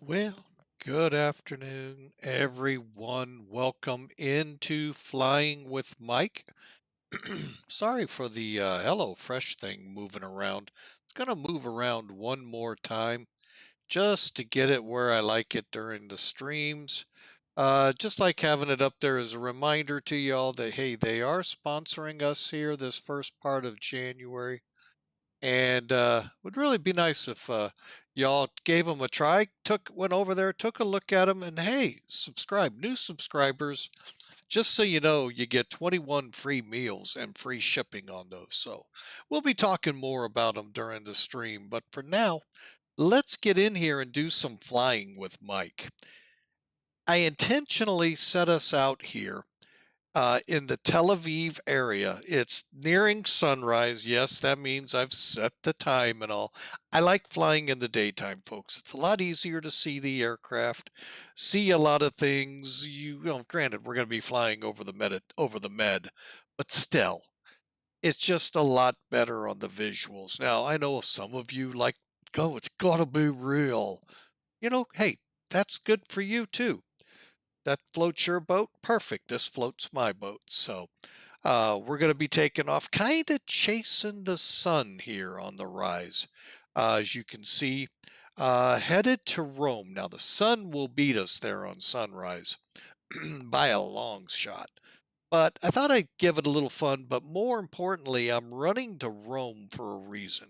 Well, good afternoon, everyone. Welcome into Flying with Mike. Sorry for the Hello Fresh thing moving around. It's going to move around one more time just to get it where I like it during the streams. Just like having it up there as a reminder to y'all that, hey, they are sponsoring us here this first part of January. And would really be nice if y'all gave them a try, went over there, took a look at them, and hey, subscribe. New subscribers, just so you know, you get 21 free meals and free shipping on those. So we'll be talking more about them during the stream. But for now, let's get in here and do some flying with Mike. I intentionally set us out here in the Tel Aviv area. It's nearing sunrise. Yes, that means I've set the time and all. I like flying in the daytime, folks. It's a lot easier to see the aircraft, see a lot of things. Granted, we're going to be flying over the Med, but still, it's just a lot better on the visuals. Now, I know some of you like, oh, it's got to be real. Hey, that's good for you too. That floats your boat? Perfect. This floats my boat. So we're going to be taking off, kind of chasing the sun here on the rise. As you can see, headed to Rome. Now, the sun will beat us there on sunrise by a long shot. But I thought I'd give it a little fun. But more importantly, I'm running to Rome for a reason.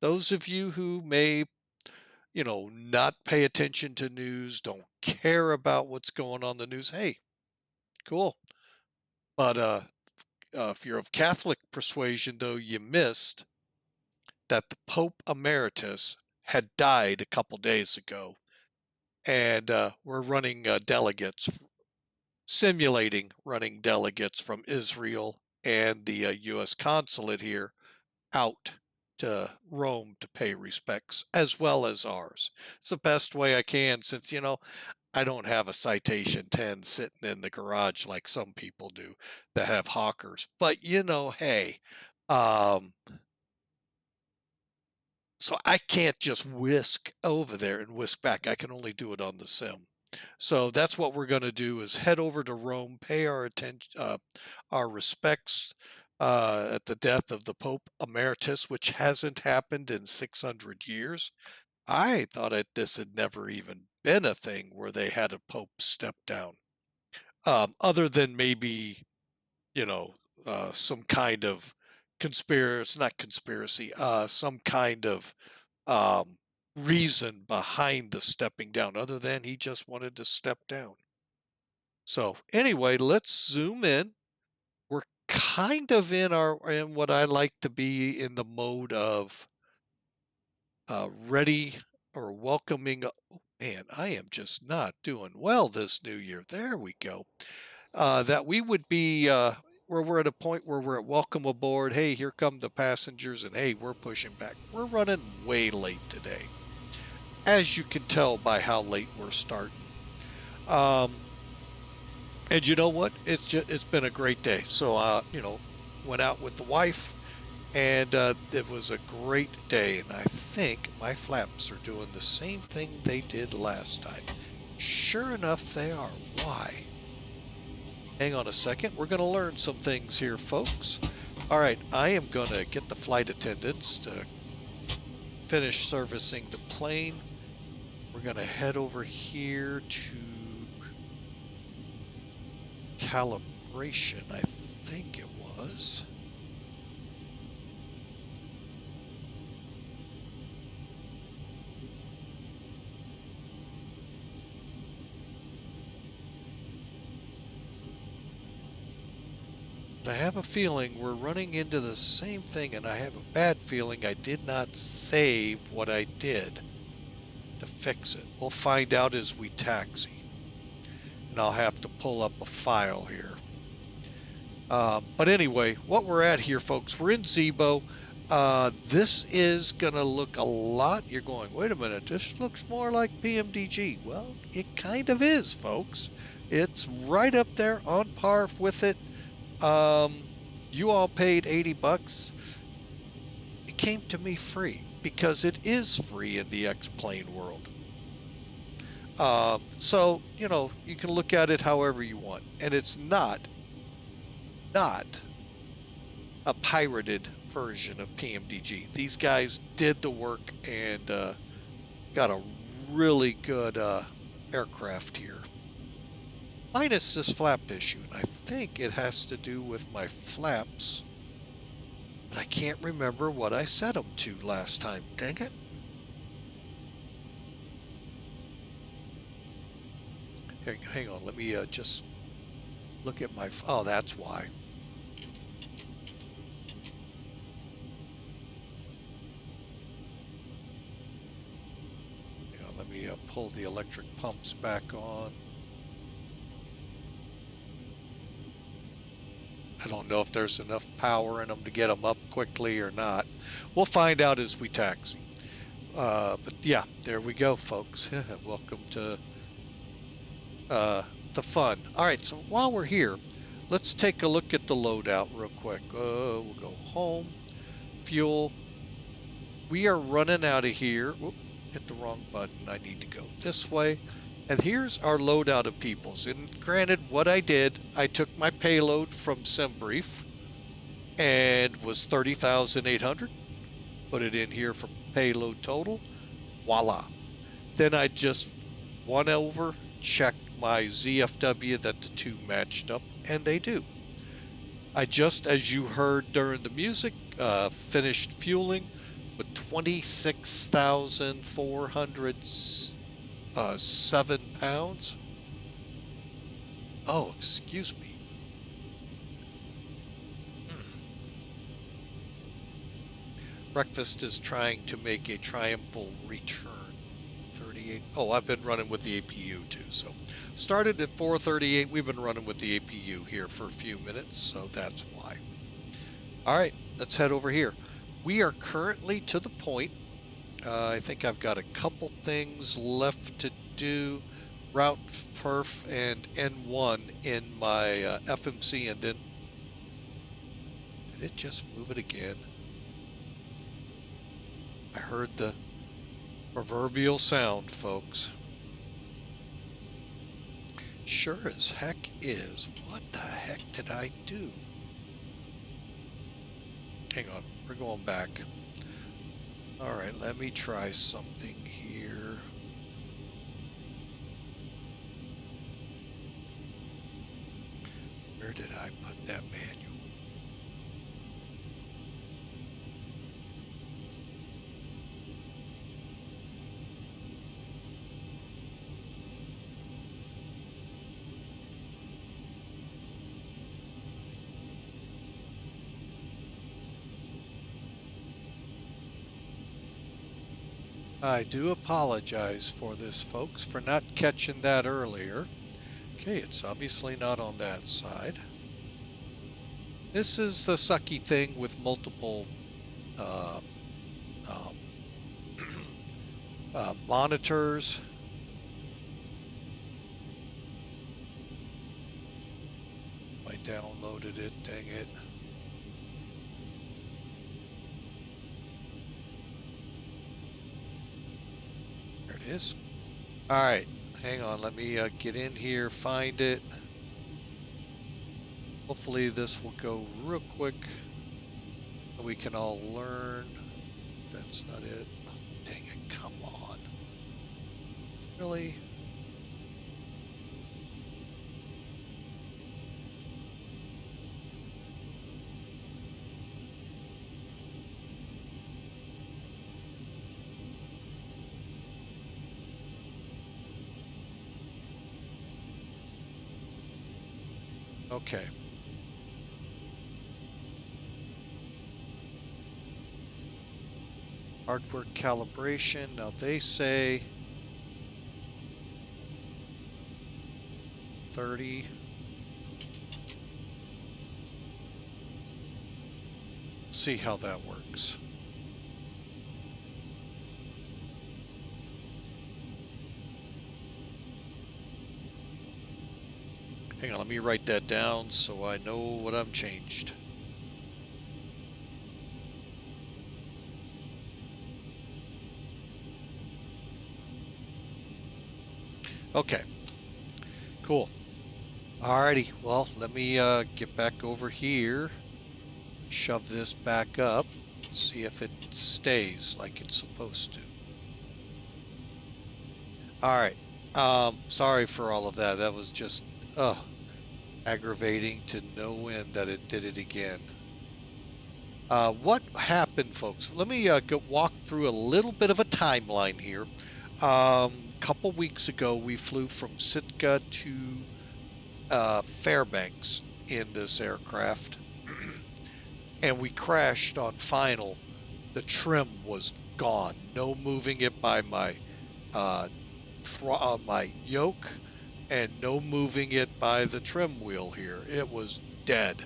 Those of you who may not pay attention to news, don't care about what's going on in the news. Hey, cool. But if you're of Catholic persuasion, though, you missed that the Pope Emeritus had died a couple days ago. And we're running simulating running delegates from Israel and the U.S. consulate here out to Rome to pay respects, as well as ours. It's the best way I can since, I don't have a Citation 10 sitting in the garage like some people do that have hawkers. But, hey, so I can't just whisk over there and whisk back. I can only do it on the sim. So that's what we're going to do is head over to Rome, pay our respects at the death of the Pope Emeritus, which hasn't happened in 600 years. I thought this had never even been a thing where they had a Pope step down, other than maybe, some kind of some kind of reason behind the stepping down, other than he just wanted to step down. So anyway, let's zoom in. We're kind of in what I like to be in the mode of ready or welcoming. Oh man, I am just not doing well this new year. There we go. That we would be where we're at a point where we're at welcome aboard. Hey, here come the passengers, and hey, we're pushing back. We're running way late today, as you can tell by how late we're starting. And you know what? It's been a great day. So went out with the wife, and it was a great day. And I think my flaps are doing the same thing they did last time. Sure enough, they are. Why? Hang on a second. We're going to learn some things here, folks. All right, I am going to get the flight attendants to finish servicing the plane. We're going to head over here to calibration, I think it was. I have a feeling we're running into the same thing, and I have a bad feeling I did not save what I did to fix it. We'll find out as we taxi. And I'll have to pull up a file here. But anyway, what we're at here, folks, we're in ZIBO. This is going to look a lot. You're going, wait a minute, this looks more like PMDG. Well, it kind of is, folks. It's right up there on par with it. You all paid $80. It came to me free because it is free in the X-Plane world. So, you know, you can look at it however you want. And it's not a pirated version of PMDG. These guys did the work and got a really good aircraft here. Minus this flap issue, and I think it has to do with my flaps. But I can't remember what I set them to last time. Dang it. Hang on, let me just look at my... Oh, that's why. Let me pull the electric pumps back on. I don't know if there's enough power in them to get them up quickly or not. We'll find out as we taxi. But yeah, there we go, folks. Welcome to the fun. All right, so while we're here, let's take a look at the loadout real quick. We'll go home, fuel. We are running out of here. Whoop, hit the wrong button. I need to go this way. And here's our loadout of peoples. And granted, what I did, I took my payload from SimBrief and was 30,800. Put it in here for payload total. Voila. Then I just went over, checked my ZFW that the two matched up, and they do. I just, as you heard during the music, finished fueling with 26,407 pounds. Oh, excuse me. Breakfast is trying to make a triumphal return. 38. Oh, I've been running with the APU too. So started at 438. We've been running with the APU here for a few minutes, so that's why. All right, let's head over here. We are currently to the point. I think I've got a couple things left to do. Route perf and N1 in my FMC, and then did it just move it again? I heard the proverbial sound, folks. Sure as heck is. What the heck did I do? Hang on, we're going back. All right, let me try something here. Where did I put that manual? I do apologize for this, folks, for not catching that earlier. Okay, it's obviously not on that side. This is the sucky thing with multiple monitors. I downloaded it, dang it. There it is. All right, hang on, let me get in here, find it. Hopefully this will go real quick so we can all learn. That's not it. Dang it, come on. Really? Okay. Hardware calibration. Now they say 30. See how that works. Hang on, let me write that down so I know what I've changed. Okay, cool. Alrighty, well, let me get back over here, shove this back up, see if it stays like it's supposed to. Alright, sorry for all of that. That was just, aggravating to no end that it did it again. What happened, folks? Let me walk through a little bit of a timeline here. Couple weeks ago, we flew from Sitka to Fairbanks in this aircraft, and we crashed on final. The trim was gone. No moving it by my my yoke, and no moving it by the trim wheel here. It was dead,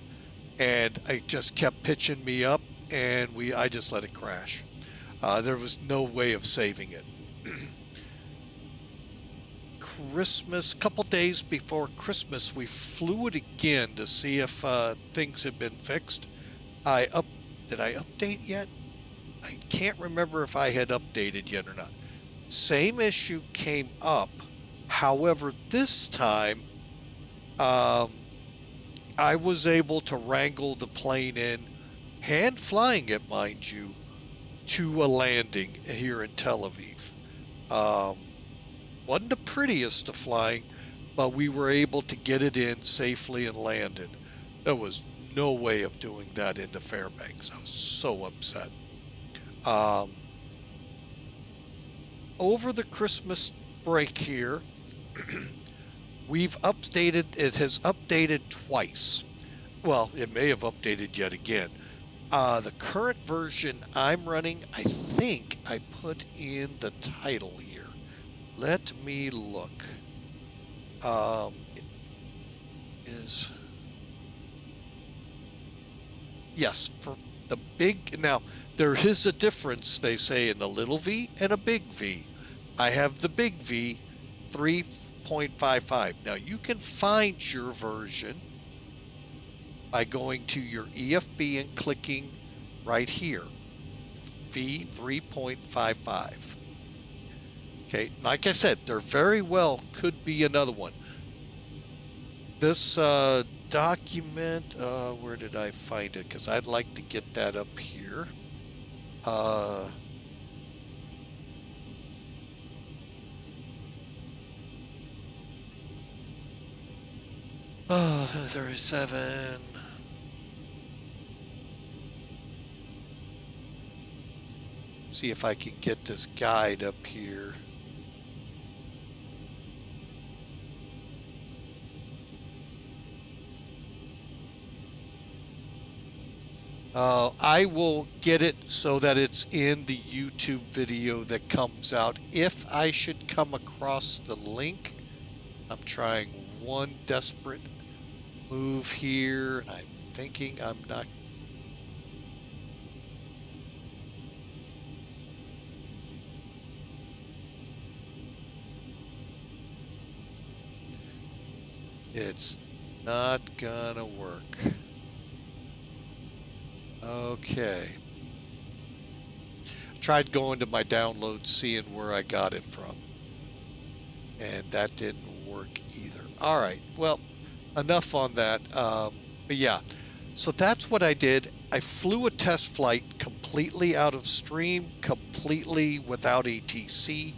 and it just kept pitching me up, and I just let it crash. There was no way of saving it. Christmas, couple days before Christmas, we flew it again to see if things had been fixed. Did I update yet? I can't remember if I had updated yet or not. Same issue came up. However, this time, I was able to wrangle the plane in, hand flying it, mind you, to a landing here in Tel Aviv. Wasn't the prettiest of flying, but we were able to get it in safely and land it. There was no way of doing that into Fairbanks. I was so upset. Over the Christmas break here, we've updated, it has updated twice. Well, it may have updated yet again. The current version I'm running, I think I put in the title here. Let me look. It is, yes, for the big, now there is a difference, they say, in a little V and a big V. I have the big V 3.55. Now you can find your version by going to your EFB and clicking right here, V 3.55. Okay, like I said, there very well could be another one. This document, where did I find it? Because I'd like to get that up here. Oh, 37. See if I can get this guide up here. I will get it so that it's in the YouTube video that comes out. If I should come across the link, I'm trying one desperate move here. I'm thinking I'm not. It's not gonna work. Okay. Tried going to my downloads, seeing where I got it from, and that didn't work either. All right, well, enough on that. But yeah, so that's what I did. I flew a test flight completely out of stream, completely without ATC,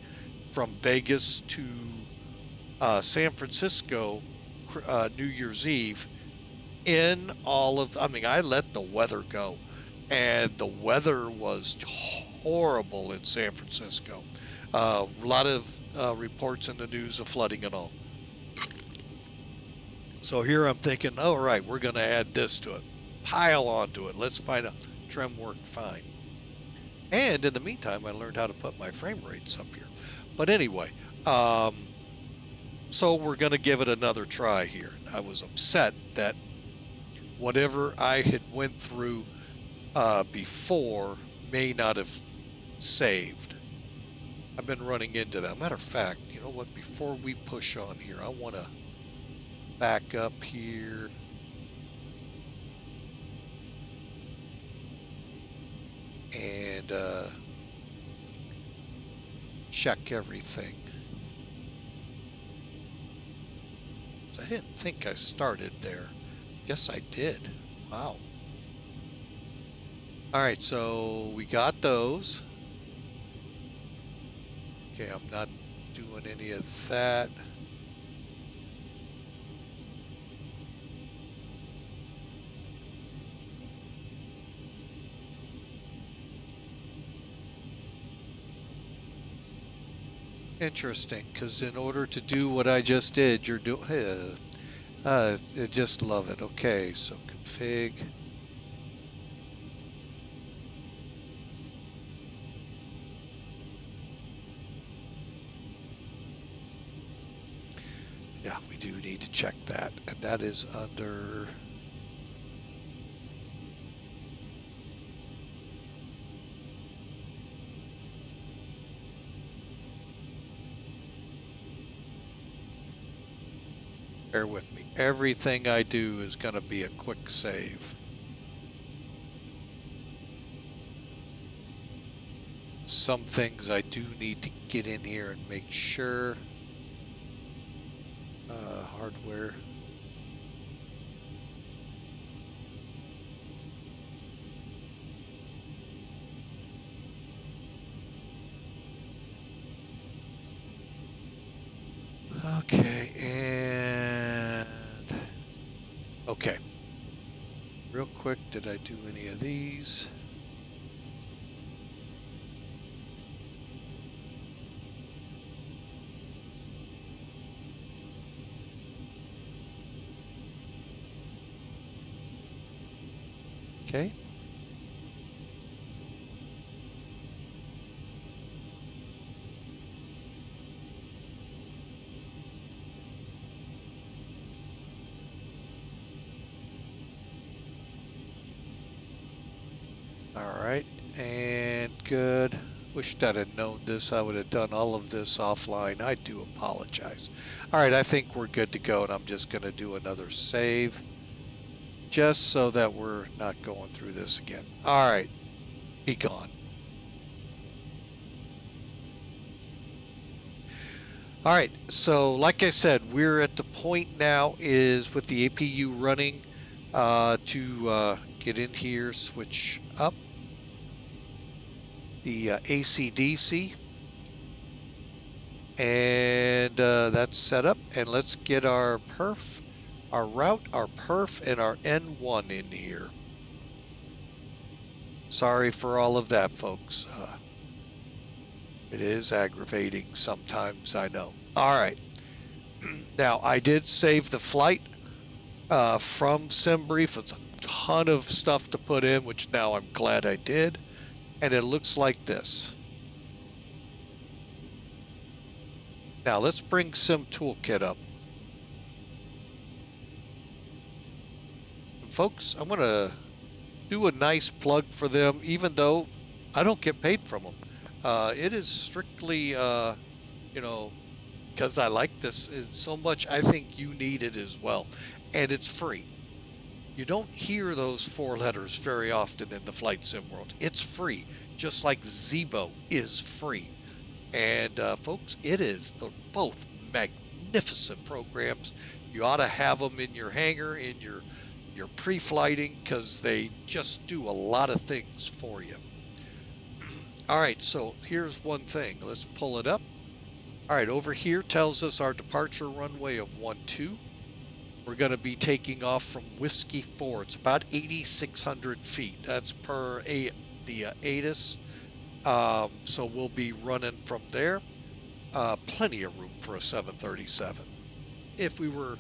from Vegas to San Francisco, New Year's Eve. In all of, I mean, I let the weather go, and the weather was horrible in San Francisco. A lot of reports in the news of flooding and all. So here I'm thinking, all right, we're going to add this to it, pile onto it. Let's find out. Trim worked fine. And in the meantime, I learned how to put my frame rates up here. But anyway, so we're going to give it another try here. I was upset that whatever I had went through before may not have saved. I've been running into that. Matter of fact, you know what? Before we push on here, I want to back up here. And check everything. I didn't think I started there. Guess I did. Wow. All right, so we got those. Okay, I'm not doing any of that. Interesting, because in order to do what I just did, you're doing. I just love it. Okay, so config. Yeah, we do need to check that, and that is under. Bear with me. Everything I do is going to be a quick save. Some things I do need to get in here and make sure. Hardware. Okay, and okay. Real quick, did I do any of these? Okay. All right, and good. Wish I'd have known this. I would have done all of this offline. I do apologize. All right, I think we're good to go, and I'm just going to do another save just so that we're not going through this again. All right, be gone. All right, so like I said, we're at the point now is with the APU running to get in here, switch up the AC/DC, and that's set up. And let's get our perf, our route, our perf, and our N1 in here. Sorry for all of that, folks. It is aggravating sometimes, I know. All right. Now, I did save the flight from SimBrief. It's a ton of stuff to put in, which now I'm glad I did. And it looks like this. Now, let's bring Sim Toolkit up. And folks, I'm going to do a nice plug for them, even though I don't get paid from them. It is strictly, you know, because I like this so much, I think you need it as well. And it's free. You don't hear those 4 letters very often in the flight sim world. It's free, just like ZIBO is free. And folks, it is. They're both magnificent programs. You ought to have them in your hangar, in your pre-flighting, because they just do a lot of things for you. All right, so here's one thing. Let's pull it up. All right, over here tells us our departure runway of 12. We're going to be taking off from Whiskey 4. It's about 8,600 feet. That's per the ATIS. So we'll be running from there. Plenty of room for a 737. If we were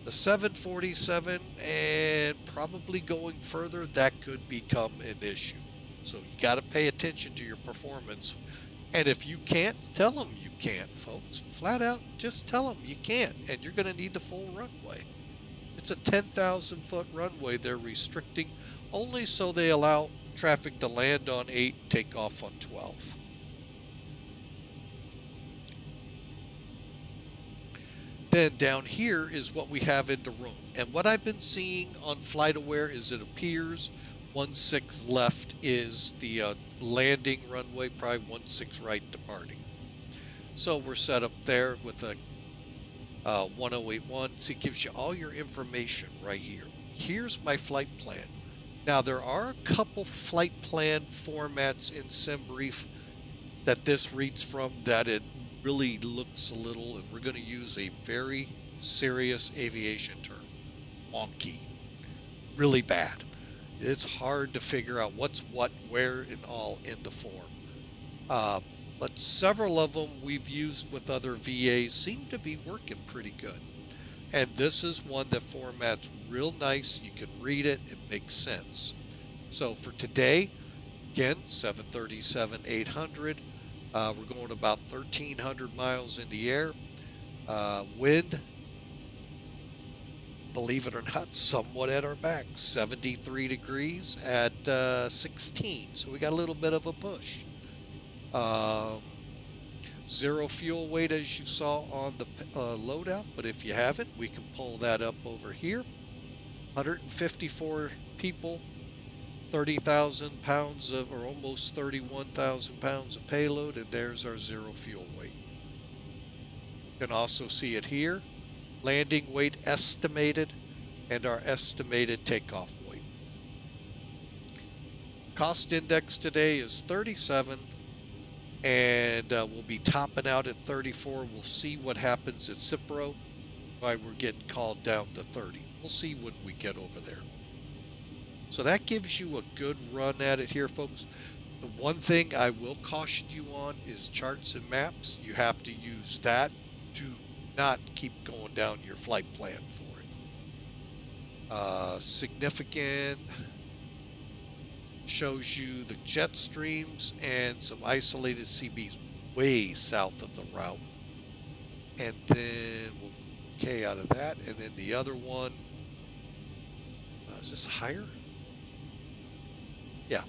the 747 and probably going further, that could become an issue. So you got to pay attention to your performance. And if you can't, tell them you can't, folks. Flat out, just tell them you can't, and you're going to need the full runway. It's a 10,000-foot runway they're restricting only so they allow traffic to land on 8, take off on 12. Then down here is what we have in the room. And what I've been seeing on FlightAware is it appears 16 left is the landing runway, probably 16 right departing. So we're set up there with a 1081. So it gives you all your information right here. Here's my flight plan. Now, there are a couple flight plan formats in SimBrief that this reads from that it really looks a little, and we're going to use a very serious aviation term, wonky, really bad. It's hard to figure out what's what, where, and all in the form. But several of them we've used with other VAs seem to be working pretty good. And this is one that formats real nice. You can read it, it makes sense. So for today, again, 737-800. We're going about 1,300 miles in the air. Wind, believe it or not, somewhat at our back, 73 degrees at 16. So we got a little bit of a push. Zero fuel weight, as you saw on the loadout, but if you haven't, we can pull that up over here. 154 people, 30,000 pounds of, or almost 31,000 pounds of payload, and there's our zero fuel weight. You can also see it here, landing weight estimated, and our estimated takeoff weight. Cost index today is 37. And we'll be topping out at 34. We'll see what happens at Cipro. Why we're getting called down to 30. We'll see when we get over there. So that gives you a good run at it here, folks. The one thing I will caution you on is charts and maps. You have to use that. Do not keep going down your flight plan for it. Significant. Shows you the jet streams and some isolated CBs way south of the route. And then we'll K out of that. And then the other one, is this higher? Yeah.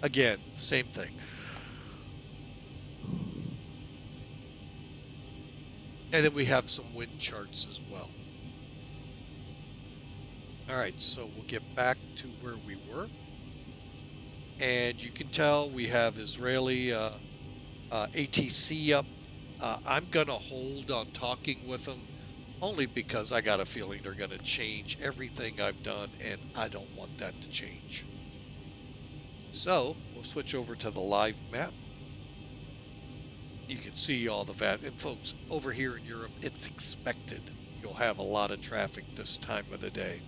Again, same thing. And then we have some wind charts as well. All right, so we'll get back to where we were. And you can tell we have Israeli ATC up. I'm going to hold on talking with them only because I got a feeling they're going to change everything I've done, and I don't want that to change. So we'll switch over to the live map. You can see all the VAT. And folks, over here in Europe, it's expected. You'll have a lot of traffic this time of the day.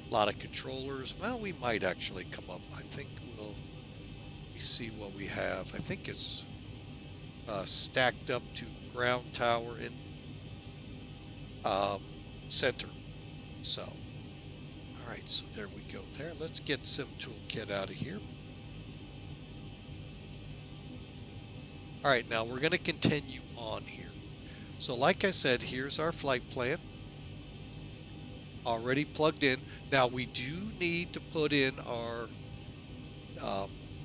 A lot of controllers. Well, we might actually come up. I think we'll see what we have. I think it's stacked up to ground tower in center. So, all right, so there we go there. Let's get Sim Toolkit out of here. All right, now we're going to continue on here. So like I said, here's our flight plan. Already plugged in. Now we do need to put in our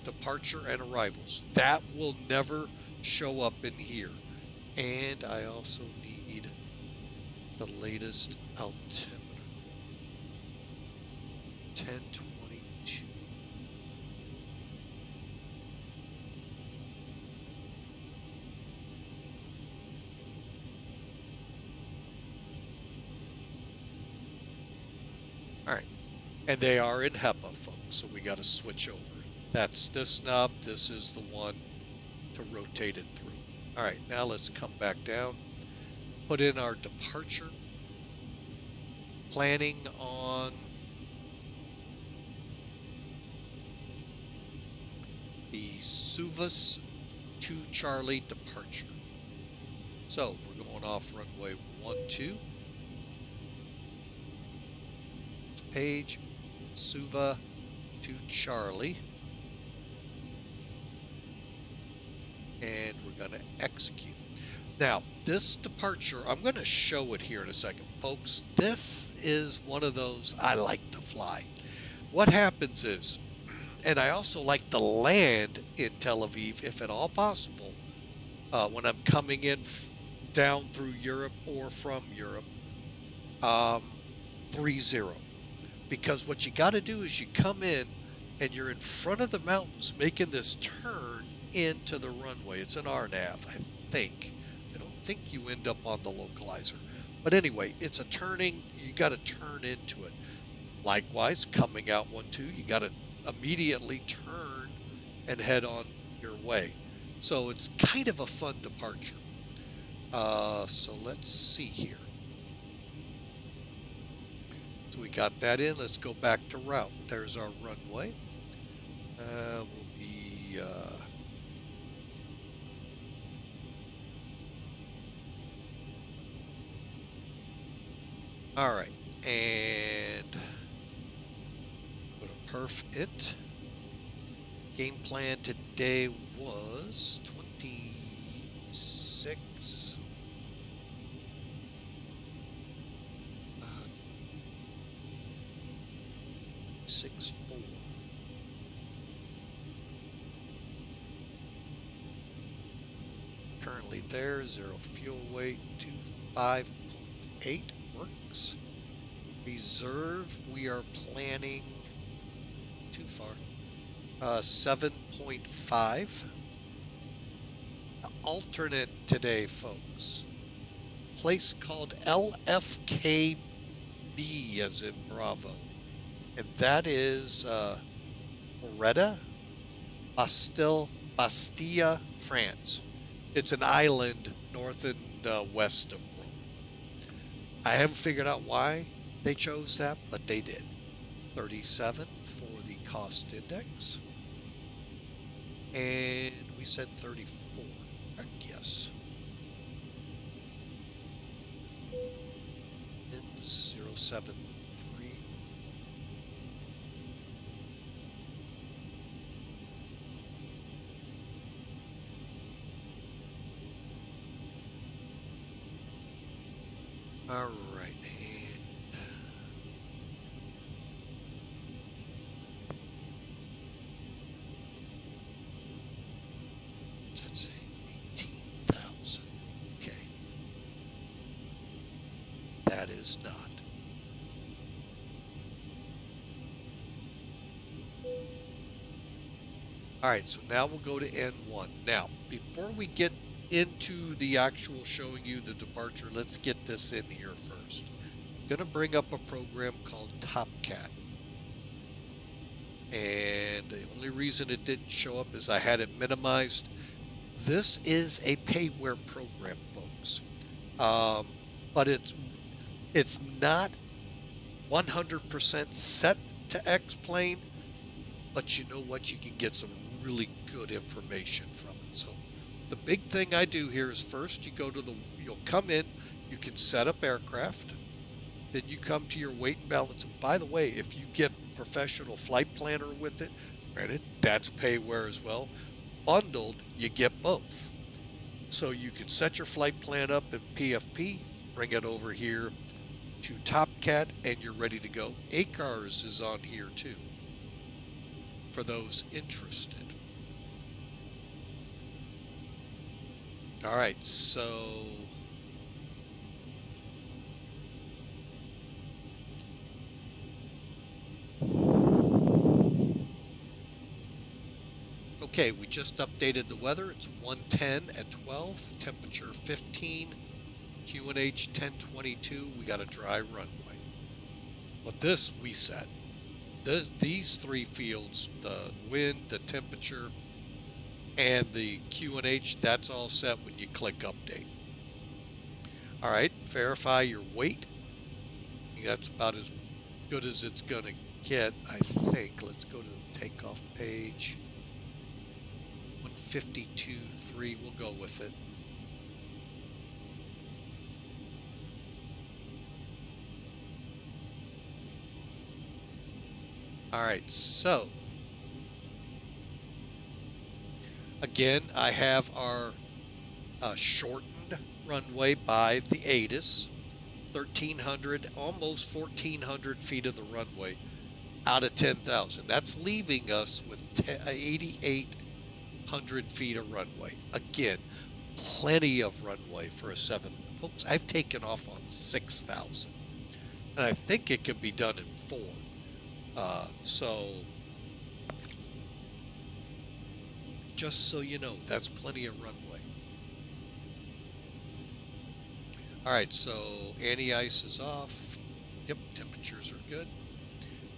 departure and arrivals. That will never show up in here. And I also need the latest altimeter. 1022. All right, and they are in HEPA, folks, so we got to switch over. That's this knob. This is the one to rotate it through. All right, now let's come back down. Put in our departure. Planning on the Suvas to Charlie departure. So we're going off runway 12. Page, Suva to Charlie. And we're going to execute. Now, this departure, I'm going to show it here in a second. Folks, this is one of those I like to fly. What happens is, and I also like to land in Tel Aviv, if at all possible, when I'm coming in down through Europe or from Europe, 3-0. Because what you got to do is you come in and you're in front of the mountains making this turn into the runway. It's an RNAV, I think. I don't think you end up on the localizer. But anyway, it's a turning, you got to turn into it. Likewise, coming out 1-2, you got to immediately turn and head on your way. So it's kind of a fun departure. So let's see here. So we got that in. Let's go back to route. There's our runway. We'll be all right, and go to perf it. Game plan today was 26. 6-4. Currently there, 0 fuel weight, 25.8 works. Reserve, we are planning too far. 7.5. Alternate today, folks. Place called LFKB as in Bravo. And that is Moretta, Bastia, France. It's an island north and west of Rome. I haven't figured out why they chose that, but they did. 37 for the cost index. And we said 34. Yes. And 073. All right, and what's that say? 18,000. Okay. That is not. All right, so now we'll go to N1. Now, before we get into the actual showing you the departure, let's get this in here first. I'm going to bring up a program called TopCat. And the only reason it didn't show up is I had it minimized. This is a payware program, folks. But it's not 100% set to X-Plane, but you know what? You can get some really good information from it. So the big thing I do here is first you go to you'll come in, you can set up aircraft, then you come to your weight and balance. And by the way, if you get professional flight planner with it, granted, that's payware as well. Bundled, you get both. So you can set your flight plan up in PFP, bring it over here to TopCat, and you're ready to go. ACARS is on here too, for those interested. All right, so okay, we just updated the weather. It's 110 at 12, temperature 15, QNH 1022. We got a dry runway. But this we set. These three fields, the wind, the temperature, and the QNH, that's all set when you click update. All right, verify your weight. That's about as good as it's going to get, I think. Let's go to the takeoff page. 152.3, we'll go with it. All right, so again, I have our shortened runway by the ATIS, 1,300, almost 1,400 feet of the runway out of 10,000. That's leaving us with 8,800 feet of runway. Again, plenty of runway for a 7. Folks, I've taken off on 6,000, and I think it can be done in 4. So just so you know, that's plenty of runway. All right, so anti-ice is off. Yep, temperatures are good.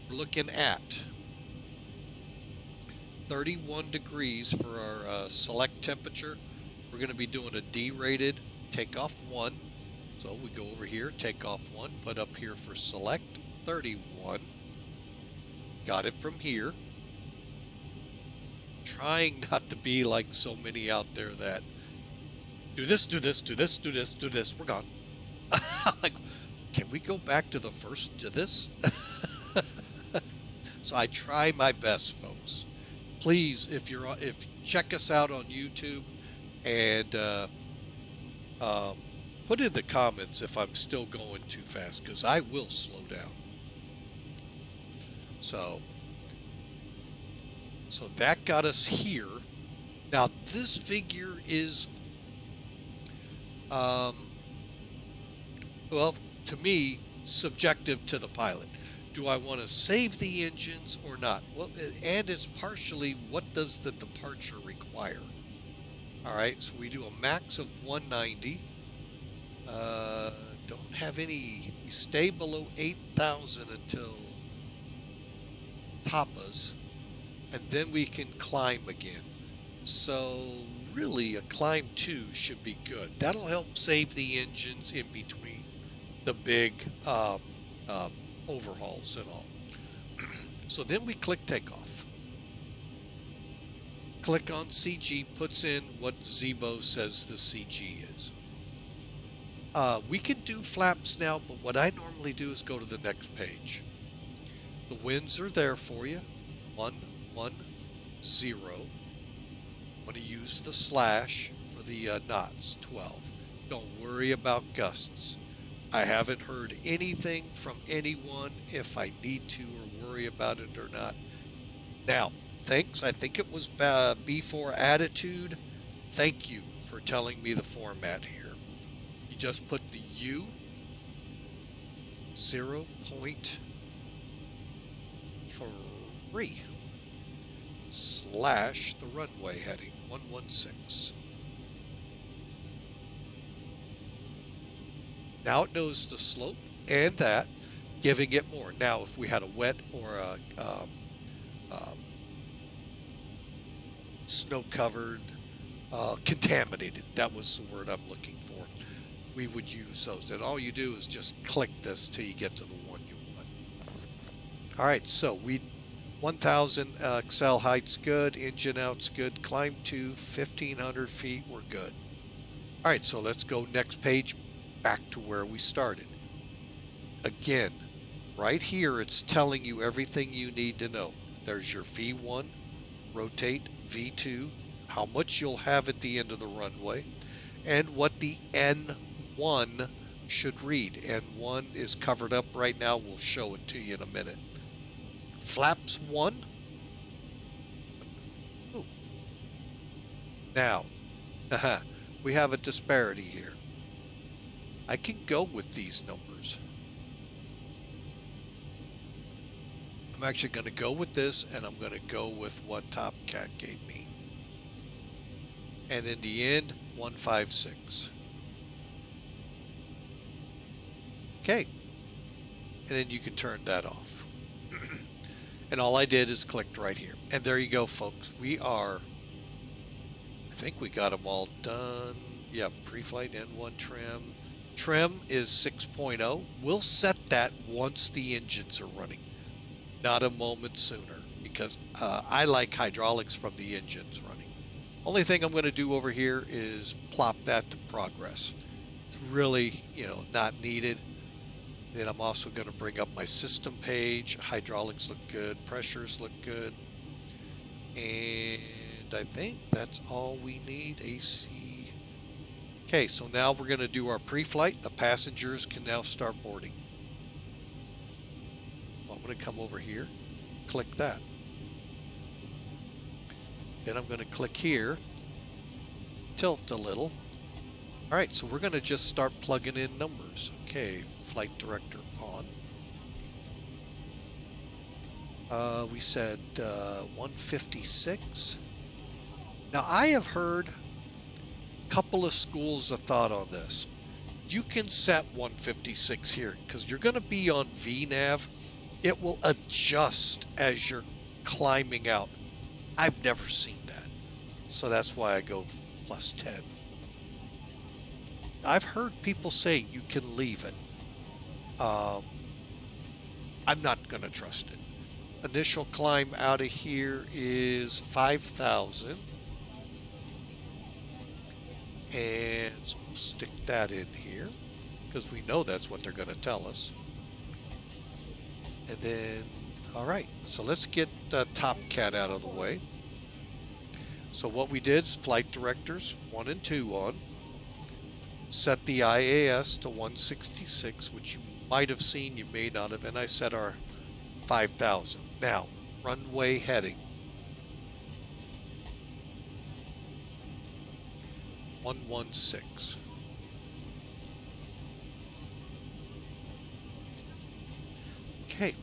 We're looking at 31 degrees for our select temperature. We're going to be doing a D-rated takeoff 1. So we go over here, takeoff 1, put up here for select 31. Got it from here. Trying not to be like so many out there that do this, do this, do this, do this, do this. We're gone. Like, can we go back to the first to this? So I try my best, folks. Please, if check us out on YouTube and put in the comments if I'm still going too fast, because I will slow down. So that got us here. Now this figure is, well, to me, subjective to the pilot. Do I want to save the engines or not? Well, and it's partially what does the departure require. All right, so we do a max of 190. Don't have any. We stay below 8,000 until tapas, and then we can climb again. So really, a climb 2 should be good. That'll help save the engines in between the big overhauls and all. So then we click takeoff. Click on CG, puts in what ZIBO says the CG is. We can do flaps now, but what I normally do is go to the next page. The winds are there for you. 110. I'm going to use the slash for the knots, 12. Don't worry about gusts. I haven't heard anything from anyone if I need to or worry about it or not. Now, thanks. I think it was B4 Attitude. Thank you for telling me the format here. You just put the U 0.3 slash the runway heading 116. Now it knows the slope and that, giving it more. Now, if we had a wet or a snow-covered, contaminated, that was the word I'm looking for, we would use those. And all you do is just click this till you get to the one you want. All right, so 1,000 Excel height's good, engine out's good, climb to 1,500 feet, we're good. All right, so let's go next page, back to where we started. Again, right here it's telling you everything you need to know. There's your V1, rotate, V2, how much you'll have at the end of the runway, and what the N1 should read. N1 is covered up right now. We'll show it to you in a minute. Flaps 1. Ooh. Now, we have a disparity here. I can go with these numbers. I'm actually going to go with this, and I'm going to go with what Top Cat gave me. And in the end, 156. Okay. And then you can turn that off. And all I did is clicked right here. And there you go, folks. We are, I think we got them all done. Yeah, pre-flight N1 trim. Trim is 6.0. We'll set that once the engines are running, not a moment sooner, because I like hydraulics from the engines running. Only thing I'm going to do over here is plop that to progress. It's really, not needed. Then I'm also going to bring up my system page. Hydraulics look good. Pressures look good. And I think that's all we need. AC. Okay, so now we're going to do our pre-flight. The passengers can now start boarding. Well, I'm going to come over here, click that. Then I'm going to click here, tilt a little. All right, so we're going to just start plugging in numbers. Okay, flight director on. We said 156. Now I have heard couple of schools of thought on this. you can set 156 here because you're going to be on VNAV. It will adjust as you're climbing out. I've never seen that. So that's why I go plus 10. I've heard people say you can leave it. I'm not going to trust it. Initial climb out of here is 5,000. And so we'll stick that in here because we know that's what they're going to tell us. And then, all right, so let's get Top Cat out of the way. So what we did is flight directors 1 and 2 on. Set the IAS to 166, which you might have seen, you may not have, and I set our 5,000. Now, runway heading. 116. Okay.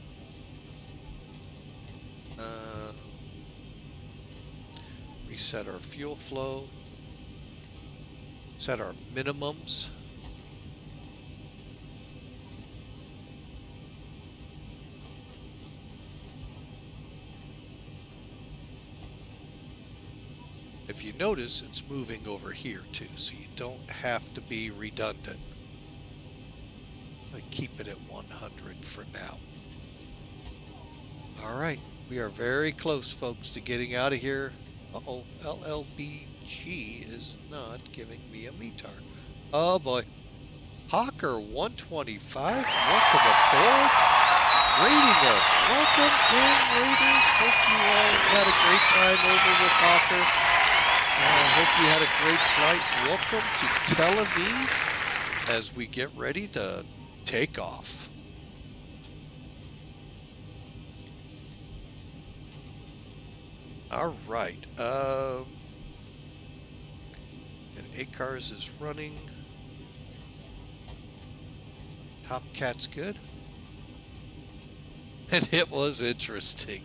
Reset our fuel flow. Set our minimums. If you notice, it's moving over here too, so you don't have to be redundant. I'm going to keep it at 100 for now. All right, we are very close, folks, to getting out of here. Uh-oh, LLBG is not giving me a METAR. Oh boy. Hawker 125, welcome aboard. Rating us. Welcome in, Raiders. Hope you all had a great time over with Hawker. Hope you had a great flight. Welcome to Tel Aviv as we get ready to take off. All right. And ACARS is running. Top Cat's good. And it was interesting.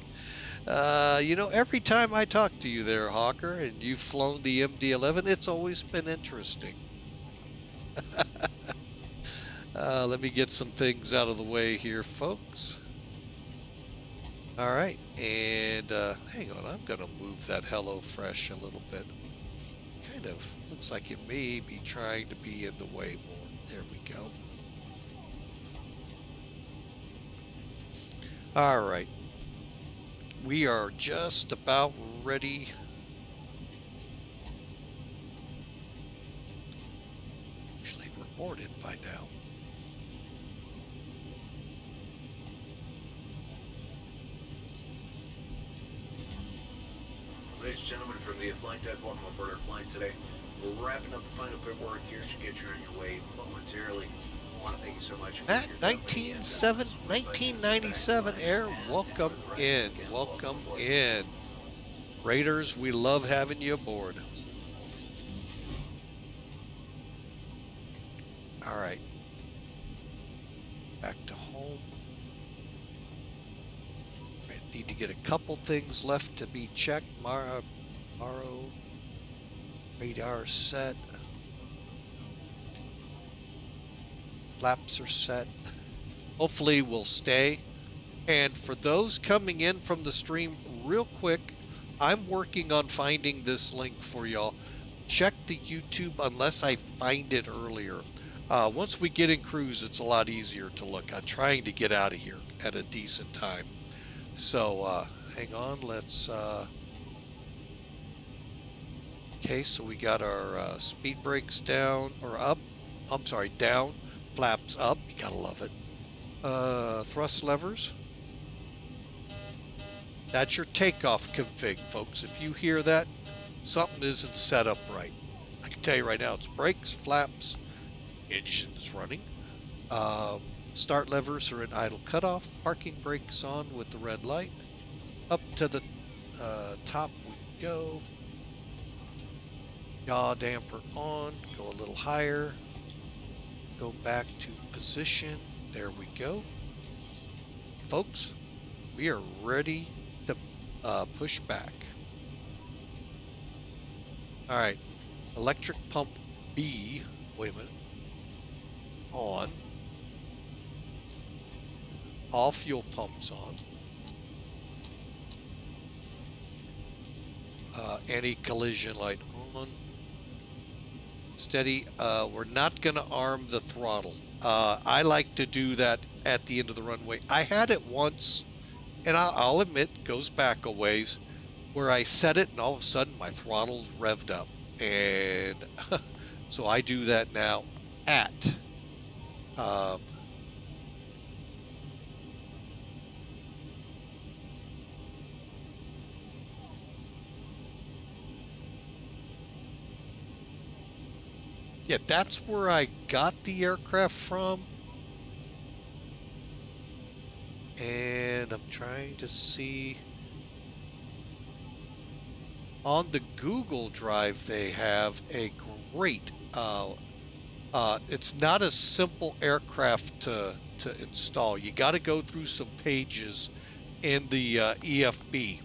You know, every time I talk to you there, Hawker, and you've flown the MD-11, it's always been interesting. Let me get some things out of the way here, folks. All right, and hang on, I'm going to move that HelloFresh a little bit. Kind of looks like it may be trying to be in the way more. There we go. All right. We are just about ready. Usually we're boarded by now. Ladies and gentlemen, from the flight deck, welcome aboard our flight today. We're wrapping up the final paperwork here to get you on your way momentarily. I want to thank you so much. Matt, 1997 Air, welcome in. Welcome in. Raiders, we love having you aboard. All right. Back to home. I need to get a couple things left to be checked. Maro, radar set. Flaps are set. Hopefully we'll stay. And for those coming in from the stream, real quick, I'm working on finding this link for y'all. Check the YouTube unless I find it earlier. Once we get in cruise, it's a lot easier to look. I'm trying to get out of here at a decent time. So hang on, let's okay, so we got our speed brakes down or up. I'm sorry, down. Flaps up, you gotta love it. Thrust levers. That's your takeoff config, folks. If you hear that, something isn't set up right. I can tell you right now, it's brakes, flaps, engine's running. Start levers are in idle cutoff. Parking brakes on with the red light. Up to the top we go. Yaw damper on, go a little higher. Go back to position. There we go. Folks, we are ready to push back. All right. Electric pump B. Wait a minute. on. All fuel pumps on. Anti-collision light on. Steady. We're not going to arm the throttle. I like to do that at the end of the runway. I had it once, and I'll admit, goes back a ways, where I set it and all of a sudden my throttle's revved up. And so I do that now at yeah, that's where I got the aircraft from. And I'm trying to see. On the Google Drive, they have a great, it's not a simple aircraft to install. You got to go through some pages in the EFB.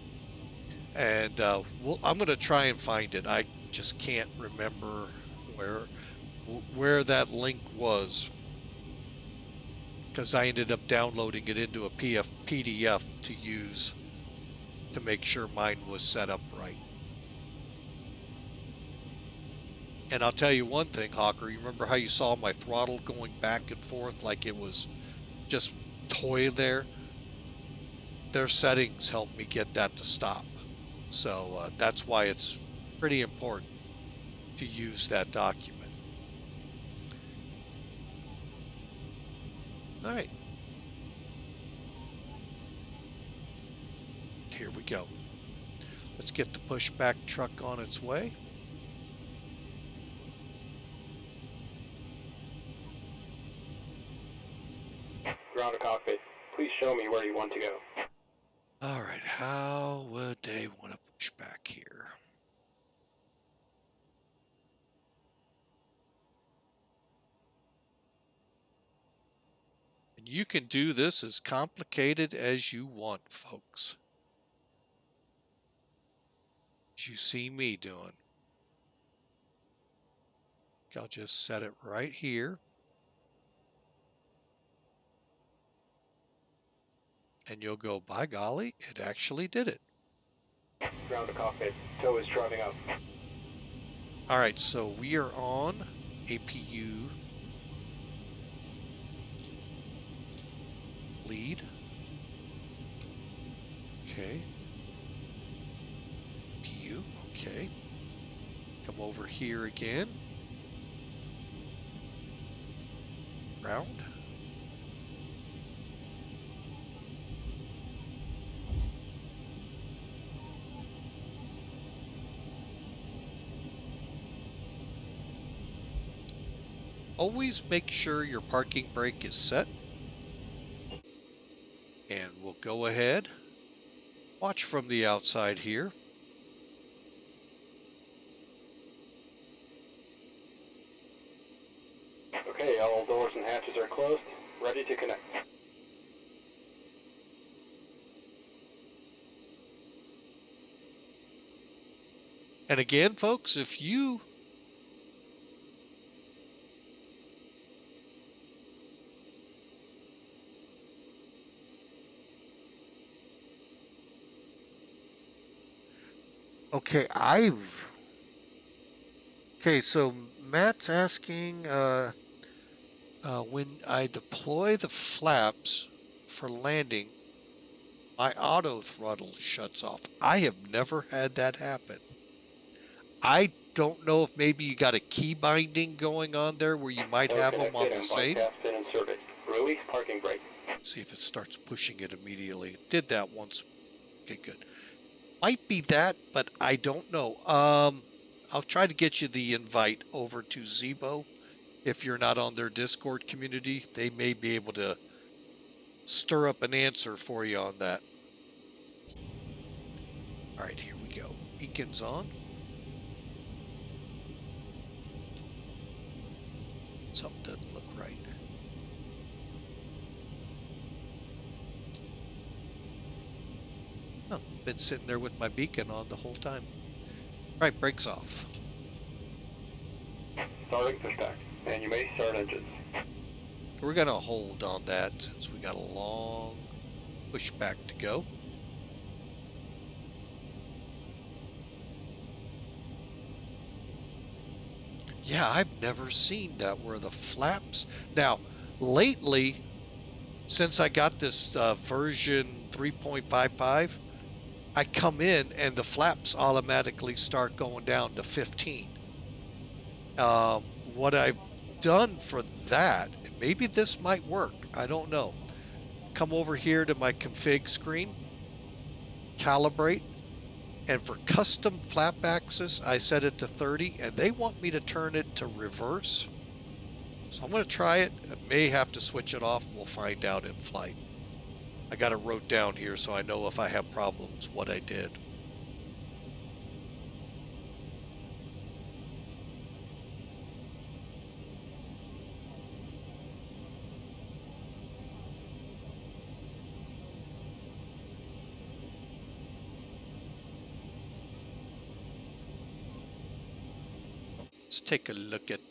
And I'm going to try and find it. I just can't remember where that link was, because I ended up downloading it into a PDF to use to make sure mine was set up right. And I'll tell you one thing, Hawker, you remember how you saw my throttle going back and forth like it was just toy there? Their settings helped me get that to stop. So that's why it's pretty important to use that document. All right. Here we go. Let's get the pushback truck on its way. Ground to cockpit. Please show me where you want to go. All right, how would they want to push back here? And you can do this as complicated as you want, folks. As you see me doing. I'll just set it right here. And you'll go, by golly, it actually did it. Ground to cockpit. Tow is driving up. All right, so we are on APU lead. Okay. APU, okay. Come over here again. Ground. Always make sure your parking brake is set. And we'll go ahead. Watch from the outside here. Okay, all doors and hatches are closed. Ready to connect. And again, folks, if you Okay, so Matt's asking when I deploy the flaps for landing, my auto throttle shuts off. I have never had that happen. I don't know if maybe you got a key binding going on there where you might have them on the same. Inserted. Release parking brake. See if it starts pushing it immediately. It did that once. Okay, good. Might be that, but I don't know. I'll try to get you the invite over to ZIBO. If you're not on their Discord community, they may be able to stir up an answer for you on that. All right, here we go. Beacons on. Something doesn't look right. Oh, been sitting there with my beacon on the whole time. All right, brakes off. Starting pushback, and you may start engines. We're going to hold on that since we got a long pushback to go. Yeah, I've never seen that where the flaps. Now, lately, since I got this version 3.55, I come in and the flaps automatically start going down to 15. What I've done for that, and maybe this might work, I don't know. Come over here to my config screen, calibrate, and for custom flap axis, I set it to 30, and they want me to turn it to reverse. So I'm going to try it. I may have to switch it off. We'll find out in flight. I got it wrote down here so I know if I have problems, what I did. Let's take a look at,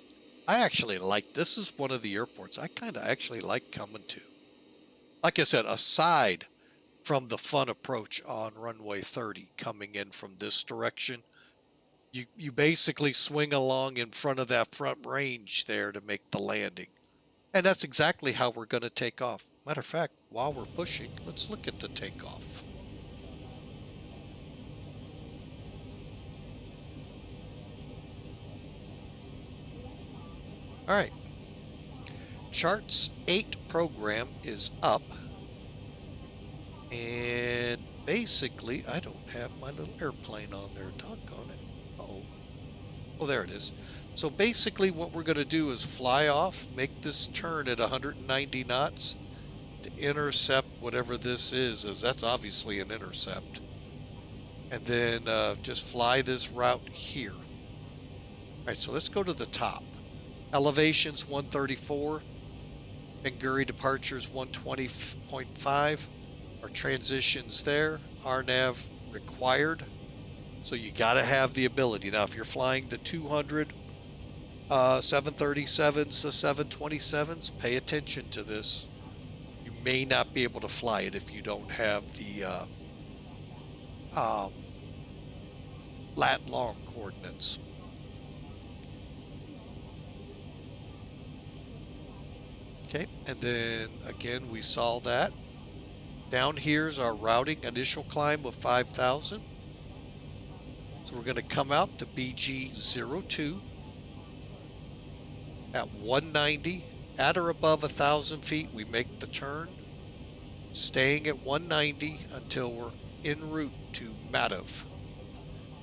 I actually like, this is one of the airports I kind of actually like coming to. Like I said, aside from the fun approach on runway 30 coming in from this direction, you basically swing along in front of that front range there to make the landing. And that's exactly how we're going to take off. Matter of fact, while we're pushing, let's look at the takeoff. All right. Charts 8 program is up. And basically, I don't have my little airplane on there. Doggone it. Uh-oh. Oh, there it is. So basically what we're going to do is fly off, make this turn at 190 knots to intercept whatever this is, as that's obviously an intercept. And then just fly this route here. All right, so let's go to the top. Elevations 134. Ben Gurion departures 120.5. Our transitions there. RNAV required. So you got to have the ability. Now, if you're flying the 200 737s, the 727s, pay attention to this. You may not be able to fly it if you don't have the lat long coordinates. Okay, and then again, we saw that. Down here's our routing initial climb of 5,000. So we're going to come out to BG02 at 190. At or above 1,000 feet, we make the turn, staying at 190 until we're en route to Matov.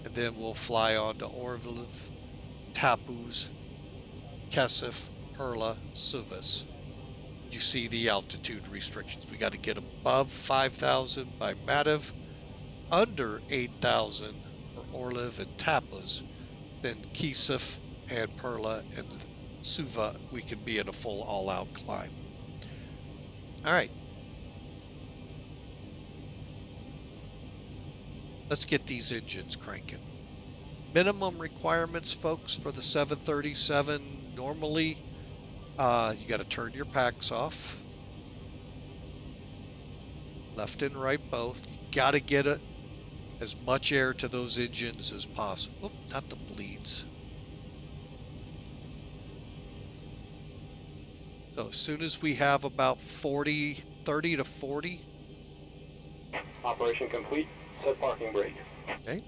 And then we'll fly on to Orlov, Tapuz, Kesef, Perla, Suvis. You see the altitude restrictions. We got to get above 5,000 by Matov, under 8,000 for Orlov and Tapuz, then Kesef and Perla and Suva, we can be in a full all-out climb. All right. Let's get these engines cranking. Minimum requirements, folks, for the 737. Normally, you got to turn your packs off. Left and right both. You got to get as much air to those engines as possible. Oop, not the bleeds. So as soon as we have about 30 to 40. Operation complete. Set parking brake. Okay.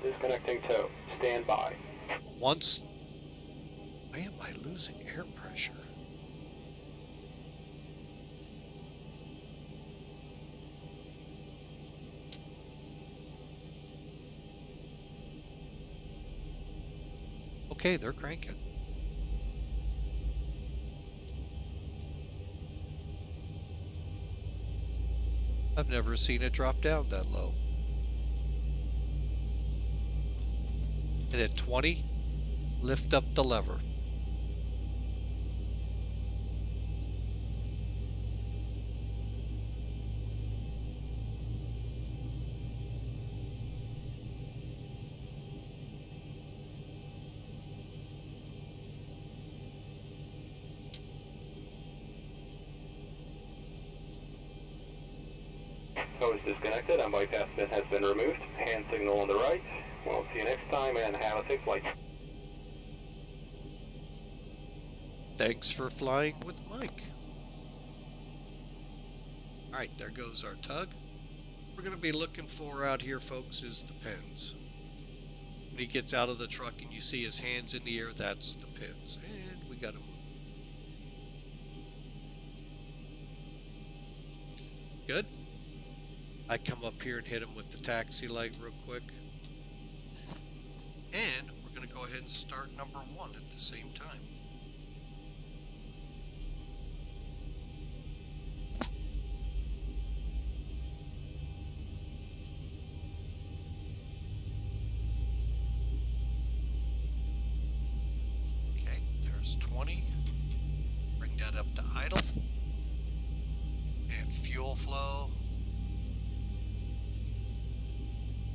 Disconnecting tow. Stand by. Once. Why am I losing air pressure? Okay, they're cranking. I've never seen it drop down that low. And at 20, lift up the lever. Hose disconnected and bypass pin has been removed. Hand signal on the right. We'll see you next time and have a safe flight. Thanks for flying with Mike. All right, there goes our tug. We're going to be looking for out here, folks, is the pins. When he gets out of the truck and you see his hands in the air, that's the pins. And we got to move. Good. I come up here and hit him with the taxi light real quick. And we're going to go ahead and start number 1 at the same time. Okay, there's 20. Bring that up to idle. And fuel flow.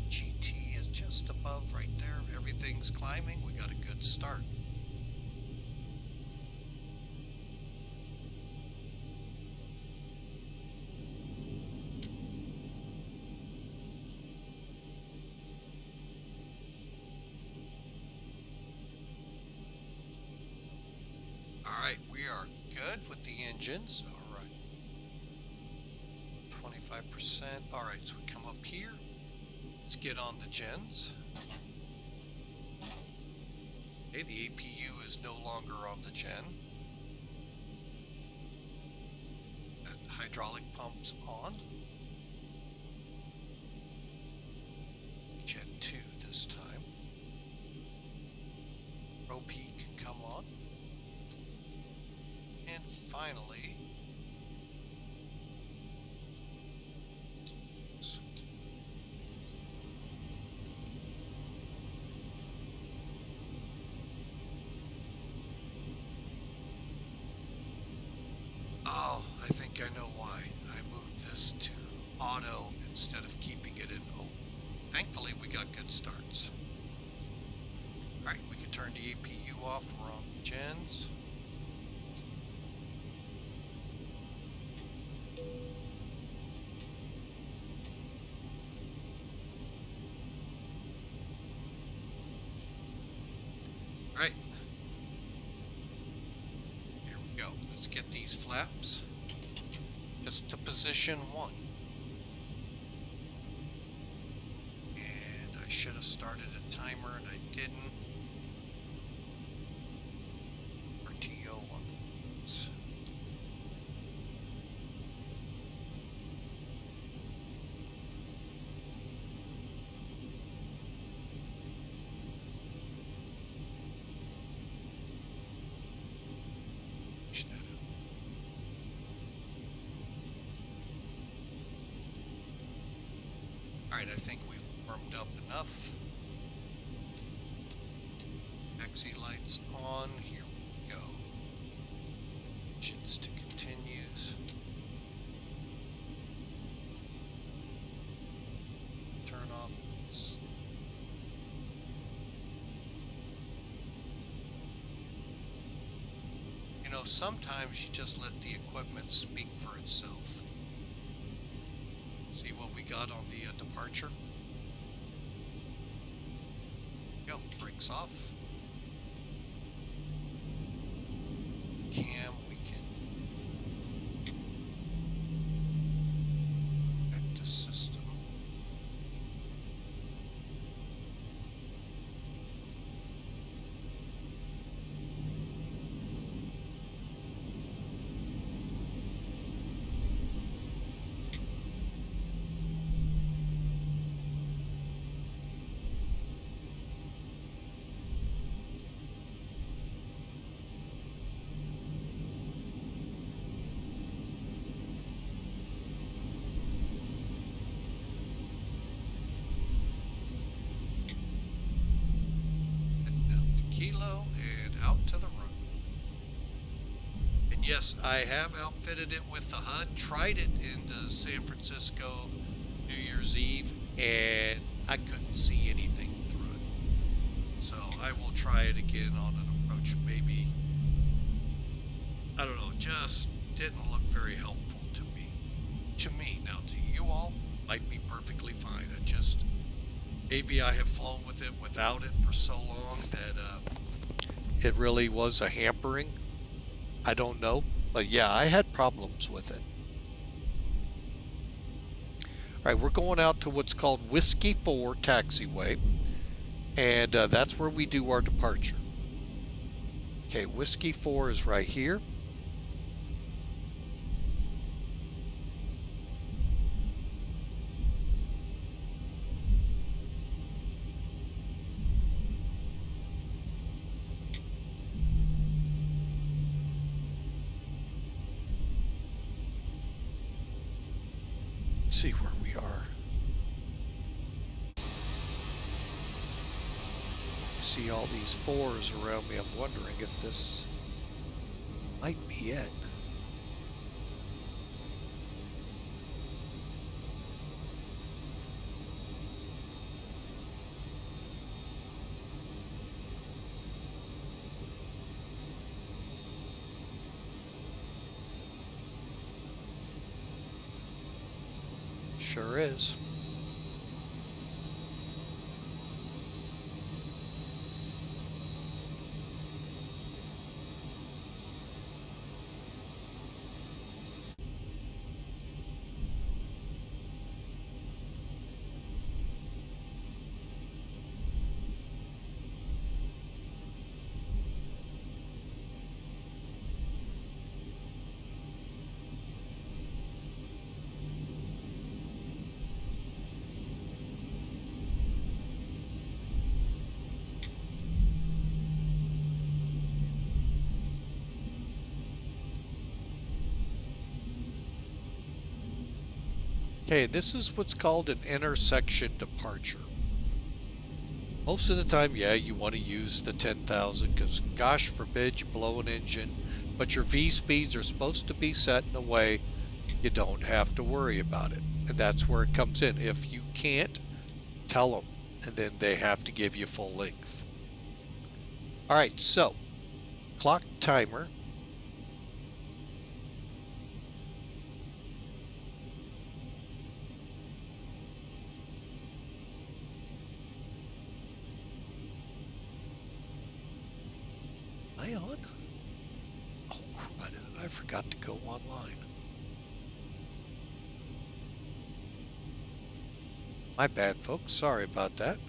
GT is just above right there. Everything's climbing. We got a good start. All right, we are good with the engines. All right. 25%. All right, so we come up here. Let's get on the gens. Okay, the APU is no longer on the gen. That hydraulic pump's on. Gen 2 this time. ROP can come on. And finally, oh, I think I know why I moved this to auto instead of keeping it in O. Thankfully, we got good starts. Alright, we can turn the APU off. We're on gens. Alright. Here we go. Let's get these flaps just to position 1. And I should have started a timer and I didn't. RTO on this. Push that out. Alright, I think we've warmed up enough. Taxi lights on. Here we go. Engines to continues. Turn off. You know, sometimes you just let the equipment speak for itself. See what we got on the departure? Go, brakes off. Cam, we can back to system. Kilo and out to the run. And yes, I have outfitted it with the HUD, tried it into San Francisco New Year's Eve, and I couldn't see anything through it. So I will try it again on an approach. Maybe, I don't know, just didn't look very helpful to me. Now to you all, might be perfectly fine. Maybe I have flown with it without it for so long that it really was a hampering. I don't know, but yeah, I had problems with it. All right, we're going out to what's called Whiskey 4 Taxiway, and that's where we do our departure. Okay, Whiskey 4 is right here. See where we are. See all these 4s around me. I'm wondering if this might be it. Sure is. Okay, this is what's called an intersection departure. Most of the time, yeah, you want to use the 10,000 because gosh forbid you blow an engine, but your V speeds are supposed to be set in a way you don't have to worry about it. And that's where it comes in. If you can't, tell them, and then they have to give you full length. All right, so clock timer. Am I on? Oh, crud. I forgot to go online. My bad, folks. Sorry about that.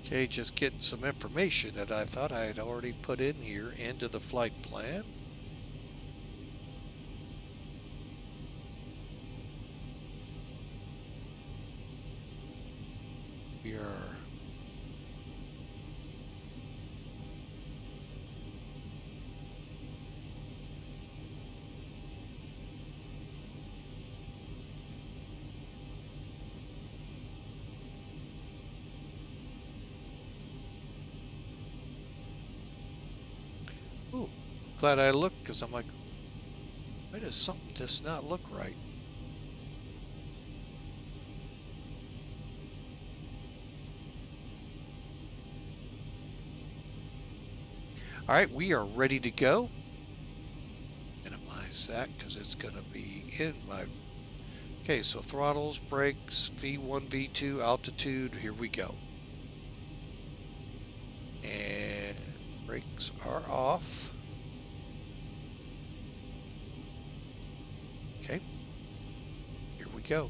Okay, just getting some information that I thought I had already put in here into the flight plan. We are glad I looked because I'm like, why does something just not look right? All right, we are ready to go. Minimize that because it's going to be in my... Okay, so throttles, brakes, V1, V2, altitude, here we go. And brakes are off. Okay, here we go.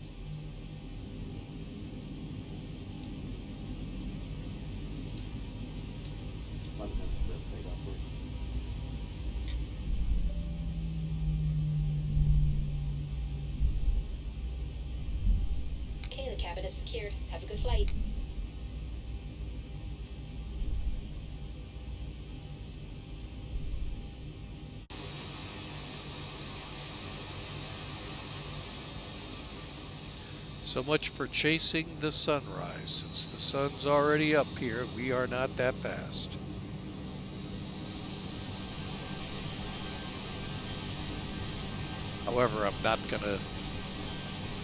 Okay, the cabin is secured. Have a good flight. So much for chasing the sunrise. Since the sun's already up here, we are not that fast. However, I'm not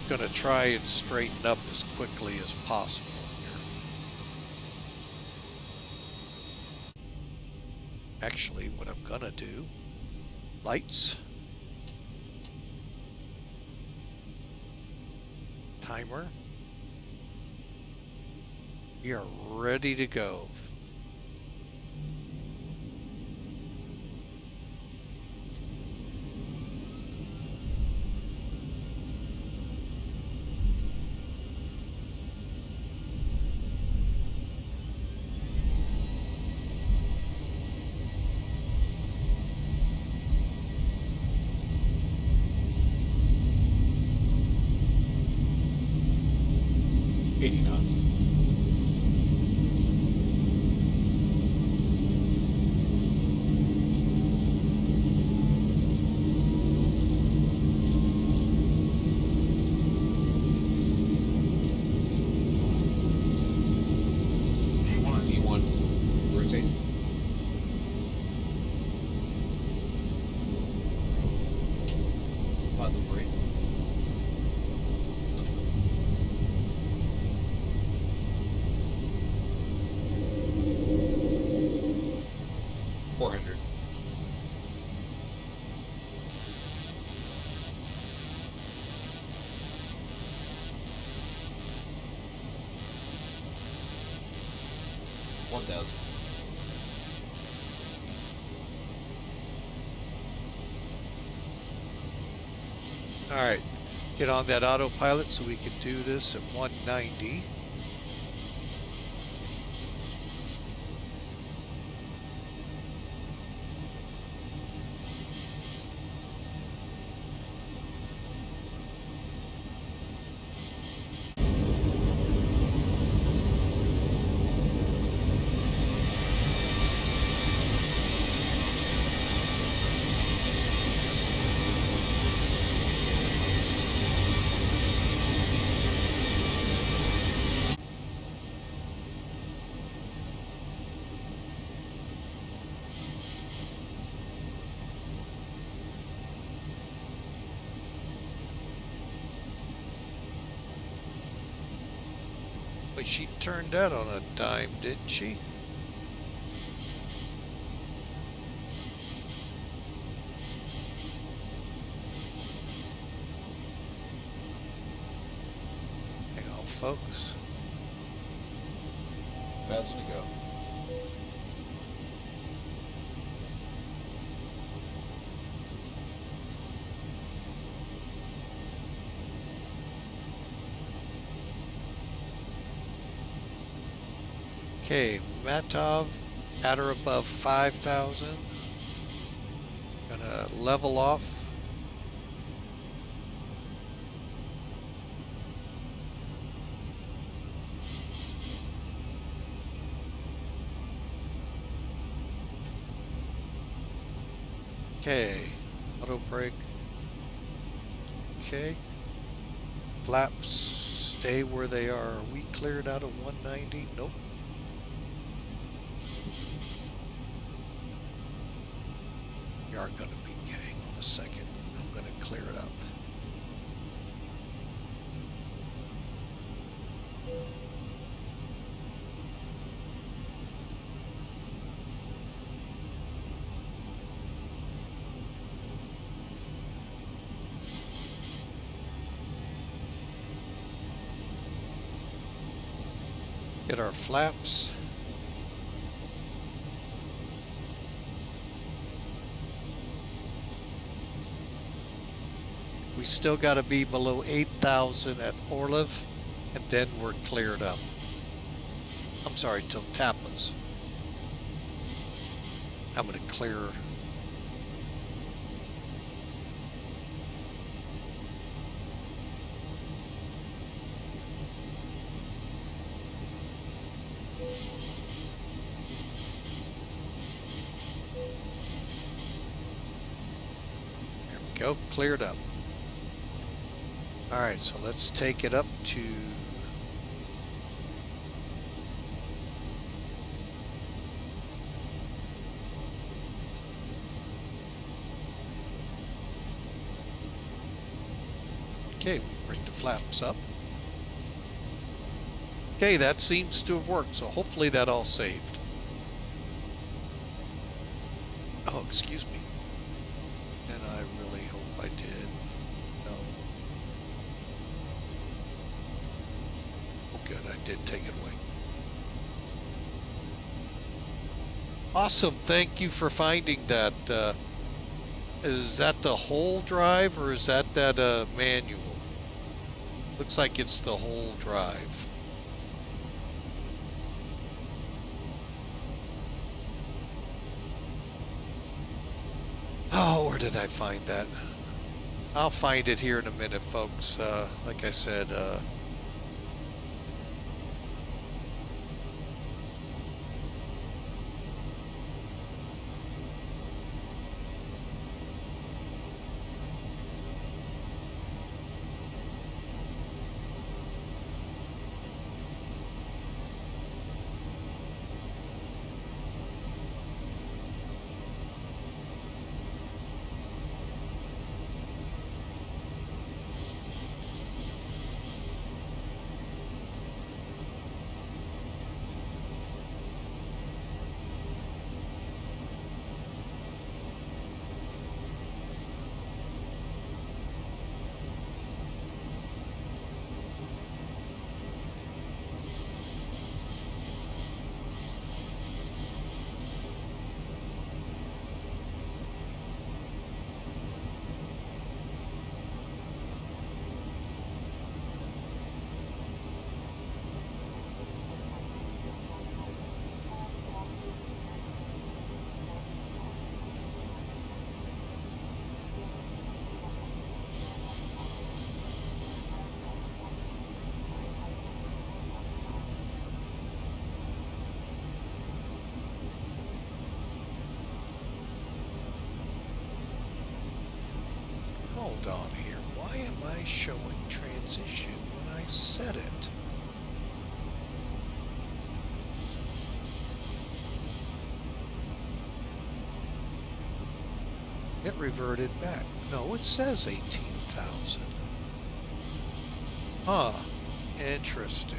gonna try and straighten up as quickly as possible here. Actually, what I'm gonna do, lights, timer, we are ready to go. Knots. D1, rotate. Positive brake. All right, get on that autopilot so we can do this at 190. But she turned that on a dime, didn't she? Hang on, folks. VATSIM to go. Okay, Matov at or above 5,000. Gonna level off. Okay, auto brake. Okay, flaps stay where they are. Are we cleared out of 190? Nope. We are going to be. Hang on a second. I'm going to clear it up. Get our flaps. We still got to be below 8,000 at Orlev, and then we're cleared up. I'm sorry, till Tapas. I'm going to clear. There we go, cleared up. All right, so let's take it up to okay, bring the flaps up. Okay, that seems to have worked, so hopefully that all saved. Oh, excuse me. And I really hope I did. No. Oh, good, I did take it away. Awesome, thank you for finding that. Is that the whole drive, or is that manual? Looks like it's the whole drive. Oh, where did I find that? I'll find it here in a minute, folks. Like I said, hold on here. Why am I showing transition when I set it? It reverted back. No, it says 18,000. Huh. Interesting.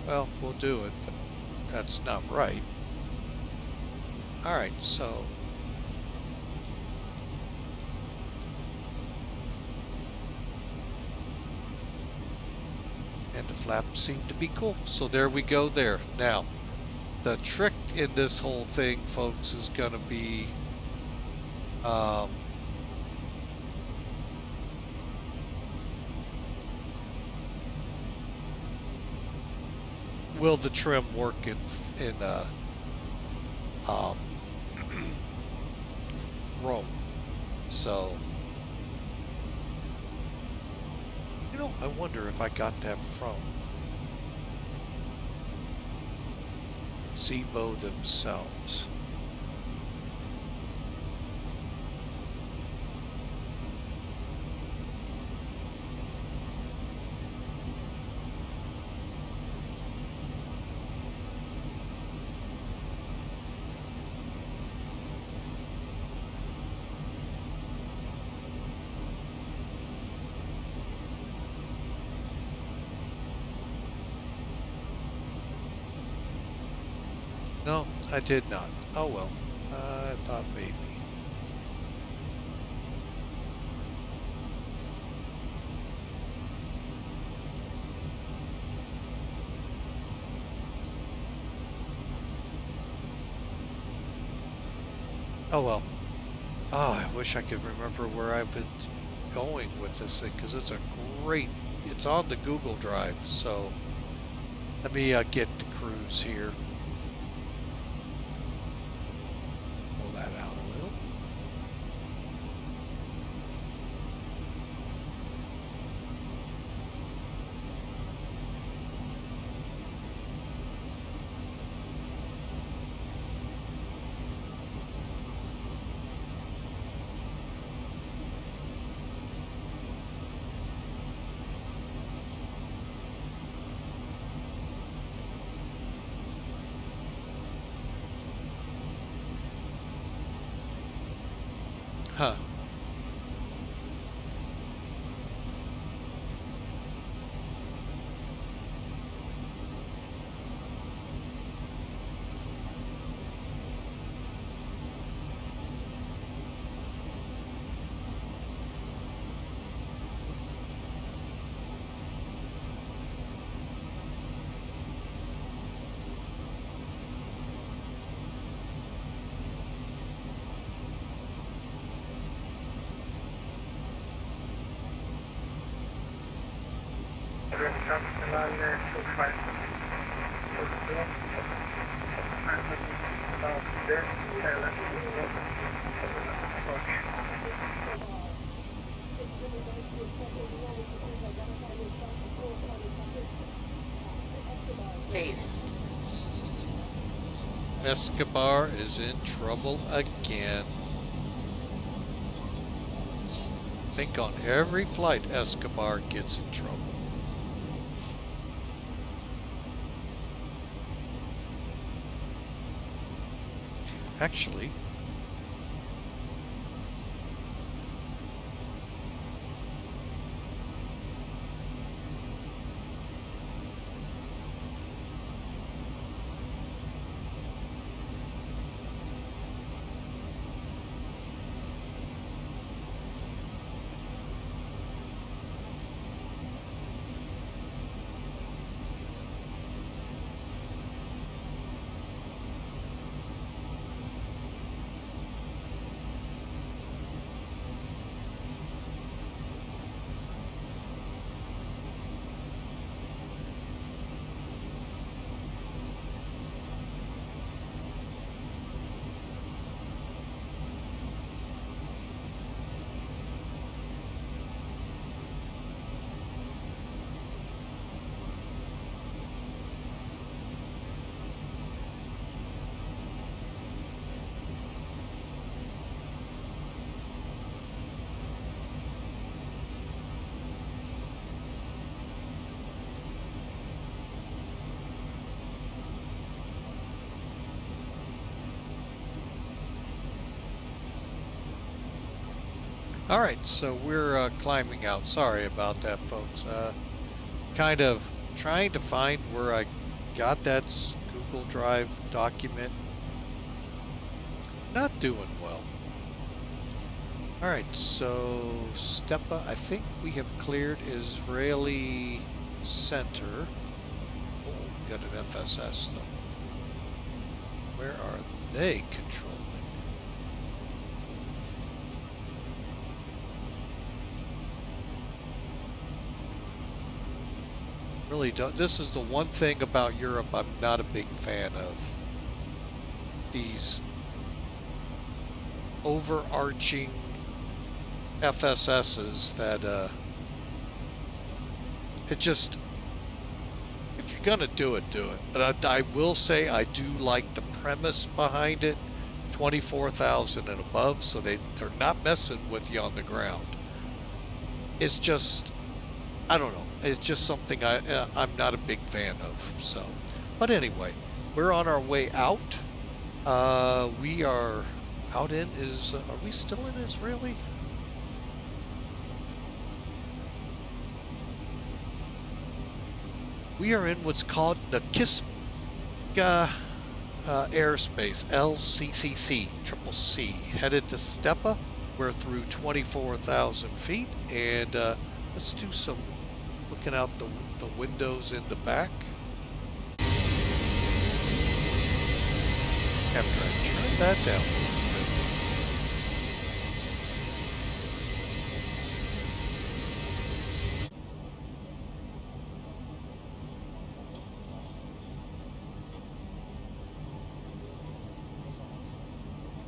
Well, we'll do it, but that's not right. Alright, so and the flaps seem to be cool. So there we go there. Now, the trick in this whole thing, folks, is going to be will the trim work in Rome? So, you know, I wonder if I got that from ZIBO themselves. No, I did not. Oh well, I thought maybe. Oh well. Oh, I wish I could remember where I've been going with this thing, because it's a great, it's on the Google Drive, so let me get the cruise here. Pull that out a little. Huh. Escobar is in trouble again. I think on every flight Escobar gets in trouble. Actually, all right, so we're climbing out. Sorry about that, folks. Kind of trying to find where I got that Google Drive document. Not doing well. All right, so Stepa, I think we have cleared Israeli center. Oh, we got an FSS though. Where are they controlling? Really don't. This is the one thing about Europe I'm not a big fan of. These overarching FSSs that it just, if you're gonna do it, do it. But I will say I do like the premise behind it, 24,000 and above, so they're not messing with you on the ground. It's just, I don't know. It's just something I'm not a big fan of. So, but anyway, we're on our way out. We are out in are we still in Israeli? We are in what's called the Kiska airspace, LCCC, triple C, headed to Stepa. We're through 24,000 feet, and let's do some looking out the windows in the back. After I turn that down.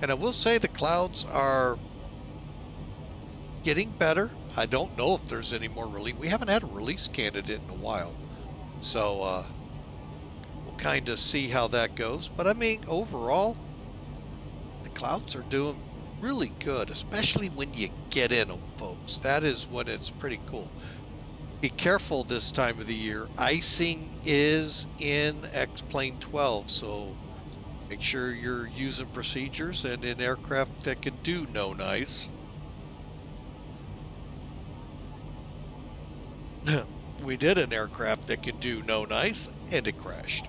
And I will say the clouds are getting better. I don't know if there's any more release. We haven't had a release candidate in a while. So we'll kind of see how that goes. But I mean, overall, the clouds are doing really good, especially when you get in them, folks. That is when it's pretty cool. Be careful this time of the year. Icing is in X-Plane12, so make sure you're using procedures and in aircraft that can do no ice. We did an aircraft that can do known ice, and it crashed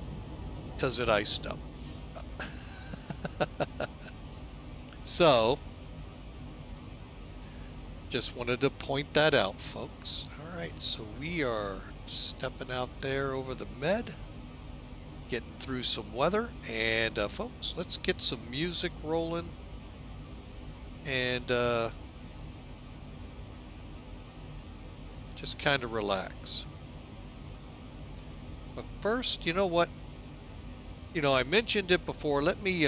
because it iced up. So, just wanted to point that out, folks. All right, so we are stepping out there over the med, getting through some weather, and folks, let's get some music rolling, and just kind of relax. But first, you know what? You know, I mentioned it before. Let me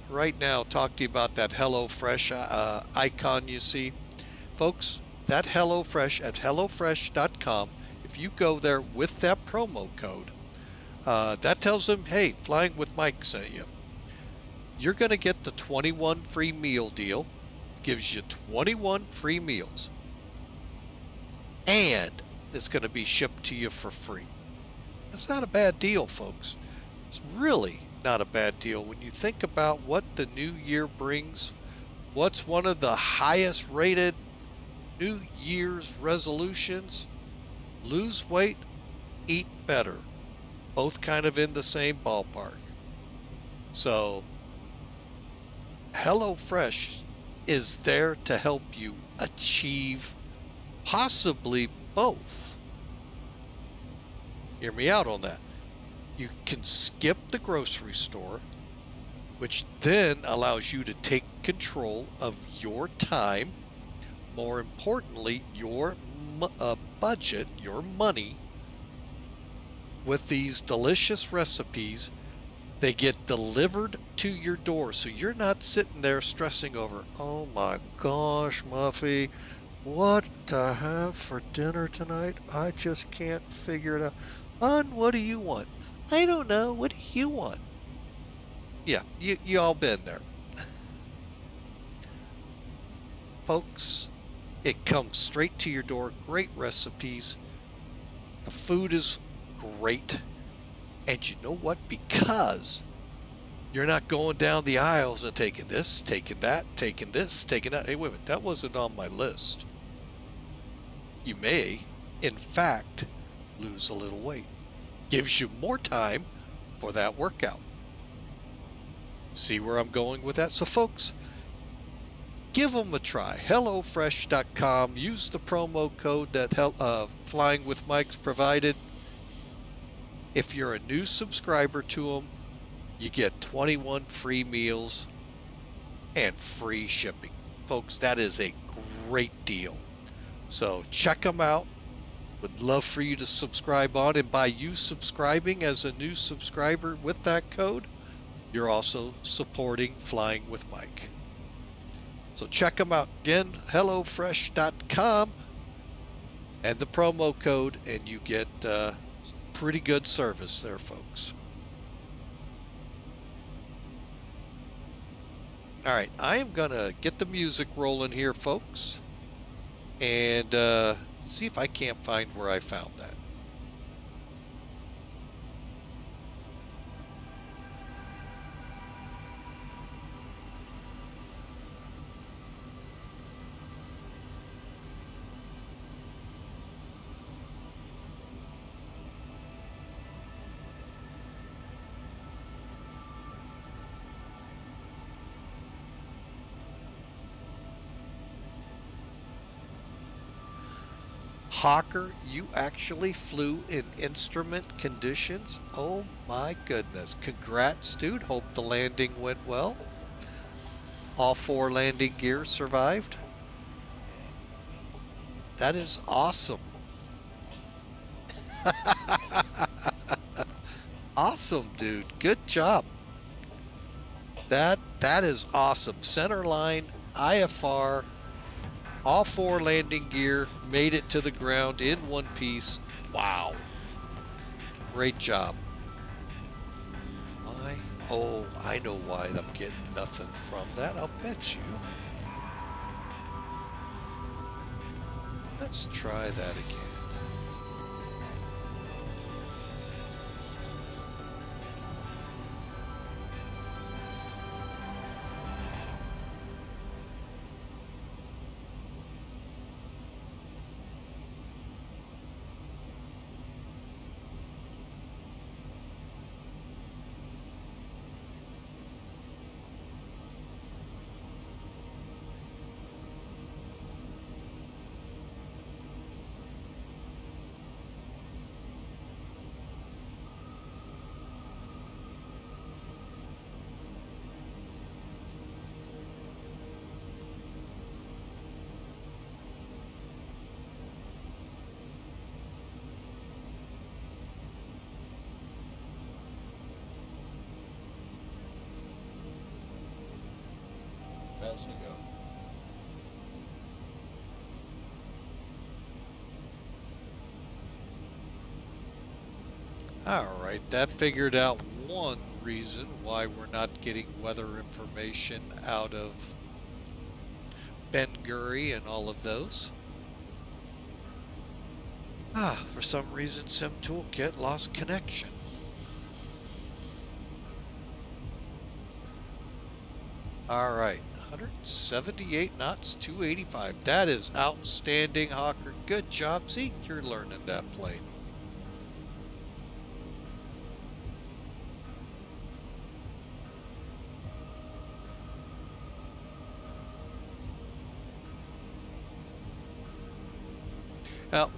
right now talk to you about that HelloFresh icon you see. Folks, that HelloFresh at HelloFresh.com, if you go there with that promo code, that tells them, hey, Flying with Mike sent you. You're going to get the 21 free meal deal. Gives you 21 free meals. And it's going to be shipped to you for free. That's not a bad deal, folks. It's really not a bad deal when you think about what the new year brings. What's one of the highest rated New Year's resolutions? Lose weight, eat better. Both kind of in the same ballpark. So, HelloFresh is there to help you achieve possibly both. Hear me out on that. You can skip the grocery store, which then allows you to take control of your time. More importantly, your budget, your money, with these delicious recipes. They get delivered to your door, so you're not sitting there stressing over, oh my gosh, Muffy, what to have for dinner tonight? I just can't figure it out. Hon, what do you want? I don't know. What do you want? Yeah, you all been there. Folks, it comes straight to your door. Great recipes. The food is great. And you know what? Because you're not going down the aisles and taking this, taking that, taking this, taking that. Hey, wait a minute. That wasn't on my list. You may, in fact, lose a little weight. Gives you more time for that workout. See where I'm going with that? So, folks, give them a try. HelloFresh.com. Use the promo code that Flying with Mike's provided. If you're a new subscriber to them, you get 21 free meals and free shipping. Folks, that is a great deal. So check them out. Would love for you to subscribe on. And by you subscribing as a new subscriber with that code, you're also supporting Flying with Mike. So check them out. Again, HelloFresh.com and the promo code, and you get pretty good service there, folks. All right, I am going to get the music rolling here, folks, and see if I can't find where I found that. Hawker, you actually flew in instrument conditions? Oh my goodness. Congrats, dude. Hope the landing went well. All 4 landing gear survived. That is awesome. Awesome, dude. Good job. That is awesome. Center line, IFR, all 4 landing gear made it to the ground in one piece. Wow. Great job. Oh, I know why I'm getting nothing from that. I'll bet you. Let's try that again. miles we go. All right, that figured out one reason why we're not getting weather information out of Ben Gurion and all of those. For some reason, Sim Toolkit lost connection. All right, 178 knots, 285. That is outstanding, Hawker. Good job. See, you're learning that plane.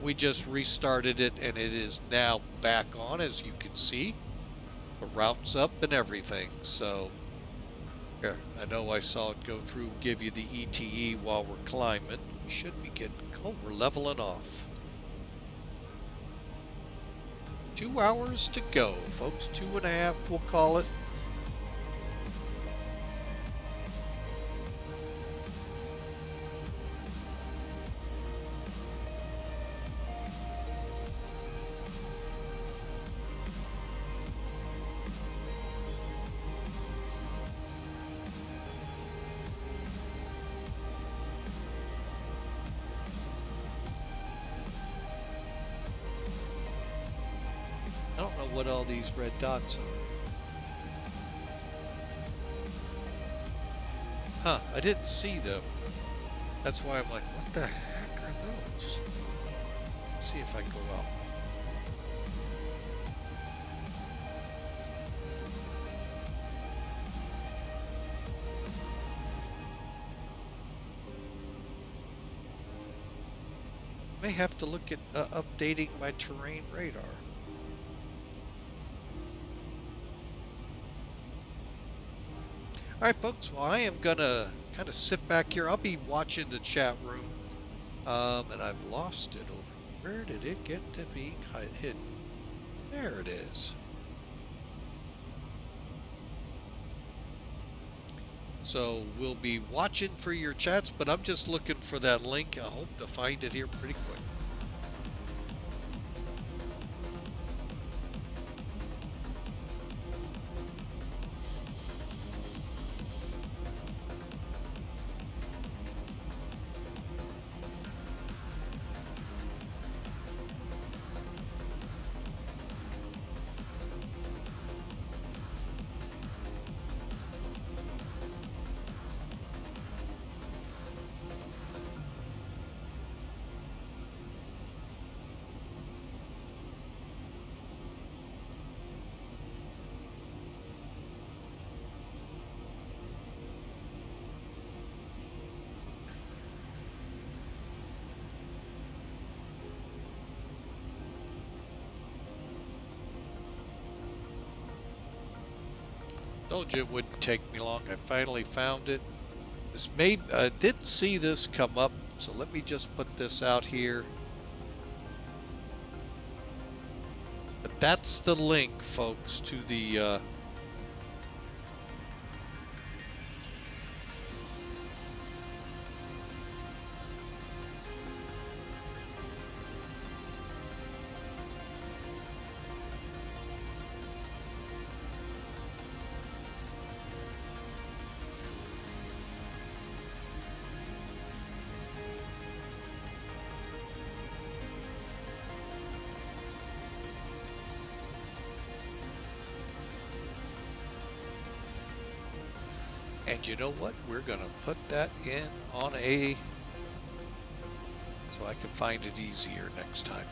We just restarted it and it is now back on, as you can see. The route's up and everything. So, here, I know I saw it go through, give you the ETE while we're climbing. We should be getting, oh, we're leveling off. 2 hours to go, folks. 2.5, we'll call it. I don't know what all these red dots are. Huh, I didn't see them. That's why I'm like, what the heck are those? Let's see if I go out. May have to look at updating my terrain radar. Alright folks, well I am gonna kind of sit back here. I'll be watching the chat room. And I've lost it over. Where did it get to be hidden? There it is. So we'll be watching for your chats, but I'm just looking for that link. I hope to find it here pretty quick. Told you it wouldn't take me long. I finally found it. This may didn't see this come up, so let me just put this out here. But that's the link, folks, to the and you know what? We're gonna put that in on a so I can find it easier next time.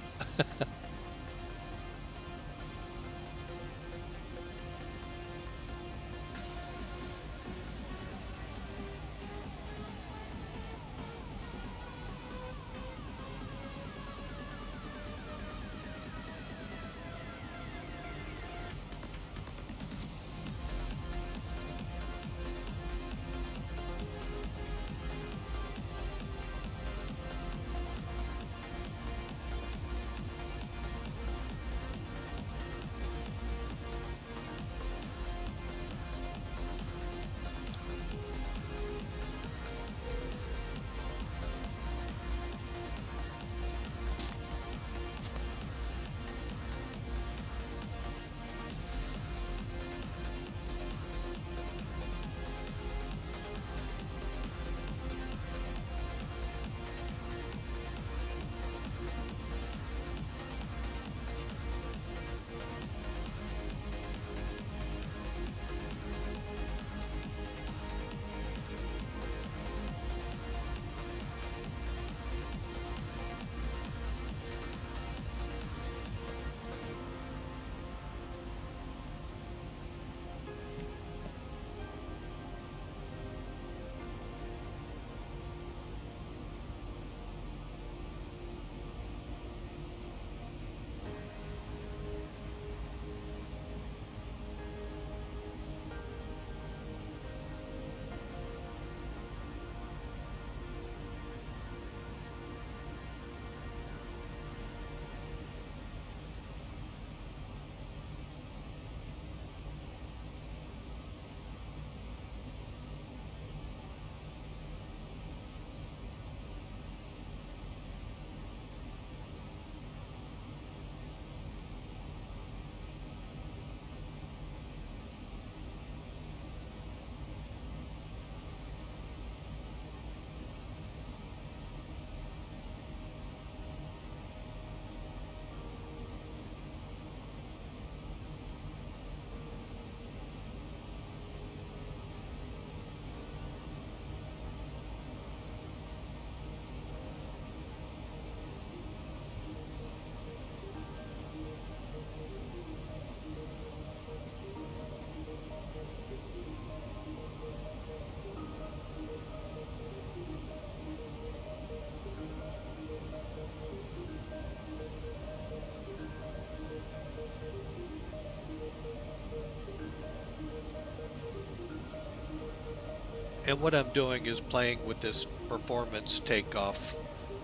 And what I'm doing is playing with this performance takeoff.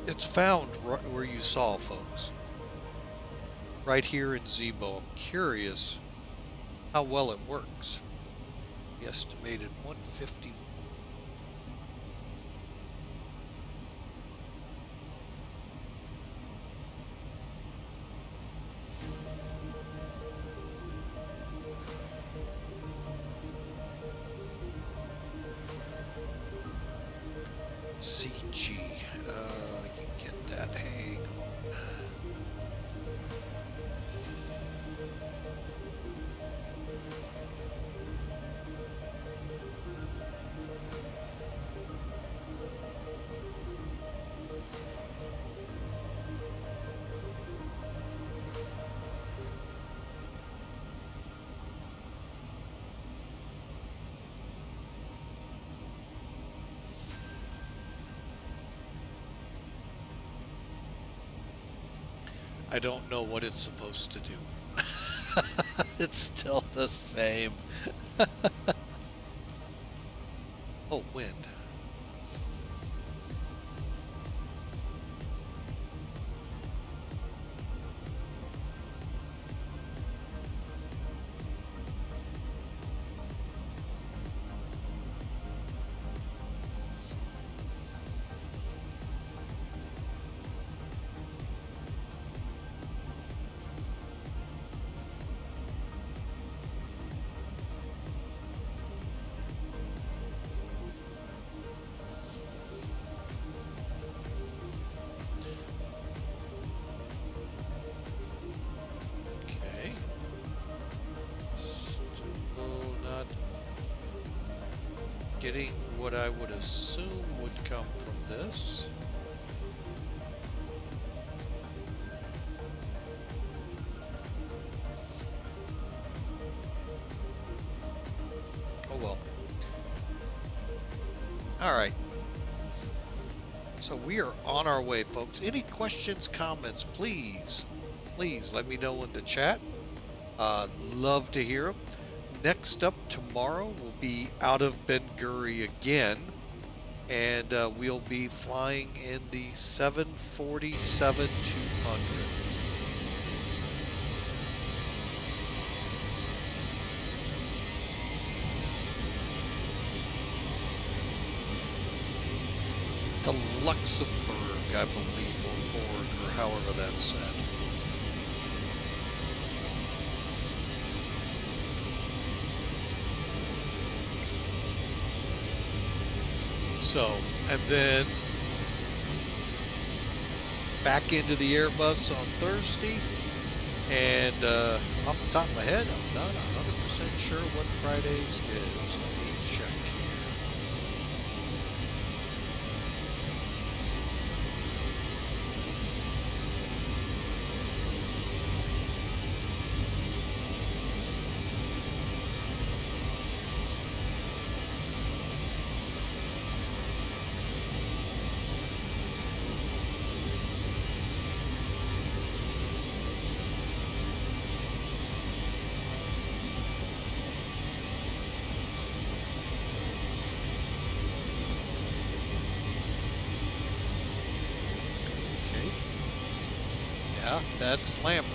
It's found right where you saw, folks. Right here in ZIBO. I'm curious how well it works. The estimated 151. CG. I can get that. Hang on. I don't know what it's supposed to do. It's still the same. Oh, wind. Getting what I would assume would come from this. Oh well. All right. So we are on our way, folks. Any questions, comments, please let me know in the chat. Love to hear them. Next up tomorrow will be out of Ben Gurion again, and we'll be flying in the 747-200. To Luxembourg, I believe, or Borg, or however that's said. So, and then back into the Airbus on Thursday, and off the top of my head, I'm not 100% sure what Fridays is. Let me check here. Yeah, that's Lambert.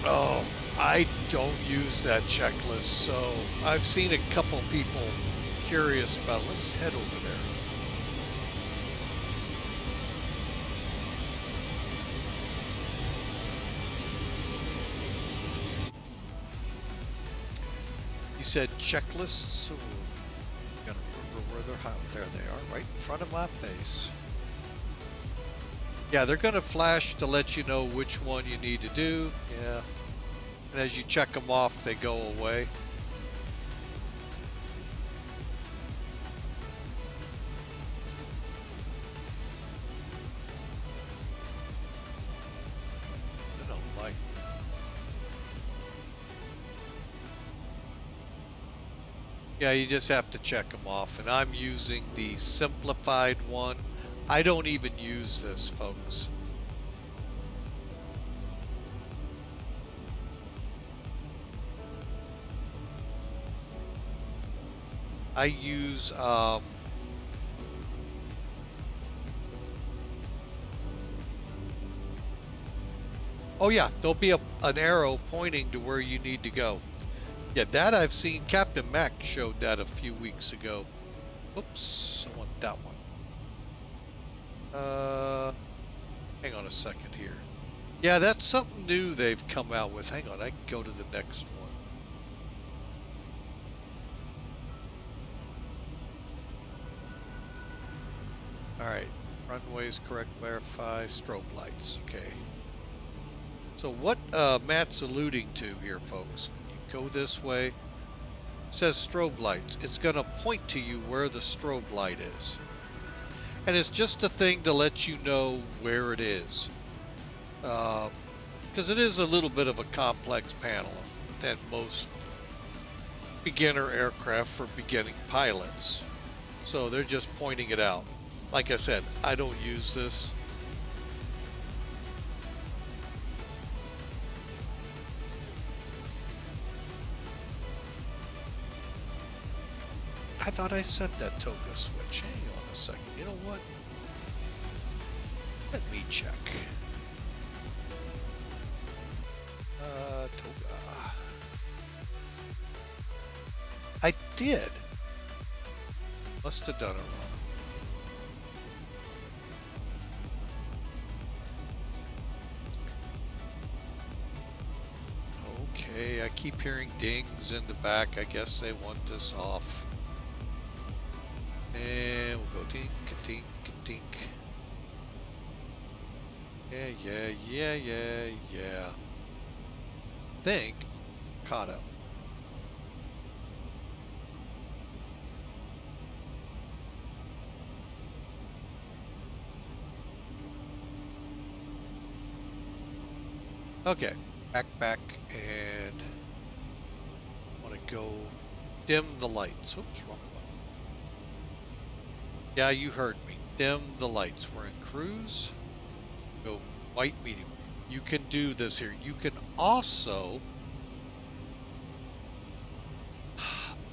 Oh, I don't use that checklist, so I've seen a couple people curious about it. Let's head over there. You said checklists? Ooh, gotta remember where they're hot. There they are, right in front of my face. Yeah, they're gonna flash to let you know which one you need to do. Yeah. And as you check them off, they go away. Yeah, you just have to check them off, and I'm using the simplified one. I don't even use this, folks. I use oh yeah, there'll be an arrow pointing to where you need to go. Yeah, that I've seen. Captain Mac showed that a few weeks ago. Oops, I want that one. Hang on a second here. Yeah, that's something new they've come out with. Hang on, I can go to the next one. Alright, runways correct, verify, strobe lights, okay. So what Matt's alluding to here, folks, when you go this way, it says strobe lights. It's going to point to you where the strobe light is. And it's just a thing to let you know where it is. Because it is a little bit of a complex panel than most beginner aircraft for beginning pilots. So they're just pointing it out. Like I said, I don't use this. I thought I set that toga switch. Hang on a second. You know what? Let me check. Toga. I did. Must have done it wrong. Okay, I keep hearing dings in the back. I guess they want this off. And we'll go tink, tink, tink. Yeah. Think caught up. Okay, back, and I want to go dim the lights. Oops, wrong one. Yeah, you heard me. Dim the lights. We're in cruise. Go white medium. You can do this here. You can also...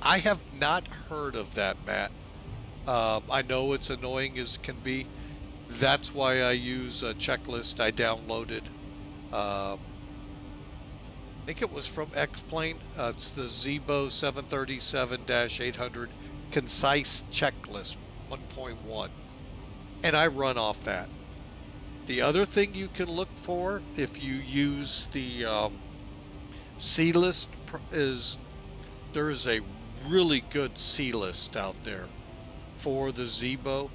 I have not heard of that, Matt. I know it's annoying as can be. That's why I use a checklist I downloaded. I think it was from X-Plane. It's the ZIBO 737-800 Concise Checklist 1.1. And I run off that. The other thing you can look for if you use the C list is there is a really good C list out there for the ZIBO.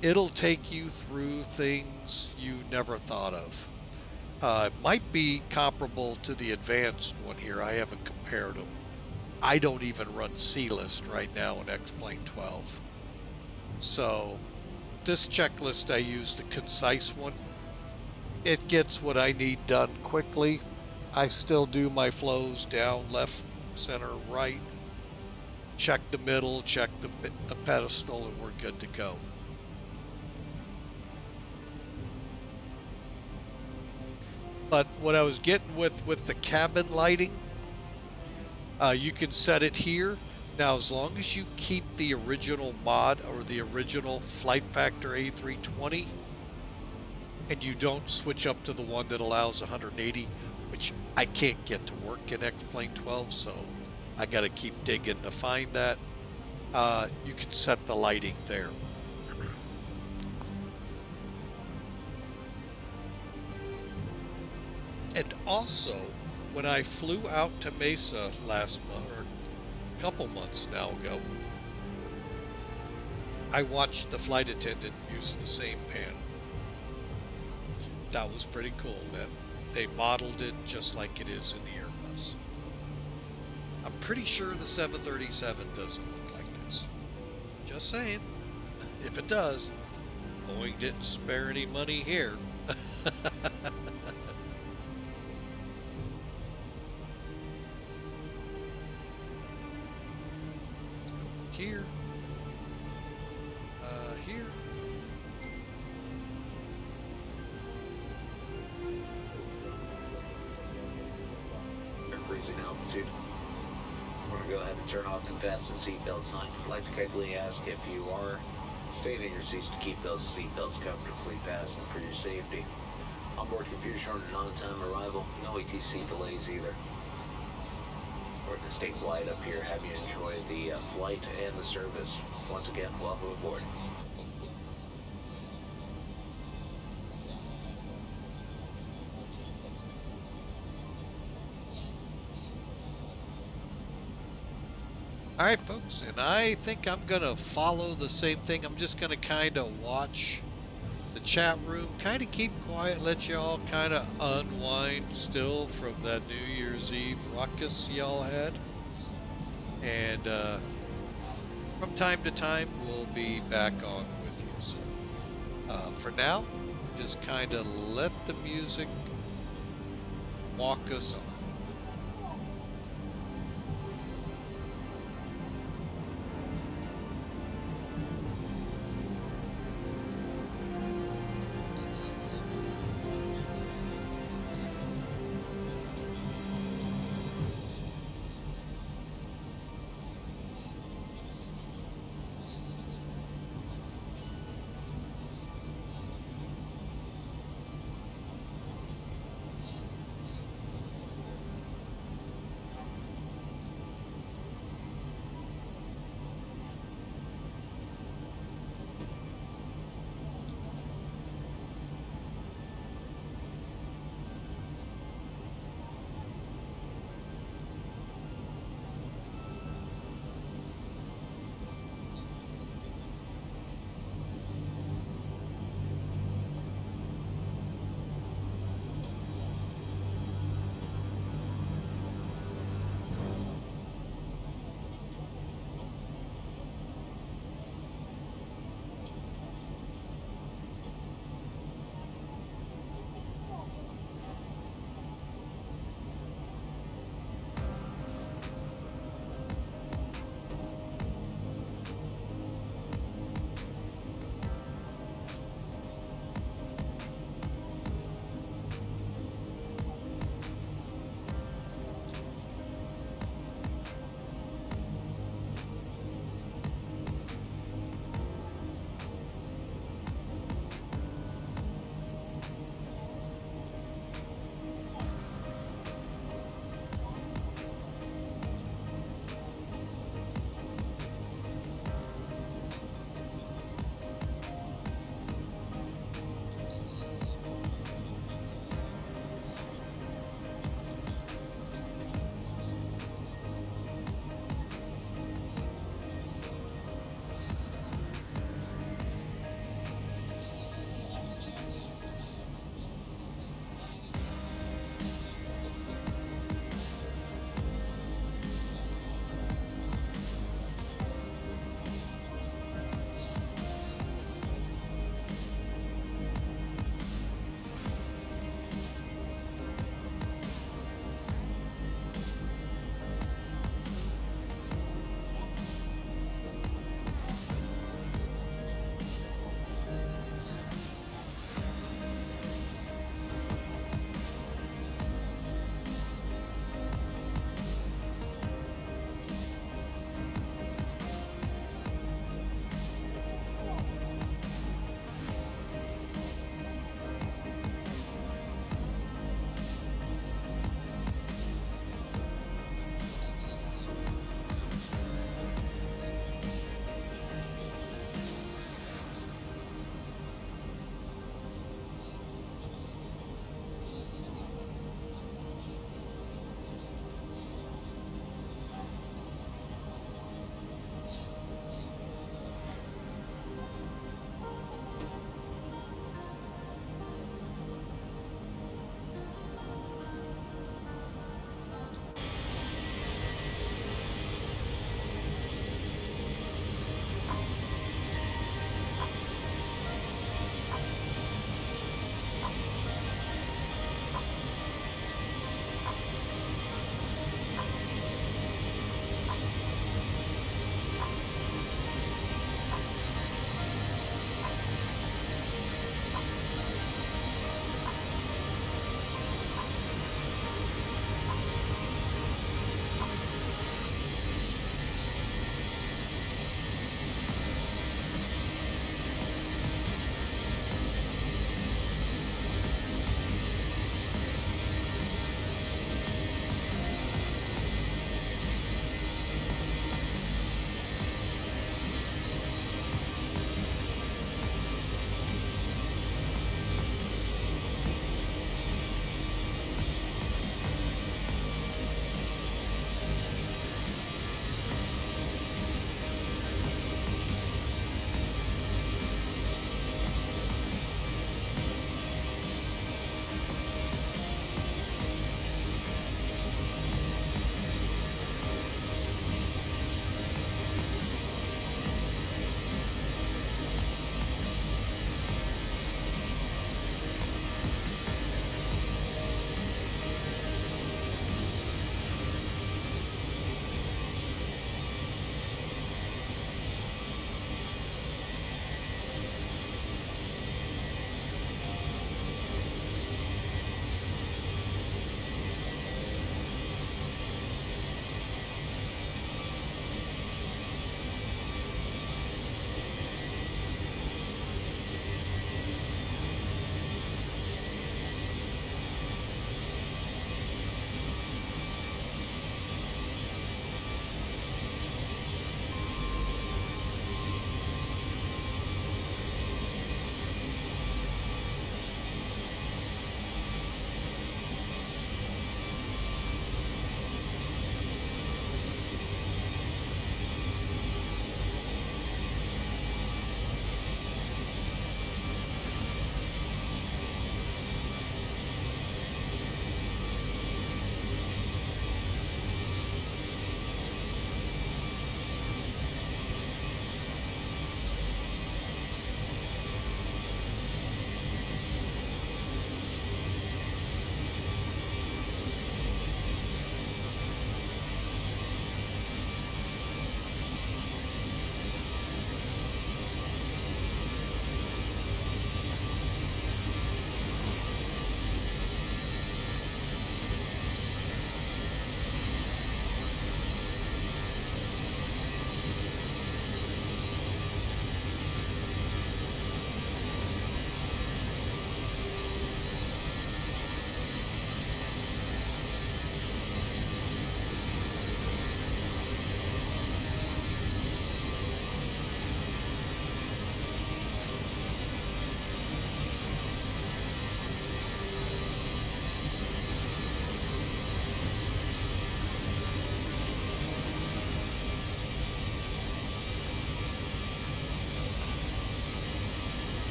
It'll take you through things you never thought of. It might be comparable to the advanced one here. I haven't compared them. I don't even run C list right now in X-Plane12. So this checklist, I use the concise one. It gets what I need done quickly. I still do my flows down, left, center, right. Check the middle, check the pedestal, and we're good to go. But what I was getting with the cabin lighting, you can set it here. Now, as long as you keep the original mod or the original Flight Factor A320, and you don't switch up to the one that allows 180, which I can't get to work in X-Plane12, so I got to keep digging to find that. You can set the lighting there. And also, when I flew out to Mesa last month, or a couple months now ago, I watched the flight attendant use the same panel. That was pretty cool. That they modeled it just like it is in the Airbus. I'm pretty sure the 737 doesn't look like this. Just saying. If it does, Boeing didn't spare any money here. here. Here. Freezing altitude. We're going to go ahead and turn off and fasten seatbelt sign. I'd like to kindly ask if you are staying in your seats to keep those seatbelts comfortably fastened for your safety. Onboard computer showing an on-time arrival, no ATC delays either. We're going to stay quiet up here, have you enjoy the flight and the service. Once again, welcome aboard. All right, folks, and I think I'm going to follow the same thing. I'm just going to kind of watch the chat room, kind of keep quiet, let y'all kind of unwind still from that New Year's Eve ruckus y'all had. And from time to time, we'll be back on with you. So for now, just kind of let the music walk us on.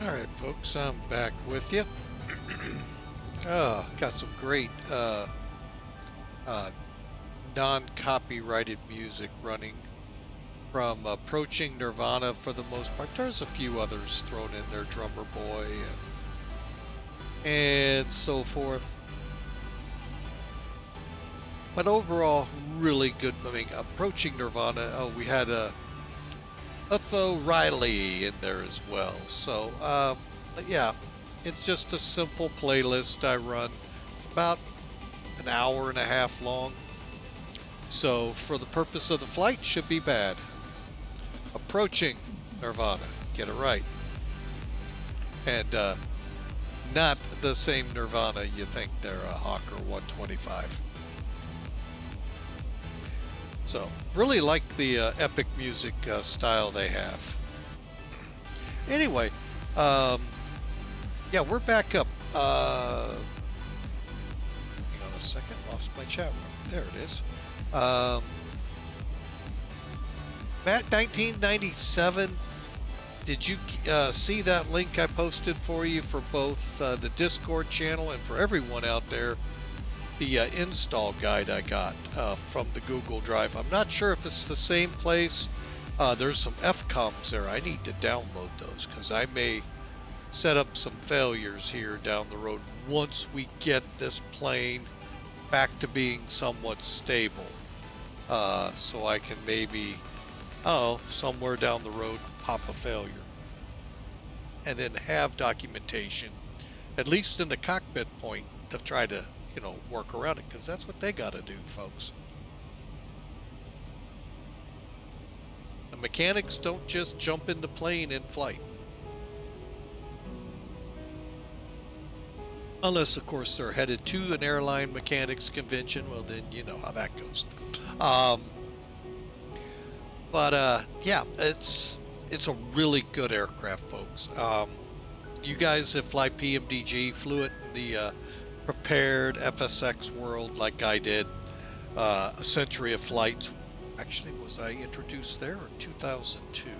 All right, folks, I'm back with you. Oh, got some great non-copyrighted music running from Approaching Nirvana for the most part. There's a few others thrown in there, Drummer Boy and so forth. But overall, really good. I mean, Approaching Nirvana. Oh, we had Otho Riley in there as well. So, but yeah, it's just a simple playlist I run, about an hour and a half long. So, for the purpose of the flight, should be bad. Approaching Nirvana, get it right, and not the same Nirvana you think they're a Hawker 125. So, really like the epic music style they have. Anyway, yeah, we're back up. Hang on a second, lost my chat room. There it is. Matt 1997, did you see that link I posted for you for both the Discord channel and for everyone out there? The install guide I got from the Google Drive. I'm not sure if it's the same place. There's some FCOMs there. I need to download those because I may set up some failures here down the road once we get this plane back to being somewhat stable. So I can maybe, somewhere down the road pop a failure. And then have documentation, at least in the cockpit point, to try to work around it, because that's what they got to do, folks. The mechanics don't just jump in the plane in flight. Unless, of course, they're headed to an airline mechanics convention. Well, then you know how that goes. Yeah, it's a really good aircraft, folks. You guys that fly PMDG, flew it in the prepared FSX world like I did, a century of flights. Actually, was I introduced there or 2002? I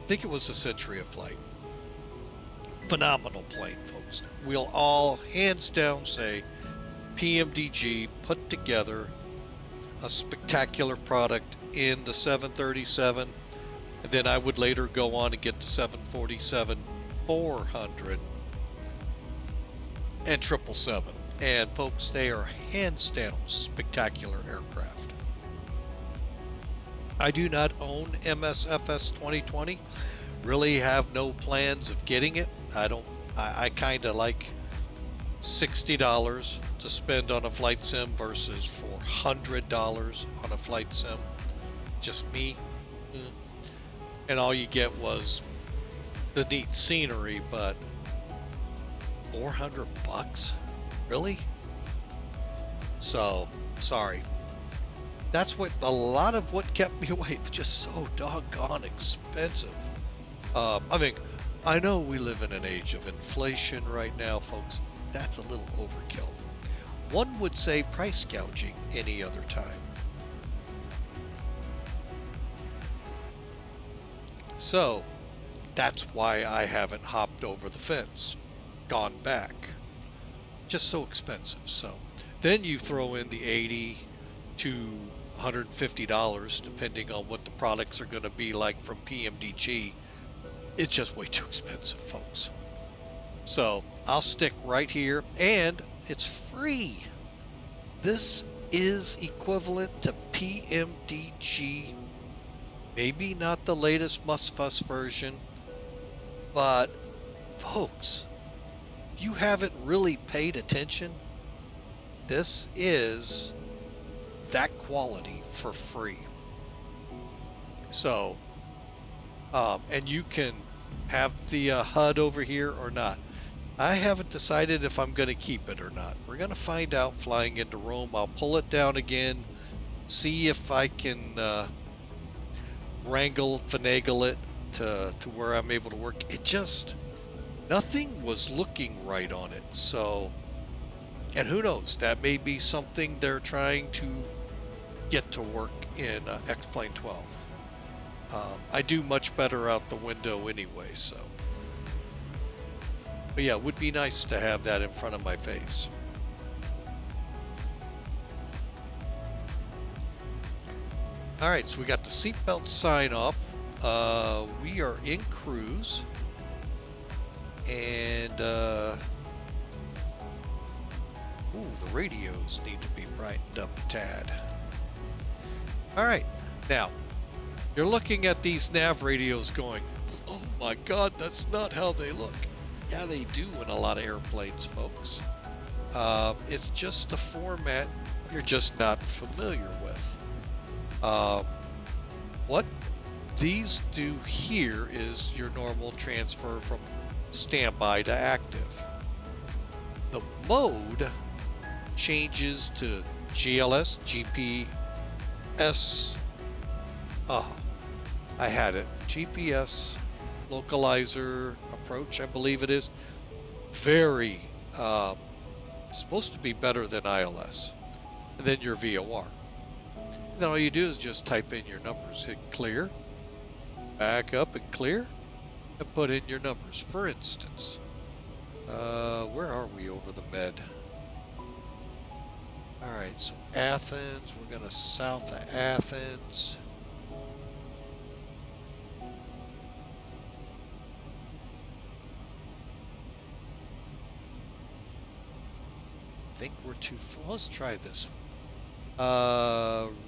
think it was a century of flight. Phenomenal plane, folks. We'll all hands down say PMDG put together a spectacular product in the 737, and then I would later go on and get the 747-400 and 777. And folks, they are hands down spectacular aircraft. I do not own MSFS 2020. Really have no plans of getting it. I kind of like $60 to spend on a flight sim versus $400 on a flight sim. Just me. And all you get was the neat scenery, but $400? Really? So, sorry. That's what a lot of what kept me away. It's just so doggone expensive. I mean, I know we live in an age of inflation right now, folks. That's a little overkill. One would say price gouging any other time. So, that's why I haven't hopped over the fence, gone back. Just so expensive. So, then you throw in the $80 to $150, depending on what the products are going to be like from PMDG. It's just way too expensive, folks. So I'll stick right here, and it's free. This is equivalent to PMDG. Maybe not the latest Must-Fuss version, but folks, if you haven't really paid attention, this is that quality for free. So, and you can have the HUD over here or not. I haven't decided if I'm going to keep it or not. We're going to find out flying into Rome. I'll pull it down again, see if I can finagle it to where I'm able to work. It just, nothing was looking right on it. So, and who knows, that may be something they're trying to get to work in X-Plane12. I do much better out the window anyway, so. But yeah, it would be nice to have that in front of my face. All right, so we got the seatbelt sign off. We are in cruise. And, ooh, the radios need to be brightened up a tad. All right, now, you're looking at these nav radios going, oh my God, that's not how they look. Yeah, they do in a lot of airplanes, folks. It's just a format you're just not familiar with. What these do here is your normal transfer from standby to active. The mode changes to GLS, GPS. I had it. GPS localizer approach, I believe it is. Very supposed to be better than ILS. And then your VOR. Then all you do is just type in your numbers, hit clear, back up and clear, and put in your numbers. For instance, where are we over the Med? All right, so Athens, we're gonna south of Athens. I think we're too full. Let's try this one.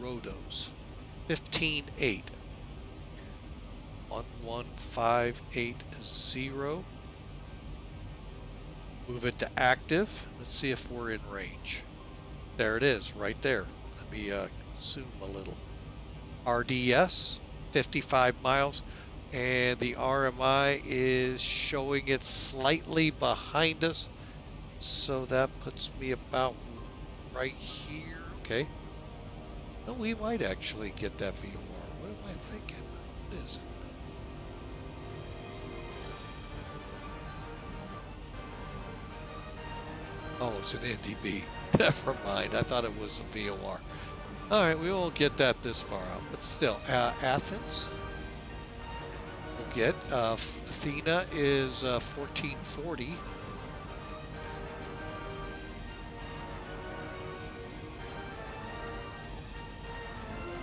Rodos 15.8 11580. Move it to active. Let's see if we're in range. There it is, right there. Let me zoom a little. RDS 55 miles, and the RMI is showing it slightly behind us, so that puts me about right here. Okay. No, we might actually get that VOR. What am I thinking? What is it? Oh, it's an NDB. Never mind. I thought it was a VOR. All right, we won't get that this far out, but still, Athens. We'll get Athena is 1440.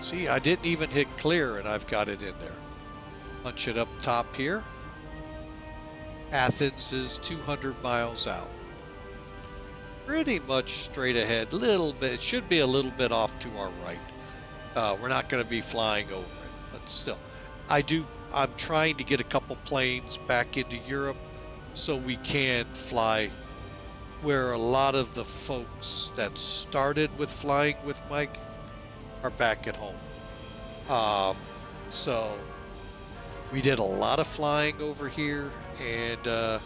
See, I didn't even hit clear and I've got it in there. Punch it up top here. Athens is 200 miles out. Pretty much straight ahead, little bit, it should be a little bit off to our right. We're not going to be flying over it, but still. I'm trying to get a couple planes back into Europe so we can fly where a lot of the folks that started with flying with Mike are back at home. So we did a lot of flying over here, and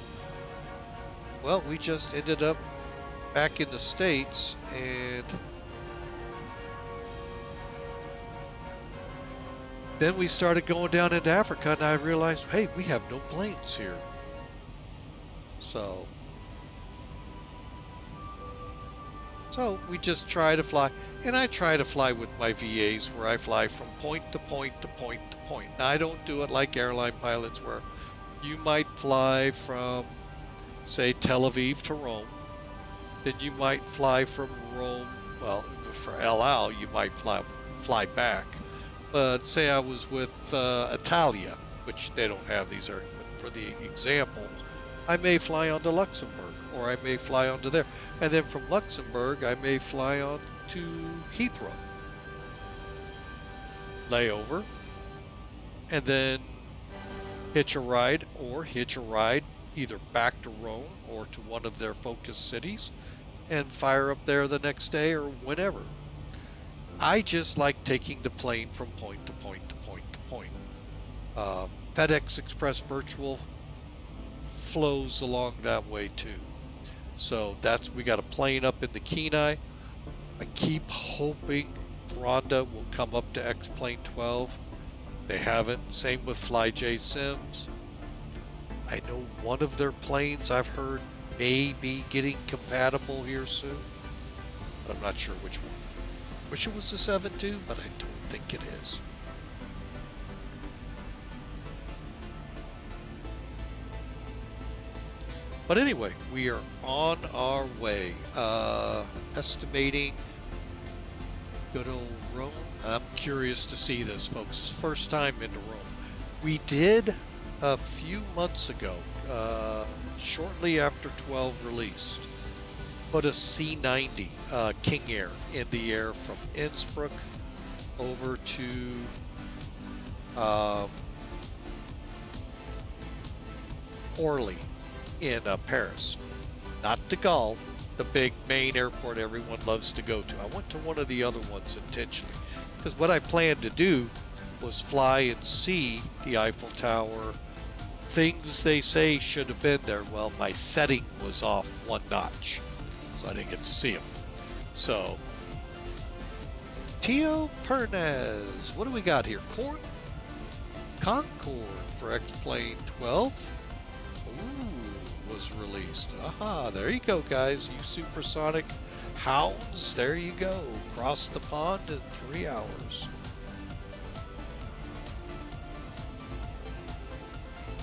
well, we just ended up back in the States, and then we started going down into Africa, and I realized, hey, we have no planes here. So we just try to fly, and I try to fly with my VAs where I fly from point to point to point to point. Now, I don't do it like airline pilots where you might fly from, say, Tel Aviv to Rome. Then you might fly from Rome, well, for El Al, you might fly back. But say I was with Italia, which they don't have these, but for the example, I may fly on to Luxembourg, or I may fly onto there. And then from Luxembourg, I may fly on to Heathrow. Layover. And then hitch a ride either back to Rome or to one of their focus cities and fire up there the next day or whenever. I just like taking the plane from point to point to point to point. FedEx Express Virtual flows along that way too. So we got a plane up in the Kenai. I keep hoping Rhonda will come up to X-Plane12. They haven't. Same with FlyJ Sims. I know one of their planes I've heard may be getting compatible here soon, but I'm not sure which one. Wish it was the 7.2, but I don't think it is. But anyway, we are on our way. Estimating good old Rome. I'm curious to see this, folks. It's first time into Rome. We did a few months ago, shortly after 12 released, put a C-90 King Air in the air from Innsbruck over to Orly in Paris. Not de Gaulle, the big main airport everyone loves to go to. I went to one of the other ones intentionally because what I planned to do was fly and see the Eiffel Tower. Things they say should have been there. Well, my setting was off one notch, so I didn't get to see them. So, Tio Pernes, what do we got here? Concorde for X-Plane12. Ooh, was released. Aha, there you go, guys. You supersonic hounds, there you go. Cross the pond in 3 hours.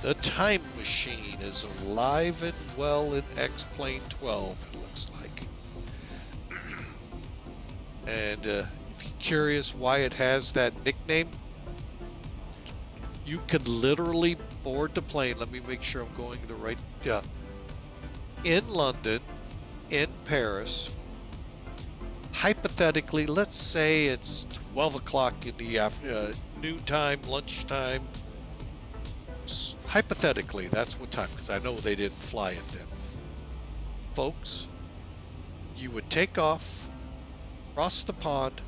The time machine is alive and well in X-Plane12, it looks like. And if you're curious why it has that nickname, you could literally board the plane. Let me make sure I'm going the right... in London, in Paris. Hypothetically, let's say it's 12 o'clock in the noontime, lunchtime. Hypothetically, that's what time, because I know they didn't fly it then. Folks, you would take off, cross the pond,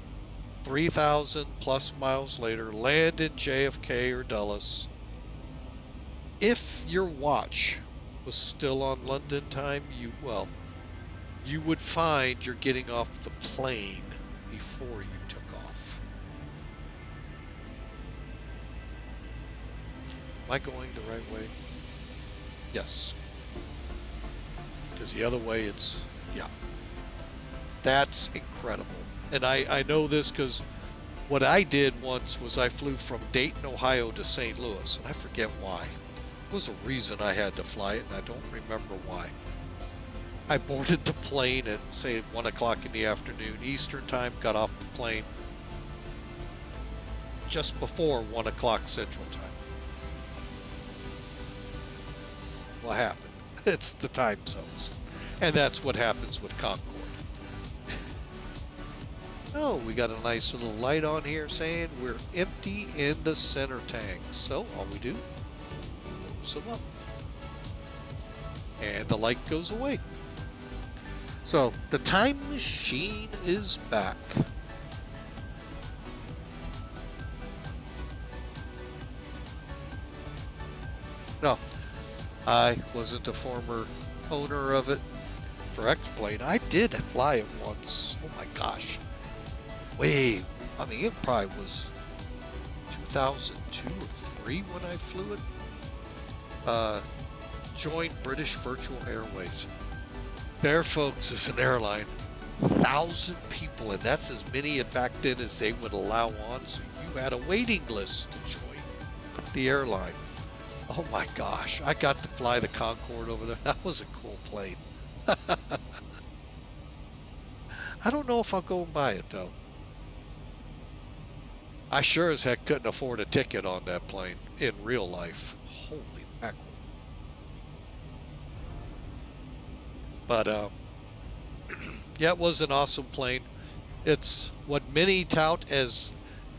3,000 plus miles later, land in JFK or Dulles. If your watch was still on London time, you would find you're getting off the plane before you took off. Am I going the right way? Yes. Because the other way it's, yeah. That's incredible. And I know this because what I did once was I flew from Dayton, Ohio to St. Louis. And I forget why. It was a reason I had to fly it, and I don't remember why. I boarded the plane at, say, 1 o'clock in the afternoon Eastern time, got off the plane just before 1 o'clock Central time. What happened? It's the time zones. And that's what happens with Concorde. Oh, we got a nice little light on here saying we're empty in the center tank. So all we do, close them up. And the light goes away. So the time machine is back. No, I wasn't a former owner of it for X-Plane. I did fly it once. Oh my gosh. It probably was 2002 or 3 when I flew it. Joined British Virtual Airways. There, folks, is an airline. 1,000 people, and that's as many back then as they would allow on, so you had a waiting list to join the airline. Oh my gosh, I got to fly the Concorde over there. That was a cool plane. I don't know if I'll go and buy it, though. I sure as heck couldn't afford a ticket on that plane in real life. Holy mackerel. But, yeah, it was an awesome plane. It's what many tout as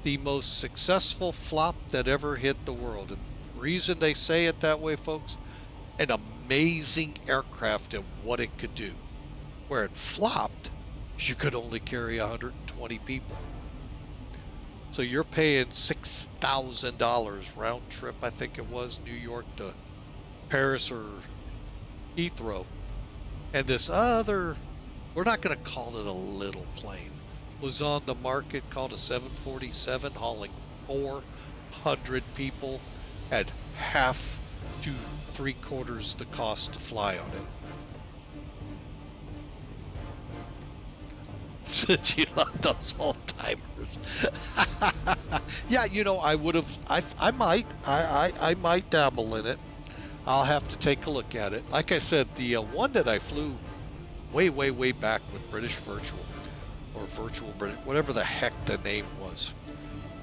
the most successful flop that ever hit the world. And the reason they say it that way, folks, an amazing aircraft and what it could do. Where it flopped, you could only carry 120 people. So you're paying $6,000 round trip, I think it was, New York to Paris or Heathrow. And this other, we're not going to call it a little plane, was on the market called a 747, hauling 400 people at half to 3/4 the cost to fly on it. Since you love those old timers. Yeah, you know, I would have, I might dabble in it. I'll have to take a look at it. Like I said, the one that I flew way back with British Virtual, or Virtual British, whatever the heck the name was,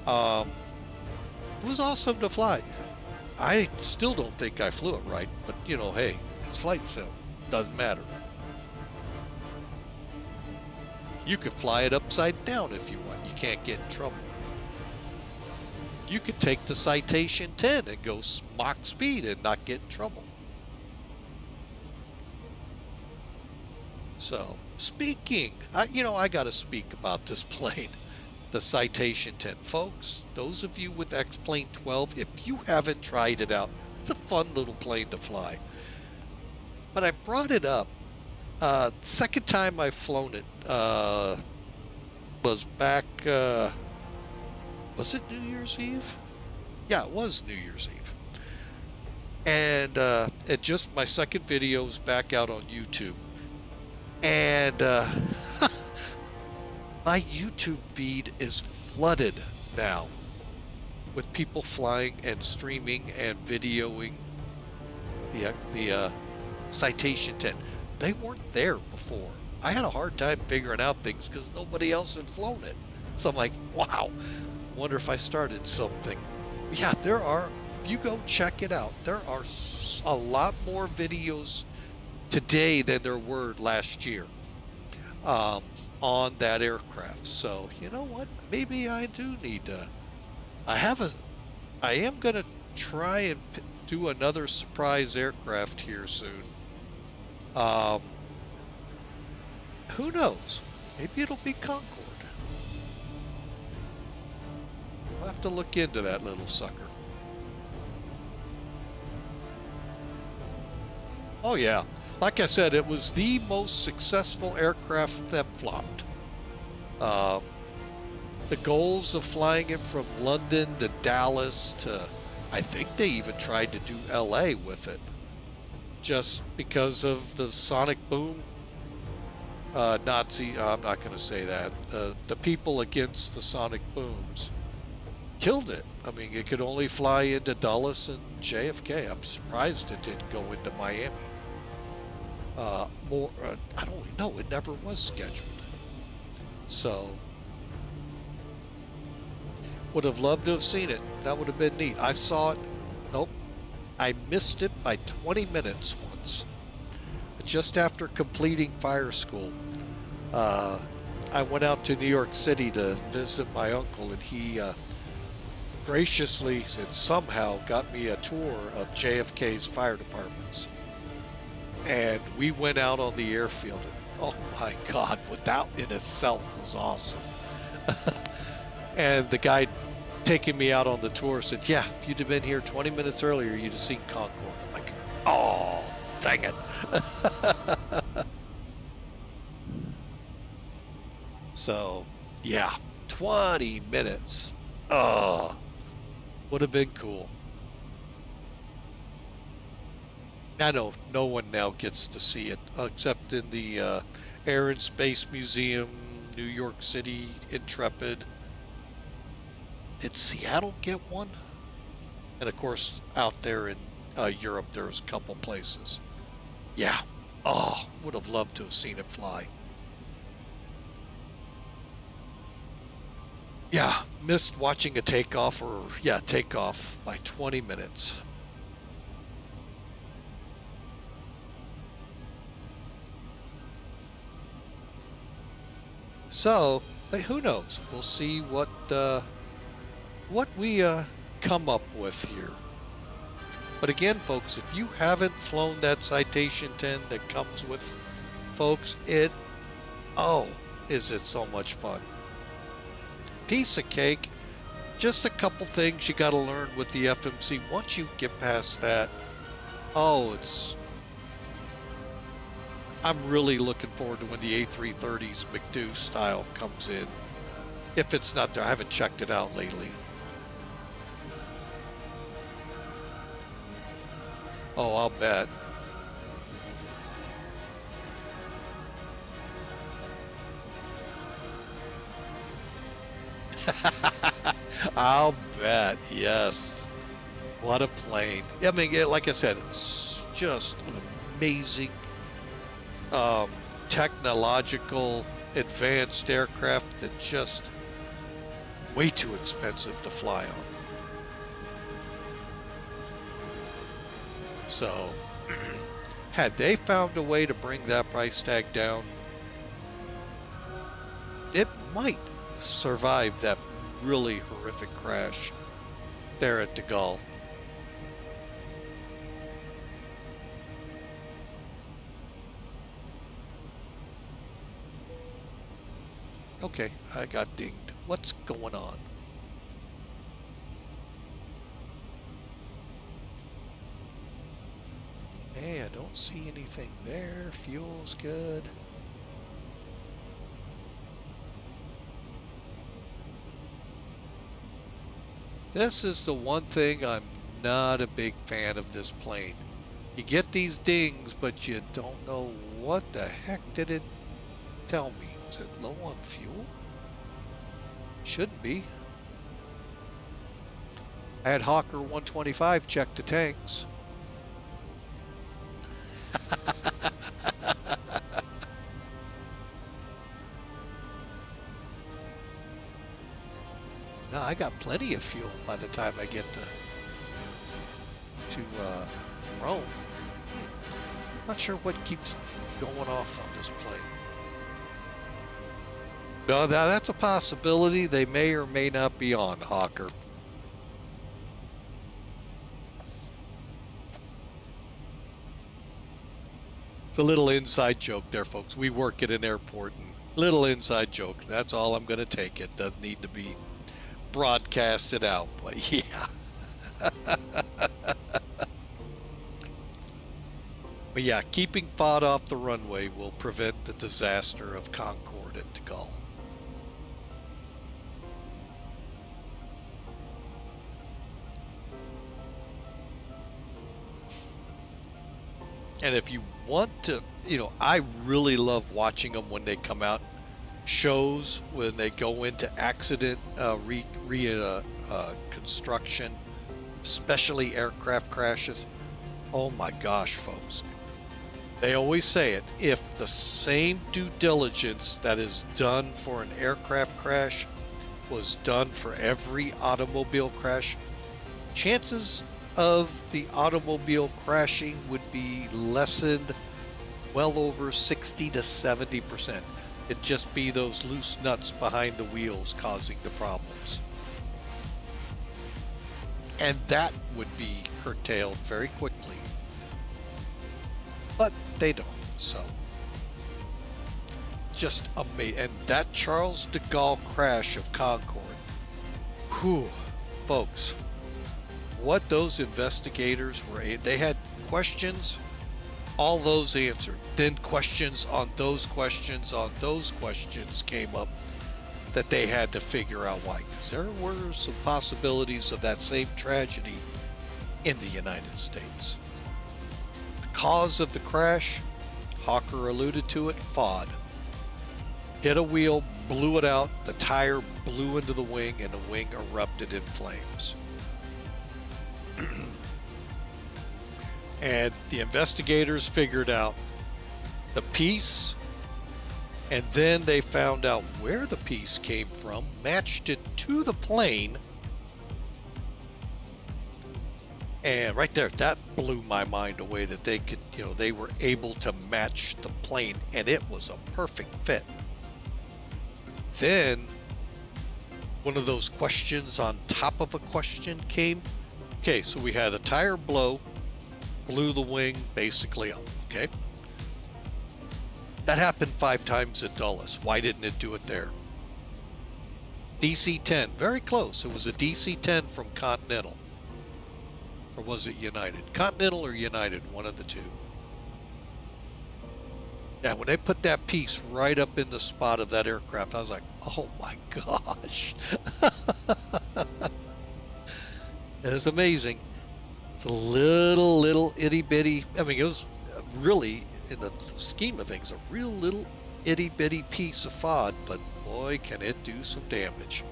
it was awesome to fly. I still don't think I flew it right, but you know, hey, it's flight sim. Doesn't matter. You could fly it upside down if you want. You can't get in trouble. You could take the Citation 10 and go Mach speed and not get in trouble. So, speaking, I got to speak about this plane, the Citation 10. Folks, those of you with X-Plane12, if you haven't tried it out, it's a fun little plane to fly. But I brought it up. Second time I've flown it was back, was it New Year's Eve? Yeah, it was New Year's Eve. And it just, my second video is back out on YouTube. And my YouTube feed is flooded now with people flying and streaming and videoing the Citation 10. They weren't there before. I had a hard time figuring out things because nobody else had flown it. So I'm like, wow, wonder if I started something. Yeah, there are, if you go check it out, there are a lot more videos today than there were last year on that aircraft. So you know what, maybe I do need to, I am going to try and do another surprise aircraft here soon. Who knows, maybe it'll be Concorde. We'll have to look into that little sucker. Oh yeah, like I said, it was the most successful aircraft that flopped. The goals of flying it from London to Dallas to, I think they even tried to do LA with it, just because of the sonic boom. Nazi, I'm not going to say that. The people against the sonic booms killed it. I mean, it could only fly into Dulles and JFK. I'm surprised it didn't go into Miami. I don't know. It never was scheduled. So, would have loved to have seen it. That would have been neat. I saw it. Nope. I missed it by 20 minutes once. Just after completing fire school, I went out to New York City to visit my uncle, and he graciously and somehow got me a tour of JFK's fire departments. And we went out on the airfield, and oh my God, that in itself was awesome. And the guy taking me out on the tour said, yeah, if you'd have been here 20 minutes earlier, you'd have seen Concorde. I'm like, oh, dang it. So, yeah, 20 minutes. Oh, would have been cool. I know no one now gets to see it except in the Air and Space Museum, New York City, Intrepid. Did Seattle get one? And of course, out there in Europe, there's a couple places. Yeah. Oh, would have loved to have seen it fly. Yeah, missed watching a takeoff, or yeah, takeoff by 20 minutes. So, who knows? We'll see what we come up with here. But again, folks, if you haven't flown that Citation 10 that comes with, folks, is it so much fun. Piece of cake. Just a couple things you got to learn with the FMC. Once you get past that, I'm really looking forward to when the A330's McDo style comes in. If it's not there, I haven't checked it out lately. Oh, I'll bet. I'll bet, yes. What a plane. I mean, like I said, it's just an amazing technological advanced aircraft that just way too expensive to fly on. So, had they found a way to bring that price tag down, it might survive that really horrific crash there at De Gaulle. Okay, I got dinged. What's going on? Hey, I don't see anything there. Fuel's good. This is the one thing I'm not a big fan of this plane. You get these dings, but you don't know what the heck did it tell me. Is it low on fuel? Shouldn't be. I had Hawker 125 check the tanks. No, I got plenty of fuel by the time I get to Rome. Not sure what keeps going off on this plane. No, that's a possibility. They may or may not be on, Hawker. It's a little inside joke there, folks. We work at an airport, and little inside joke. That's all I'm going to take. It doesn't need to be broadcasted out, but yeah. But yeah, keeping FOD off the runway will prevent the disaster of Concorde at De Gaulle. And if you want to, you know, I really love watching them when they come out. Shows when they go into accident construction, especially aircraft crashes. Oh my gosh, folks. They always say it. If the same due diligence that is done for an aircraft crash was done for every automobile crash, chances of the automobile crashing would be lessened well over 60 to 70%. It'd just be those loose nuts behind the wheels causing the problems. And that would be curtailed very quickly. But they don't, so. Just amazing. And that Charles de Gaulle crash of Concorde. Whew, folks. What those investigators were, they had questions, all those answered. Then questions on those questions came up that they had to figure out why. Because there were some possibilities of that same tragedy in the United States. The cause of the crash, Hawker alluded to it, FOD. Hit a wheel, blew it out, the tire blew into the wing, and the wing erupted in flames. And the investigators figured out the piece, and then they found out where the piece came from, matched it to the plane, and right there, that blew my mind away that they could, you know, they were able to match the plane, and it was a perfect fit. Then one of those questions on top of a question came. Okay, so we had a tire blow, blew the wing basically up, okay? That happened 5 times at Dulles. Why didn't it do it there? DC-10, very close. It was a DC-10 from Continental. Or was it United? Continental or United, one of the two. Yeah, when they put that piece right up in the spot of that aircraft, I was like, oh my gosh. It was amazing. It's a little itty bitty. I mean, it was really, in the scheme of things, a real little itty bitty piece of FOD, but boy, can it do some damage,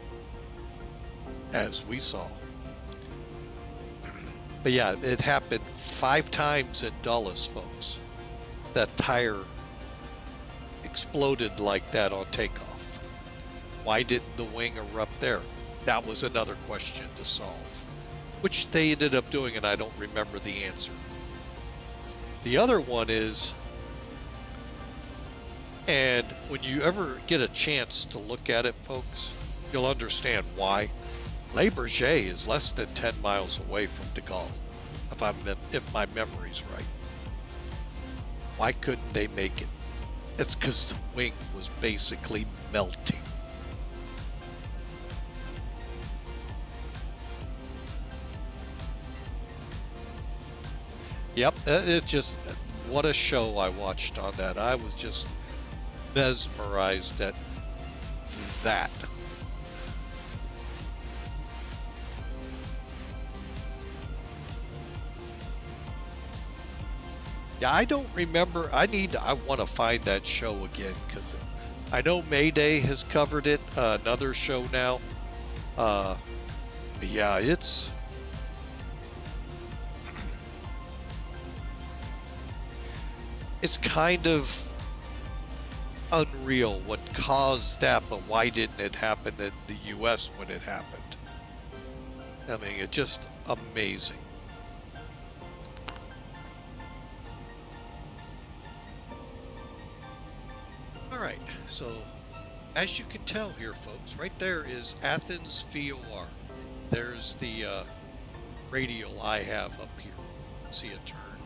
as we saw. But yeah, it happened 5 times in Dulles, folks. That tire exploded like that on takeoff. Why didn't the wing erupt there? That was another question to solve, which they ended up doing, and I don't remember the answer. The other one is, and when you ever get a chance to look at it, folks, you'll understand why. LLBG is less than 10 miles away from de Gaulle, if my memory's right. Why couldn't they make it? It's because the wing was basically melting. Yep, it's just, what a show I watched on that. I was just mesmerized at that. Yeah, I don't remember. I want to find that show again, because I know Mayday has covered it, another show now. Yeah, it's kind of unreal what caused that, but why didn't it happen in the US when it happened? I mean, it's just amazing. All right, so as you can tell here, folks, right there is Athens VOR. There's the radial I have up here. See a turn.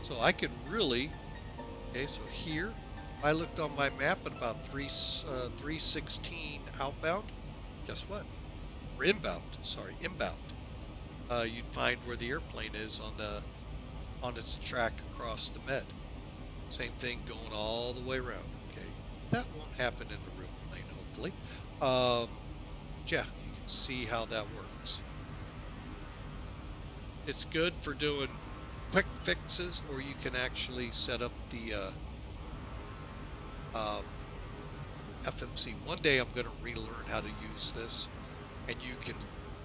So I could really, okay, so here, I looked on my map at about 316 outbound. Guess what? Or inbound, sorry, inbound. You'd find where the airplane is on its track across the Med. Same thing going all the way around, okay? That won't happen in the real plane, hopefully. Yeah, you can see how that works. It's good for doing quick fixes, or you can actually set up the FMC. One day I'm going to relearn how to use this, and you can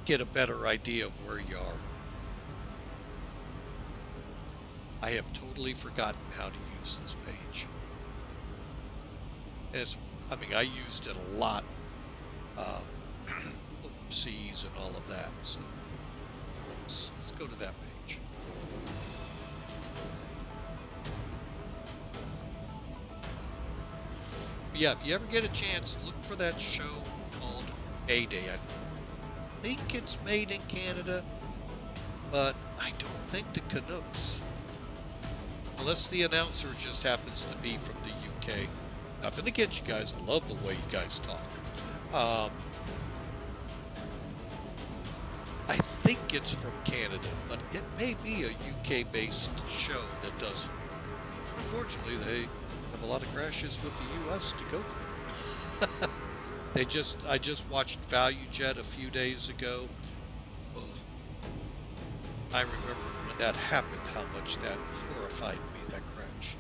get a better idea of where you are. I have totally forgotten how to use this page. And it's, I mean, I used it a lot overseas and all of that. So let's go to that page. Yeah, if you ever get a chance, look for that show called Mayday. I think it's made in Canada, but I don't think the Canucks, unless the announcer just happens to be from the UK. Nothing against you guys. I love the way you guys talk. I think it's from Canada, but it may be a UK-based show that does it. Unfortunately, they have a lot of crashes with the US to go through. I just watched Value Jet a few days ago. Ugh. I remember when that happened, how much that horrified me, that crash.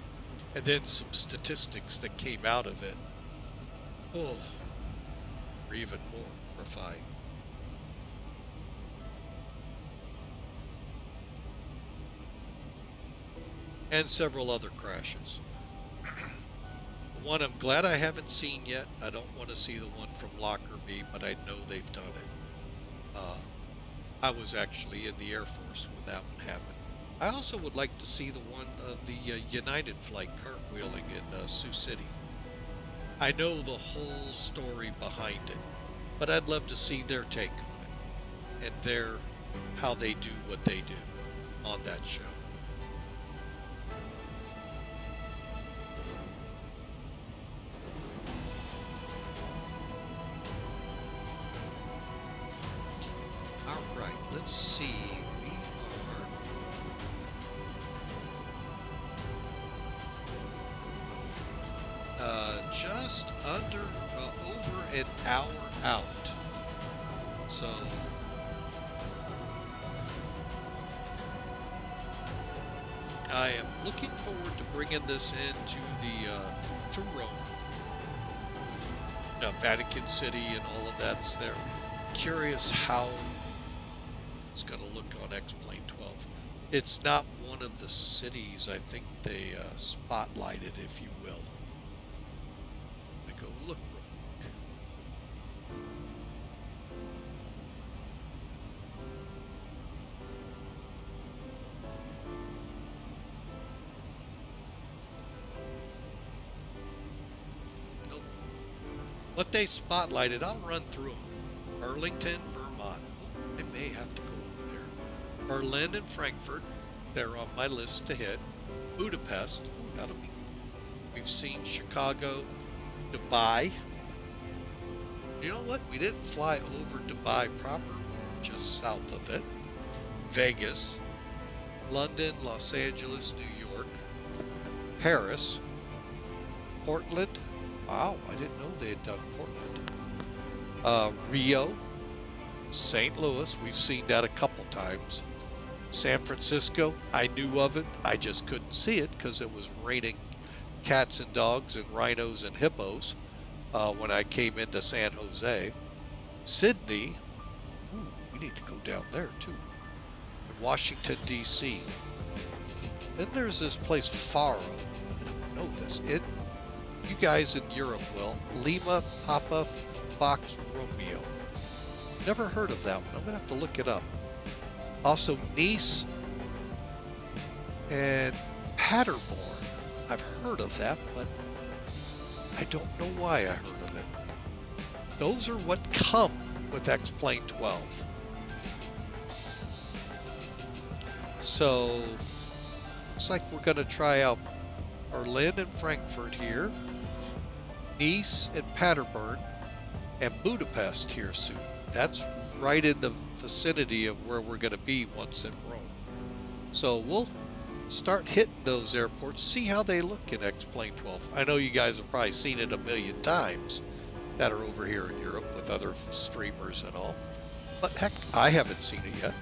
And then some statistics that came out of it. Oh, were even more horrifying. And several other crashes. One I'm glad I haven't seen yet. I don't want to see the one from Lockerbie, but I know they've done it. I was actually in the Air Force when that one happened. I also would like to see the one of the United flight cartwheeling in Sioux City. I know the whole story behind it, but I'd love to see their take on it and how they do what they do on that show. Let's see, we are just under, over an hour out. So, I am looking forward to bringing this into to Rome. Vatican City and all of that's there. Curious how it's going to look on X-Plane12. It's not one of the cities I think they spotlighted, if you will. I go look real quick. Nope. What they spotlighted, I'll run through them. Burlington, Vermont. Oh, I may have to go up there. Berlin and Frankfurt, they're on my list to hit. Budapest, oh, that'll be. We've seen Chicago, Dubai. You know what? We didn't fly over Dubai proper, just south of it. Vegas, London, Los Angeles, New York, Paris, Portland. Wow, I didn't know they had done Portland. Rio, St. Louis, we've seen that a couple times. San Francisco, I knew of it, I just couldn't see it because it was raining cats and dogs and rhinos and hippos when I came into San Jose. Sydney, ooh, we need to go down there too. And Washington, D.C. Then there's this place, Faro. I don't know this. You guys in Europe will. Lima, Papa, Fox, Romeo. Never heard of that one. I'm going to have to look it up. Also, Nice and Paderborn. I've heard of that, but I don't know why I heard of it. Those are what come with X-Plane12. So, looks like we're going to try out Berlin and Frankfurt here, Nice and Paderborn, and Budapest here soon. That's right in the vicinity of where we're going to be once in Rome. So we'll start hitting those airports, see how they look in X-Plane12. I know you guys have probably seen it a million times that are over here in Europe with other streamers and all. But heck, I haven't seen it yet.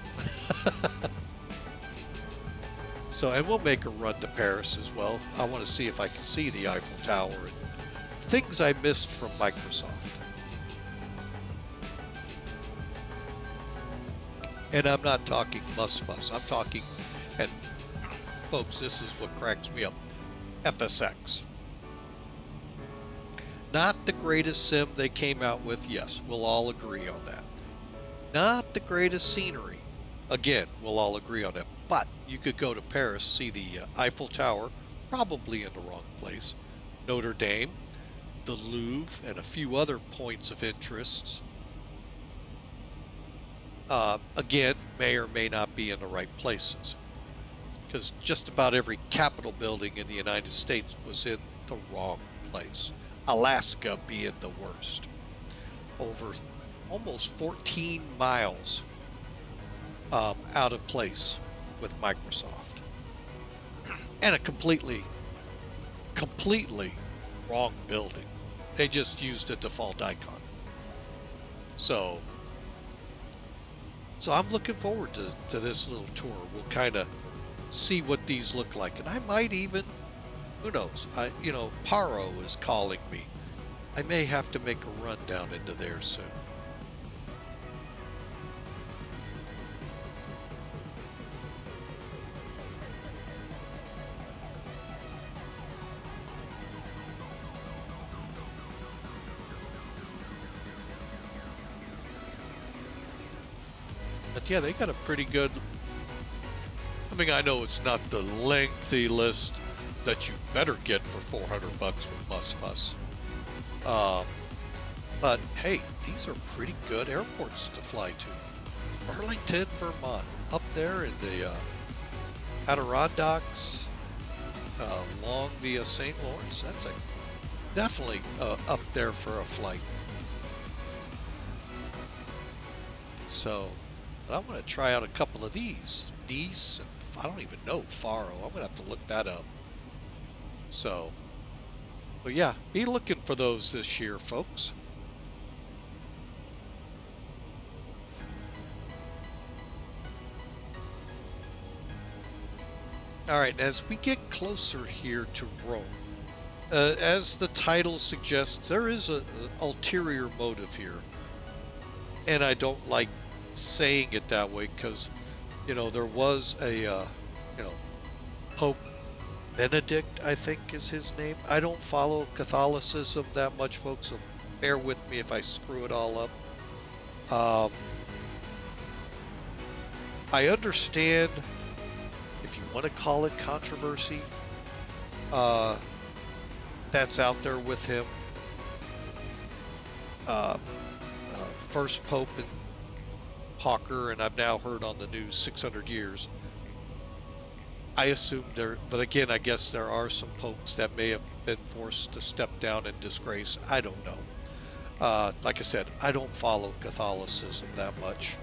So, and we'll make a run to Paris as well. I want to see if I can see the Eiffel Tower and things I missed from Microsoft. And I'm not talking muss-fuss. I'm talking, and folks, this is what cracks me up, FSX. Not the greatest sim they came out with, yes, we'll all agree on that. Not the greatest scenery. Again, we'll all agree on that. But you could go to Paris, see the Eiffel Tower, probably in the wrong place, Notre Dame, the Louvre, and a few other points of interest. Again, may or may not be in the right places, because just about every Capitol building in the United States was in the wrong place. Alaska being the worst. Over almost 14 miles out of place with Microsoft. And a completely wrong building. They just used a default icon. So I'm looking forward to this little tour. We'll kind of see what these look like. And I might even, who knows, Paro is calling me. I may have to make a run down into there soon. But yeah, they got a pretty good, I mean, I know it's not the lengthy list that you better get for $400 with Musfuss. But hey, these are pretty good airports to fly to. Burlington, Vermont, up there in the Adirondacks, long via St. Lawrence. That's definitely up there for a flight. So I want to try out a couple of these. Nice, and I don't even know Faro. I'm gonna have to look that up. So, but yeah, be looking for those this year, folks. All right, as we get closer here to Rome, as the title suggests, there is an ulterior motive here. And I don't like saying it that way because You know, there was a, you know, Pope Benedict, I think is his name. I don't follow Catholicism that much, folks, so bear with me if I screw it all up. I understand, if you want to call it controversy, that's out there with him. First Pope in Hawker, and I've now heard on the news 600 years. I assume there, but again, I guess there are some popes that may have been forced to step down in disgrace. I don't know. Like I said, I don't follow Catholicism that much.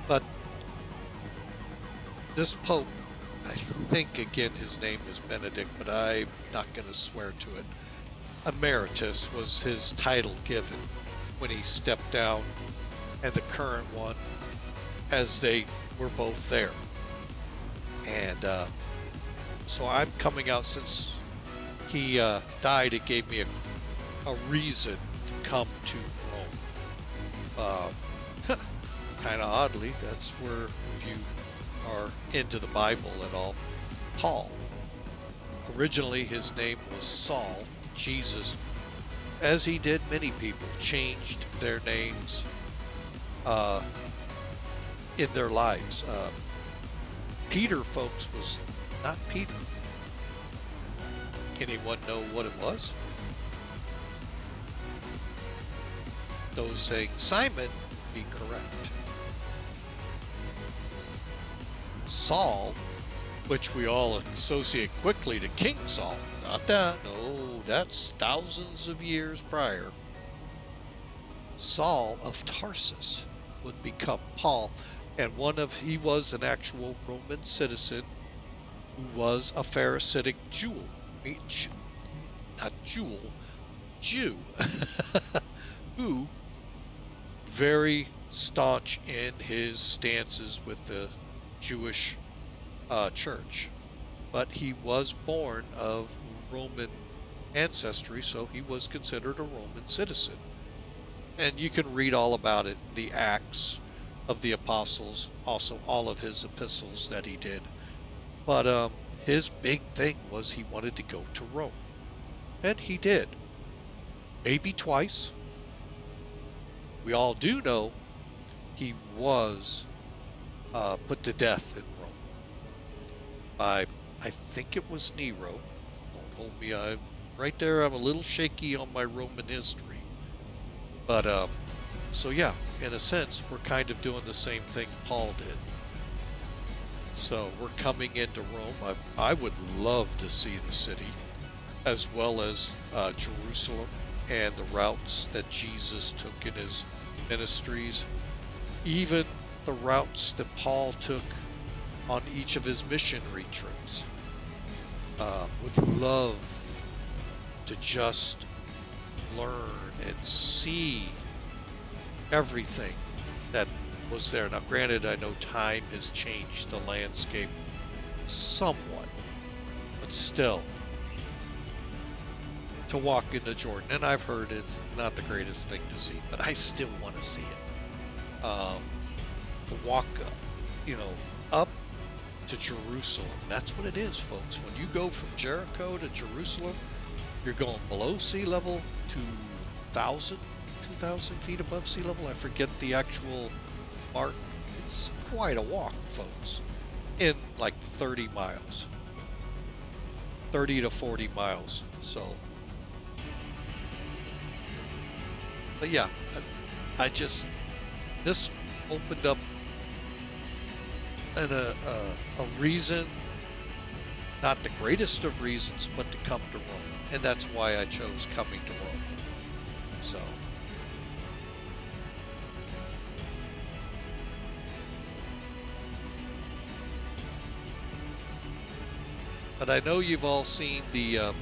But this Pope, I think, again, his name was Benedict, but I'm not going to swear to it. Emeritus was his title given when he stepped down, and the current one, as they were both there. And so I'm coming out, since he died, it gave me a reason to come to Rome. Kind of oddly, that's where, if you are into the Bible at all, Paul. Originally his name was Saul. Jesus, as he did many people, changed their names in their lives. Peter, folks, was not Peter. Anyone know what it was? Those saying Simon would be correct. Saul, which we all associate quickly to King Saul. Not that. No, that's thousands of years prior. Saul of Tarsus would become Paul, and he was an actual Roman citizen who was a Pharisaic Jew, who very staunch in his stances with the Jewish church, but he was born of Roman ancestry, so he was considered a Roman citizen. And you can read all about it in the Acts of the Apostles, also all of his epistles that he did. But his big thing was he wanted to go to Rome, and he did, maybe twice. We all do know he was put to death in Rome by, I think it was Nero. Don't hold me, right there, I'm a little shaky on my Roman history. But so yeah, in a sense, we're kind of doing the same thing Paul did. So we're coming into Rome. I would love to see the city, as well as Jerusalem and the routes that Jesus took in his ministries, even the routes that Paul took on each of his missionary trips. Would love to just learn and see everything that was there. Now granted, I know time has changed the landscape somewhat, but still, to walk into Jordan, and I've heard it's not the greatest thing to see, but I still want to see it. To walk up to Jerusalem. That's what it is, folks. When you go from Jericho to Jerusalem, you're going below sea level to 2,000 feet above sea level. I forget the actual mark. It's quite a walk, folks, in like 30 miles. 30 to 40 miles. So, but yeah, this opened up a reason, not the greatest of reasons, but to come to Rome. And that's why I chose coming to Rome. So, but I know you've all seen the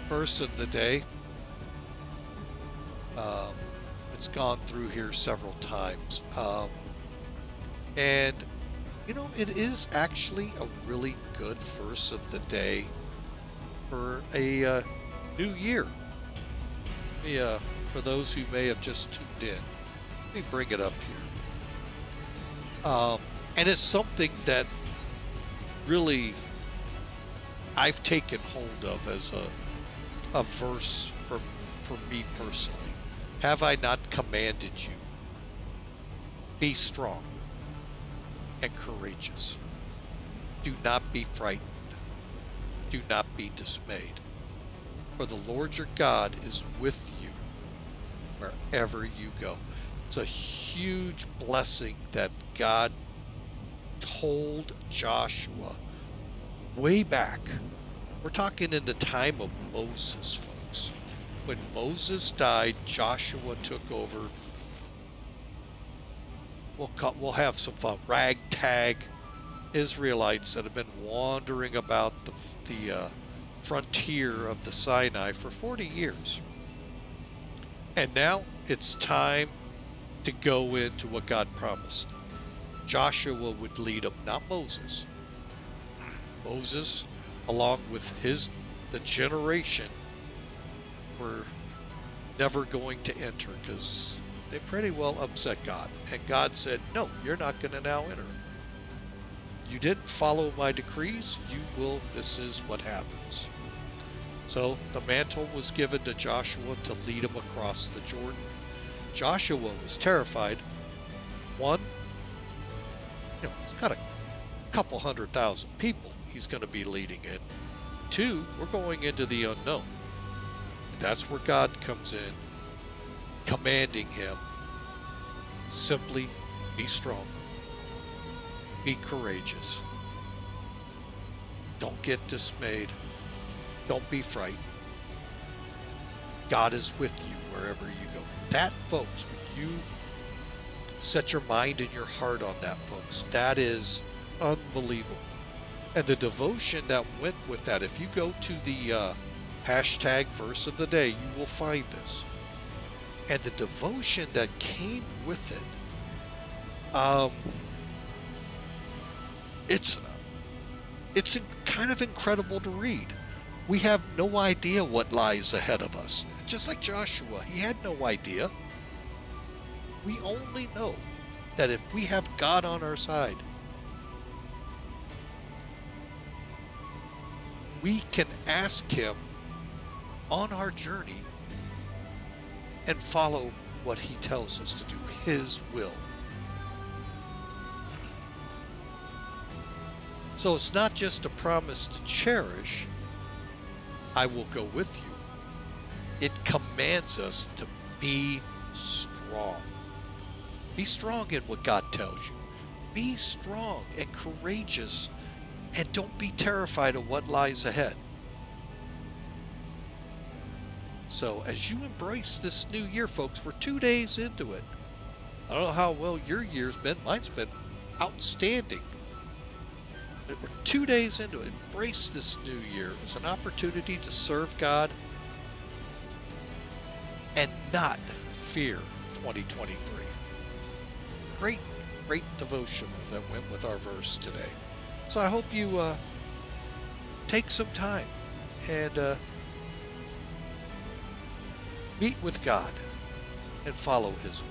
verse of the day. It's gone through here several times. And, it is actually a really good verse of the day for a new year. Let me for those who may have just tuned in. Let me bring it up here. And it's something that really I've taken hold of as a verse for me personally. Have I not commanded you? Be strong and courageous. Do not be frightened. Do not be dismayed. For the Lord your God is with you wherever you go. It's a huge blessing that God told Joshua way back. We're talking in the time of Moses, folks. When Moses died, Joshua took over. We'll have some fun. Ragtag Israelites that have been wandering about the frontier of the Sinai for 40 years. And now it's time to go into what God promised them. Joshua would lead them, not Moses. Moses, along with the generation, were never going to enter because they pretty well upset God. And God said, no, you're not going to now enter. You didn't follow my decrees, you will, this is what happens. So the mantle was given to Joshua to lead him across the Jordan. Joshua was terrified. One, he's got a couple 100,000 people he's going to be leading in. Two, we're going into the unknown. That's where God comes in, commanding him, simply be strong, be courageous, don't get dismayed, don't be frightened. God is with you wherever you go. That, folks, when you set your mind and your heart on that, folks, that is unbelievable. And the devotion that went with that, if you go to the hashtag verse of the day, you will find this. And the devotion that came with it, it's kind of incredible to read. We have no idea what lies ahead of us. Just like Joshua, he had no idea. We only know that if we have God on our side, we can ask him on our journey and follow what he tells us to do, his will. So it's not just a promise to cherish, I will go with you. It commands us to be strong. Be strong in what God tells you. Be strong and courageous, and don't be terrified of what lies ahead. So as you embrace this new year, folks, we're 2 days into it. I don't know how well your year's been. Mine's been outstanding. But we're 2 days into it. Embrace this new year as an opportunity to serve God and not fear 2023. Great devotional that went with our verse today. So I hope you take some time and meet with God and follow his will.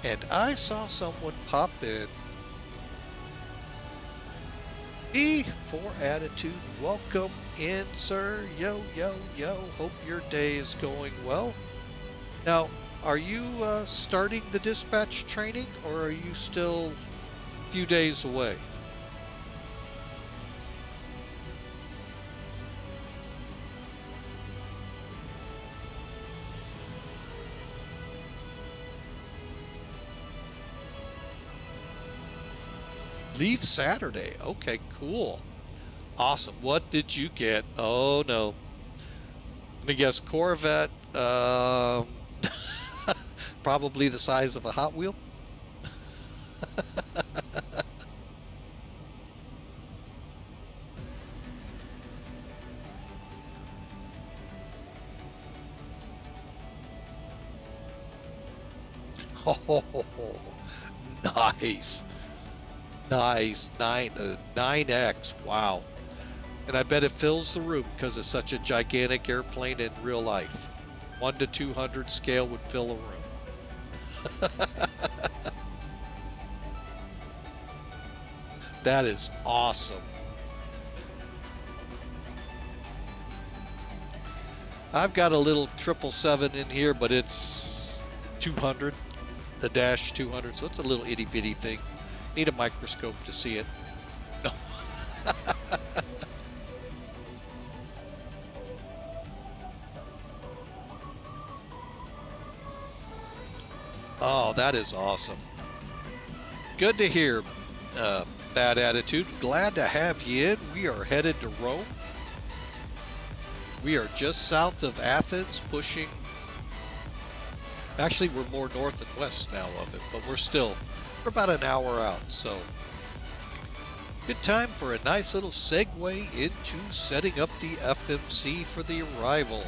And I saw someone pop in. E for attitude. Welcome in, sir. Yo. Hope your day is going well. Now, are you starting the dispatch training, or are you still a few days away? Leave Saturday. Okay, cool. Awesome. What did you get? Oh, no. Let me guess. Corvette. Probably the size of a Hot Wheel. Oh, nice. Nice. 9X. Wow. And I bet it fills the room because it's such a gigantic airplane in real life. 1 to 200 scale would fill a room. That is awesome. I've got a little 777 in here, but it's 200, the Dash 200, so it's a little itty bitty thing. Need a microscope to see it. No. Oh, that is awesome. Good to hear, Bad Attitude. Glad to have you in. We are headed to Rome. We are just south of Athens, pushing. Actually, we're more north and west now of it, but we're about an hour out. So, good time for a nice little segue into setting up the FMC for the arrival.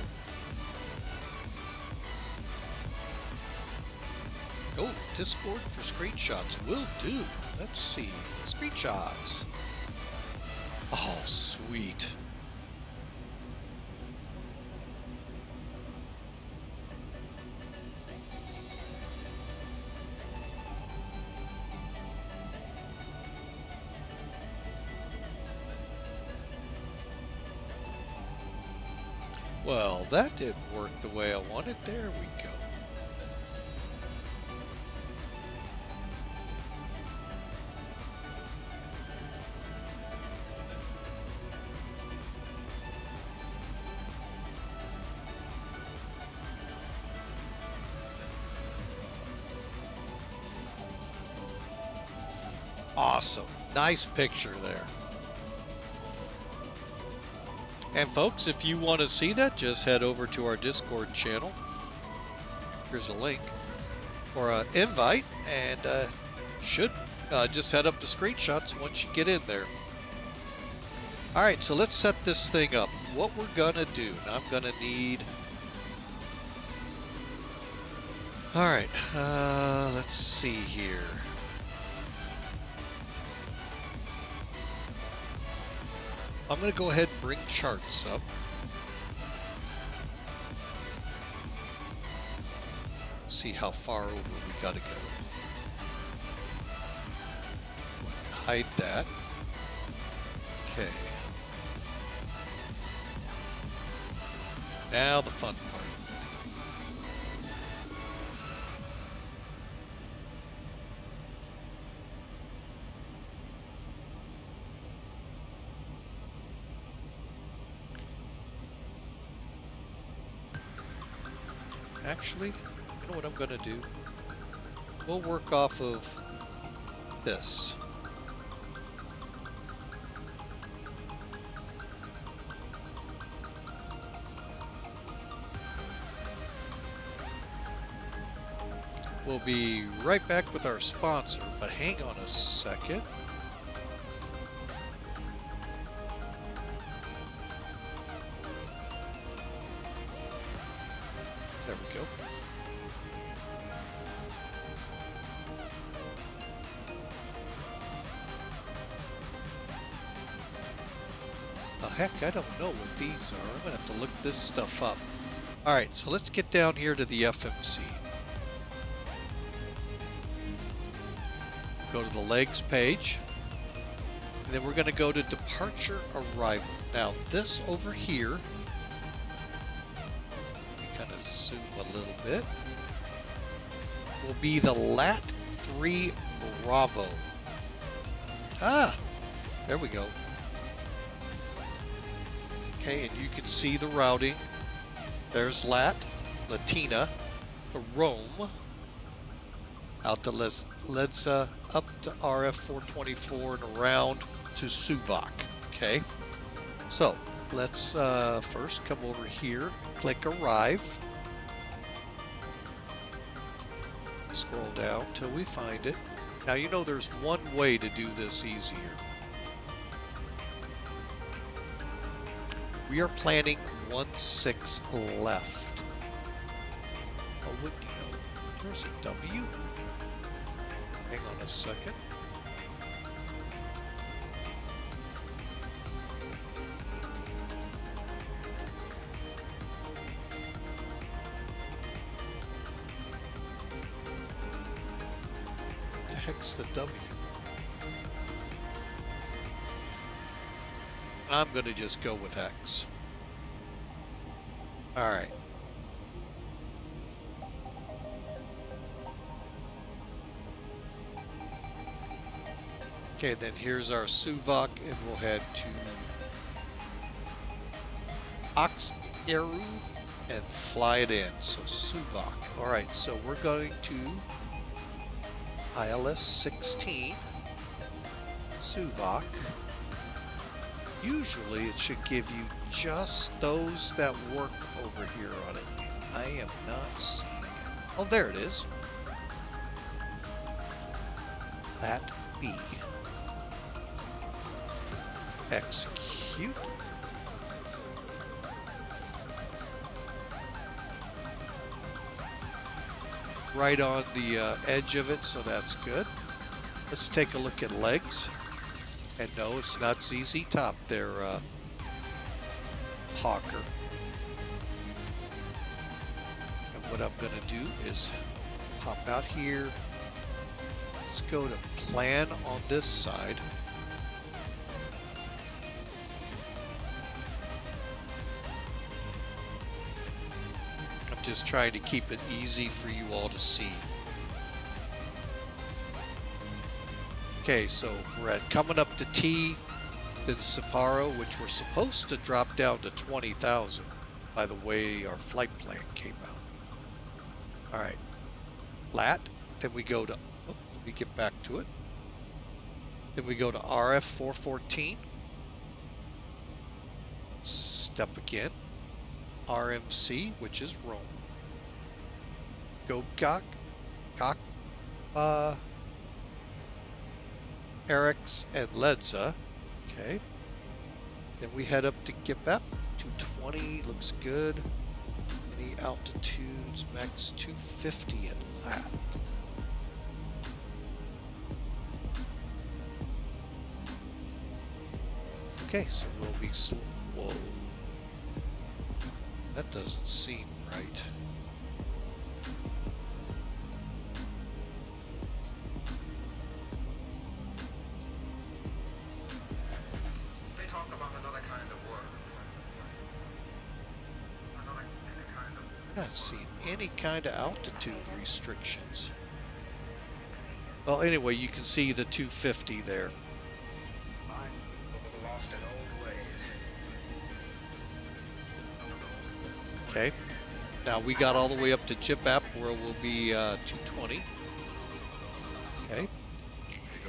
Oh, Discord for screenshots will do. Let's see. Screenshots. Oh, sweet. Well, that didn't work the way I wanted. There we go. Awesome. Nice picture there. And folks, if you want to see that, just head over to our Discord channel. Here's a link or an invite, and should just head up to screenshots once you get in there. All right, so let's set this thing up. What we're gonna do, and I'm gonna need. All right, let's see here. I'm going to go ahead and bring charts up. Let's see how far over we got to go. Hide that. Okay. Now the fun part. Actually, you know what I'm going to do? We'll work off of this. We'll be right back with our sponsor, but hang on a second. There we go. Oh, heck, I don't know what these are. I'm going to have to look this stuff up. All right, so let's get down here to the FMC. Go to the legs page. And then we're going to go to departure arrival. Now, this over here, kind of zoom a little bit, will be the Lat 3 Bravo. Ah, there we go. Okay, and you can see the routing. There's Lat, Latina, to Rome, out to Ledsa, up to RF 424, and around to Suvac. Okay, so let's first come over here, click Arrive, scroll down till we find it. Now you know there's one way to do this easier. We are planning 16 left. Oh, wouldn't you know? There's a W. Hang on a second. heck's the W? I'm going to just go with X. All right. Okay, then here's our Suvok, and we'll head to Oxeru and fly it in. So Suvok. All right, so we're going to ILS 16, Suvok. Usually it should give you just those that work over here on it. I am not seeing it. Oh, there it is. That B. Execute. Right on the edge of it, so that's good. Let's take a look at legs. And no, it's not ZZ Top there, Hawker. And what I'm going to do is pop out here. Let's go to plan on this side. I'm just trying to keep it easy for you all to see. Okay, so we're at coming up to T, then Sapporo, which we're supposed to drop down to 20,000 by the way our flight plan came out. All right, LAT, then we go to, oh, let me get back to it. Then we go to RF 414. Step again. RMC, which is Rome. Gobkak, Eric's and Ledza. Okay. Then we head up to Gipep. 220 looks good. Any altitudes? Max 250 at LAT. Okay, so we'll be slow. Whoa. That doesn't seem right. Not seeing any kind of altitude restrictions. Well, anyway, you can see the 250 there. Okay. Now we got all the way up to Chipap where we'll be 220. Okay.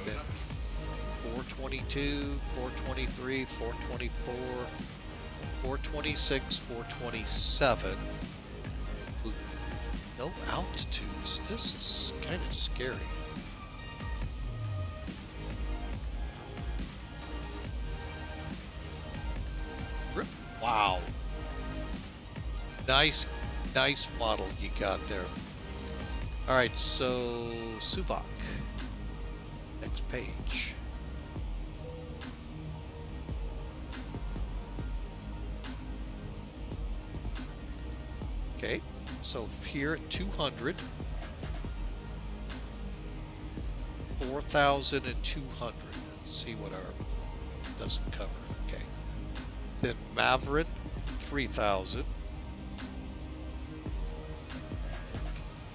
Then 422, 423, 424, 426, 427. No altitudes. This is kind of scary. Wow. Nice model you got there. All right, so Suvok. Next page. Okay. So here at 200, 4,200. Let's see what our doesn't cover. Okay. Then Maverick, 3,000.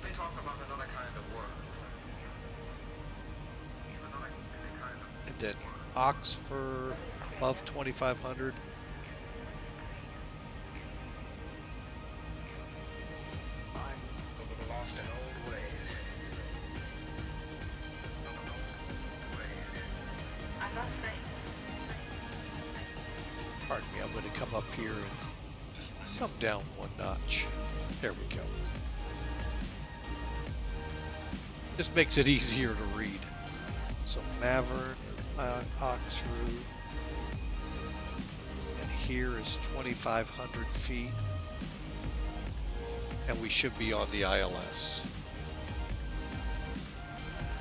They talk about another kind of work. And then Oxford above 2,500. Pardon me, I'm going to come up here and come down one notch. There we go. This makes it easier to read. So Maverick, Oxford, and here is 2,500 feet, and we should be on the ILS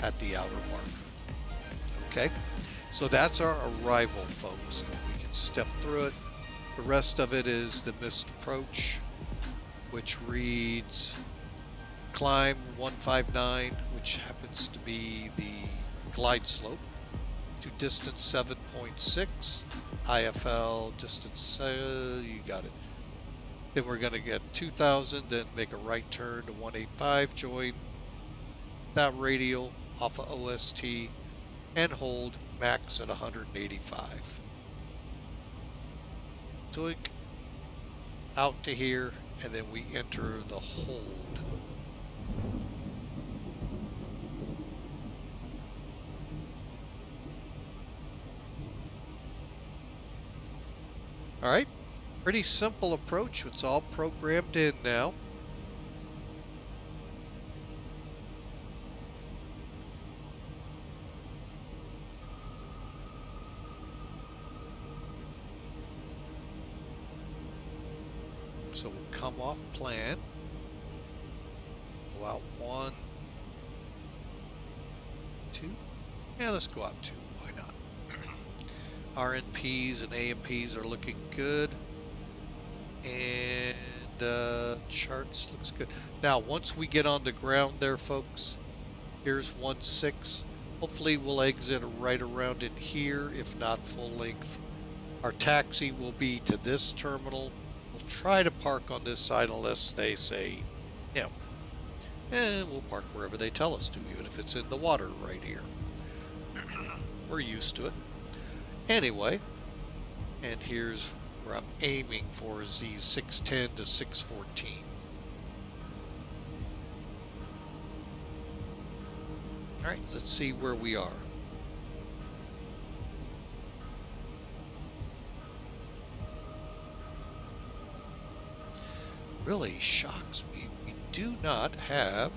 at the outer mark. Okay, so that's our arrival, folks. We can step through it. The rest of it is the missed approach, which reads climb 159, which happens to be the glide slope, to distance 7.6, IFL distance, you got it. Then we're going to get 2,000, then make a right turn to 185, join that radial off of OST, and hold max at 185. Twig out to here, and then we enter the hold. All right, pretty simple approach. It's all programmed in now. So we'll come off plan, go out 1, 2, yeah, let's go out 2, why not? RNPs and AMPs are looking good, and charts looks good. Now once we get on the ground there, folks, here's 1.6. Hopefully we'll exit right around in here, if not full length. Our taxi will be to this terminal. We'll try to park on this side unless they say no. And we'll park wherever they tell us to, even if it's in the water right here. We're used to it. Anyway, and here's where I'm aiming for, is these 610 to 614. All right, let's see where we are. Really shocks me. We do not have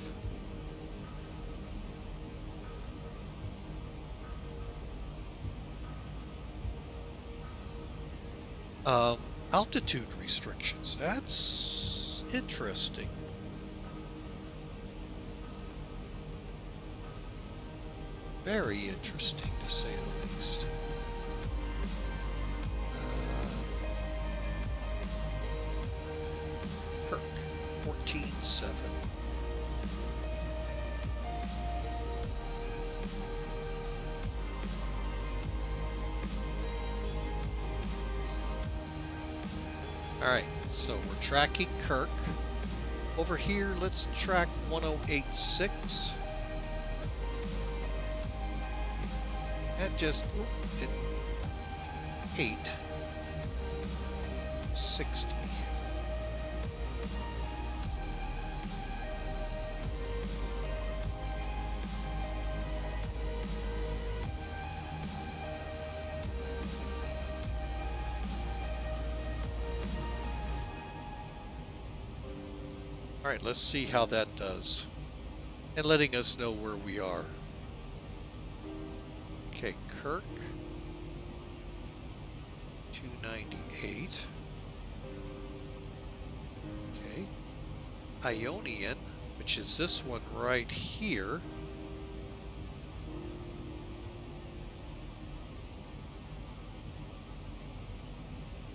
altitude restrictions. That's interesting. Very interesting, to say the least. Kirk, 14.7. Alright, so we're tracking Kirk. Over here, let's track 1086. And just 860. All right, let's see how that does, and letting us know where we are. Okay, Kirk, 298. Okay, Ionian, which is this one right here.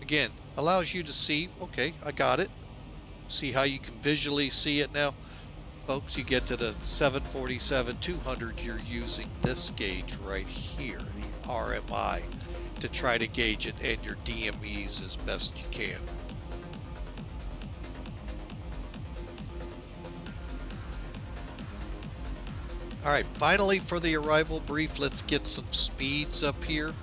Again, allows you to see, okay, I got it. See how you can visually see it now? Folks, you get to the 747-200, you're using this gauge right here, the RMI, to try to gauge it, and your DMEs as best you can. All right, finally for the arrival brief, let's get some speeds up here.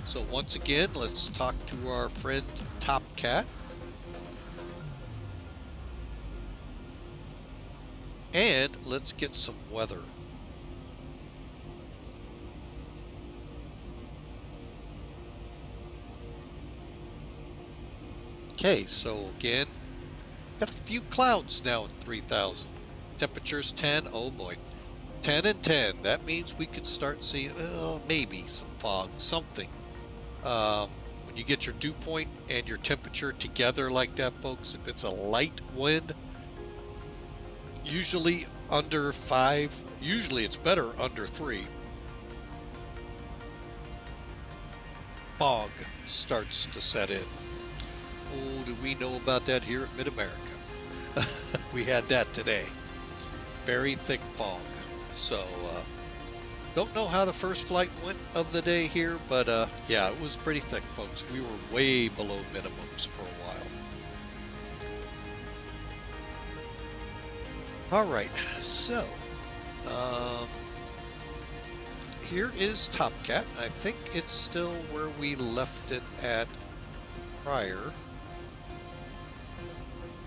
So once again, let's talk to our friend Top Cat. And let's get some weather. Okay, so again, got a few clouds now at 3,000. Temperature's 10, oh boy. 10 and 10, that means we could start seeing, maybe some fog, something. When you get your dew point and your temperature together like that, folks, if it's a light wind, usually under 5, usually it's better under 3. Fog starts to set in. Oh, do we know about that here at Mid-America? We had that today. Very thick fog. So, don't know how the first flight went of the day here, but yeah, it was pretty thick, folks. We were way below minimums for a while. All right, so here is Top Cat. I think it's still where we left it at prior.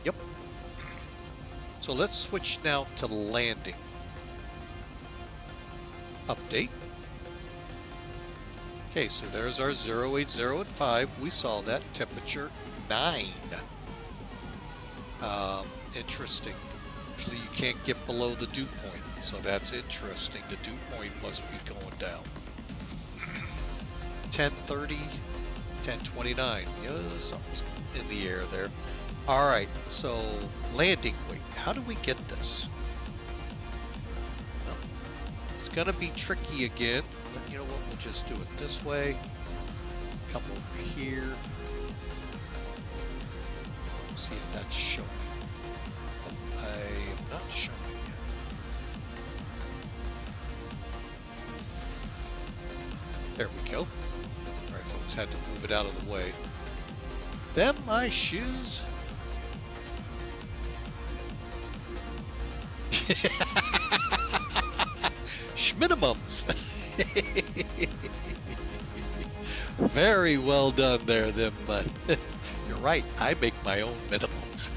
Yep. So let's switch now to landing. Update. Okay, so there's our 080 at 5. We saw that. Temperature 9. Interesting. Usually you can't get below the dew point, so that's interesting. The dew point must be going down. 10:30, 10:29. Yeah, something's in the air there. All right, so landing weight. How do we get this? Well, it's gonna be tricky again, but you know what? We'll just do it this way. Come over here. See if that's showing. I am not showing yet. There we go. All right, folks, had to move it out of the way. Them my shoes. Schminimums. Very well done there, them. You're right. I make my own minimums.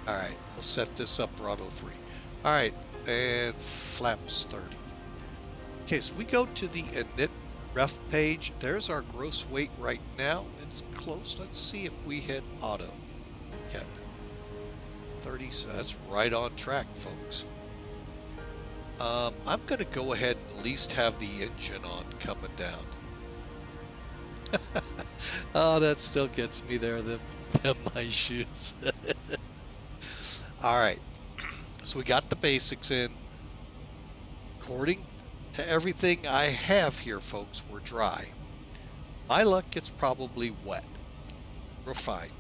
All right, we'll set this up throttle 3. All right, and flaps 30. Okay, so we go to the init ref page. There's our gross weight right now. It's close. Let's see if we hit auto. Yep. 30, so that's right on track, folks. I'm going to go ahead and at least have the engine on coming down. Oh, that still gets me there, them my shoes. All right, so we got the basics in. According to everything I have here, folks, we're dry. My luck, it's probably wet. We're fine.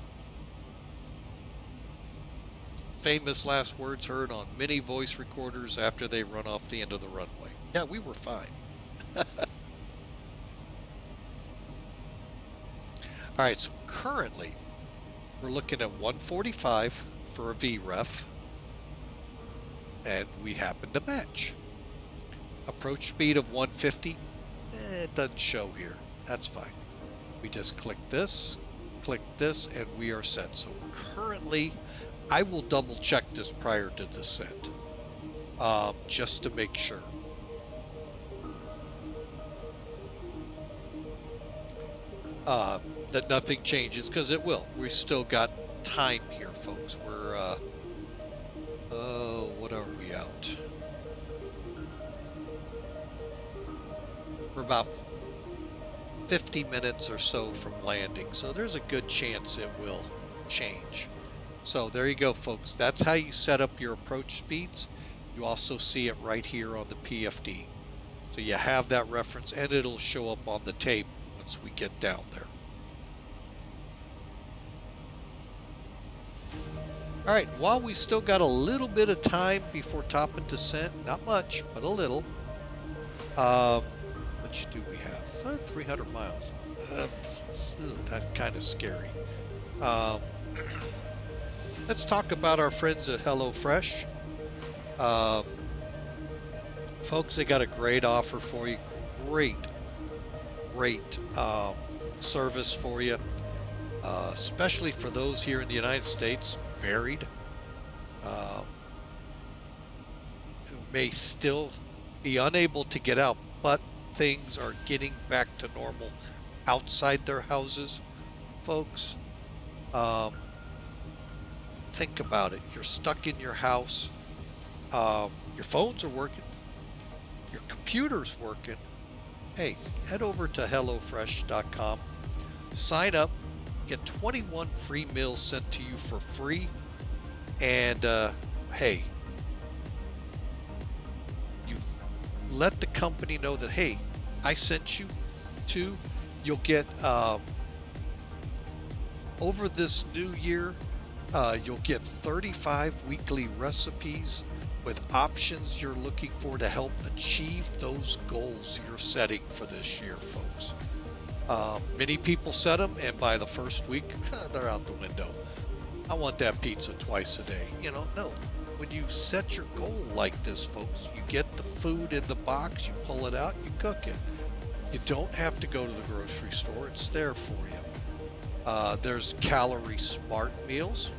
Famous last words heard on many voice recorders after they run off the end of the runway. Yeah, we were fine. All right, so currently we're looking at 145 for a VREF, and we happen to match. Approach speed of 150, it doesn't show here. That's fine. We just click this, and we are set. So currently, I will double check this prior to descent, just to make sure. That nothing changes, because it will. We still got time here, folks. We're, what are we out? We're about 50 minutes or so from landing, so there's a good chance it will change. So there you go, folks. That's how you set up your approach speeds. You also see it right here on the PFD. So you have that reference, and it'll show up on the tape once we get down there. All right, while we still got a little bit of time before top and descent, not much, but a little. Which do we have? 300 miles. That's kind of scary. Let's talk about our friends at HelloFresh. Folks, they got a great offer for you. Great service for you. Especially for those here in the United States, married, who may still be unable to get out, but things are getting back to normal outside their houses, folks. Think about it. You're stuck in your house. Your phones are working. Your computer's working. Hey, head over to HelloFresh.com. Sign up. Get 21 free meals sent to you for free. And, hey, you let the company know that, hey, I sent you to. You'll get Over this new year, you'll get 35 weekly recipes with options you're looking for to help achieve those goals you're setting for this year, folks. Many people set them, and by the first week, they're out the window. I want that pizza twice a day. No. When you set your goal like this, folks, you get the food in the box, you pull it out, you cook it. You don't have to go to the grocery store. It's there for you. There's calorie smart meals,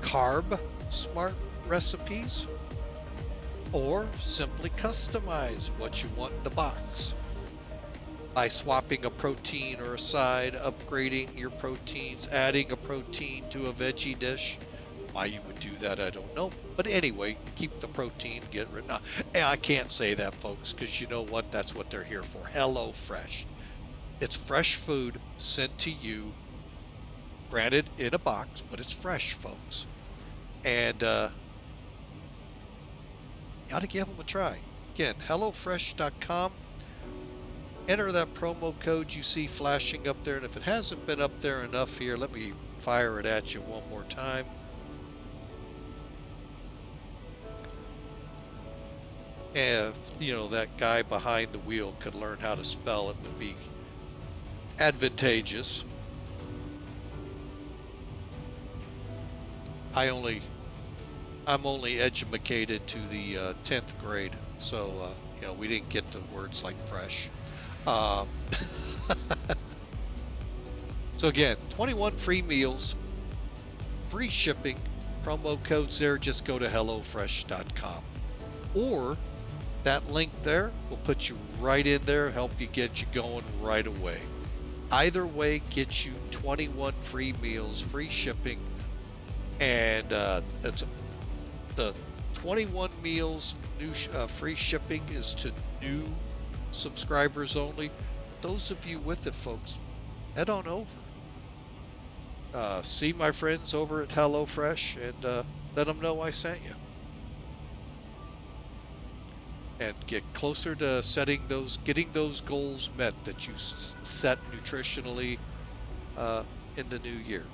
carb smart recipes, or simply customize what you want in the box by swapping a protein or a side, upgrading your proteins, adding a protein to a veggie dish. Why you would do that, I don't know. But anyway, keep the protein, get rid of it. And I can't say that, folks, because you know what? That's what they're here for. HelloFresh. It's fresh food sent to you, granted in a box, but it's fresh, folks. And you ought to give them a try. Again, HelloFresh.com. Enter that promo code you see flashing up there. And if it hasn't been up there enough here, let me fire it at you one more time. If, that guy behind the wheel could learn how to spell, it would be advantageous. I'm only educated to the 10th grade, so we didn't get to words like fresh. So again, 21 free meals, free shipping, promo codes there. Just go to HelloFresh.com, or that link there will put you right in there, help you get you going right away. Either way gets you 21 free meals, free shipping, and that's the 21 meals new free shipping is to new subscribers only. Those of you with it, folks, head on over. See my friends over at HelloFresh and let them know I sent you. And get closer to getting those goals met that you set nutritionally in the new year.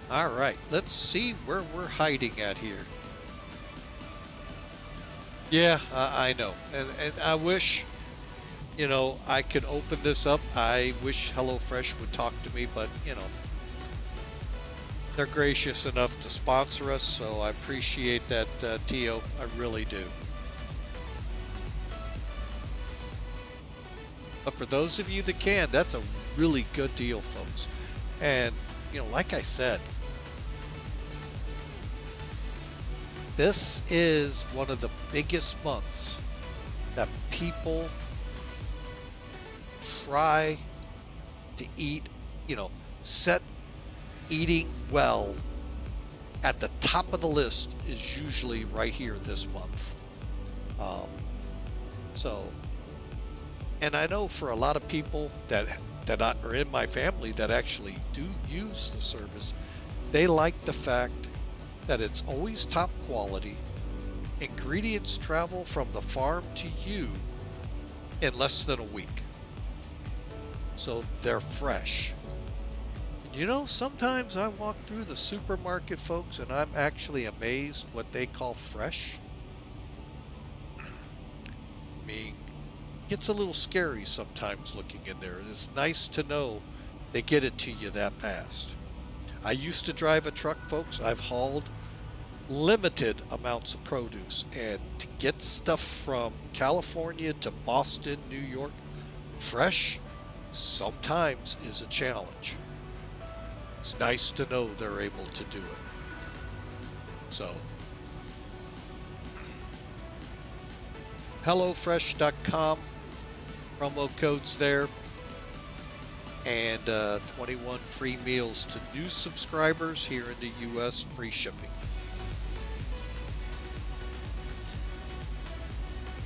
All right, let's see where we're hiding at here. Yeah, I know. And I wish, I could open this up. I wish HelloFresh would talk to me, but, they're gracious enough to sponsor us, so I appreciate that, Tio. I really do. But for those of you that can, that's a really good deal, folks. And, like I said, this is one of the biggest months that people try to eat, set eating well at the top of the list is usually right here this month. And I know for a lot of people that are in my family that actually do use the service, they like the fact that it's always top quality. Ingredients travel from the farm to you in less than a week. So they're fresh. Sometimes I walk through the supermarket, folks, and I'm actually amazed what they call fresh. I mean, it's a little scary sometimes looking in there. It's nice to know they get it to you that fast. I used to drive a truck, folks. I've hauled limited amounts of produce, and to get stuff from California to Boston, New York, fresh, sometimes is a challenge. It's nice to know they're able to do it. So, HelloFresh.com, promo codes there, and 21 free meals to new subscribers here in the U.S., free shipping.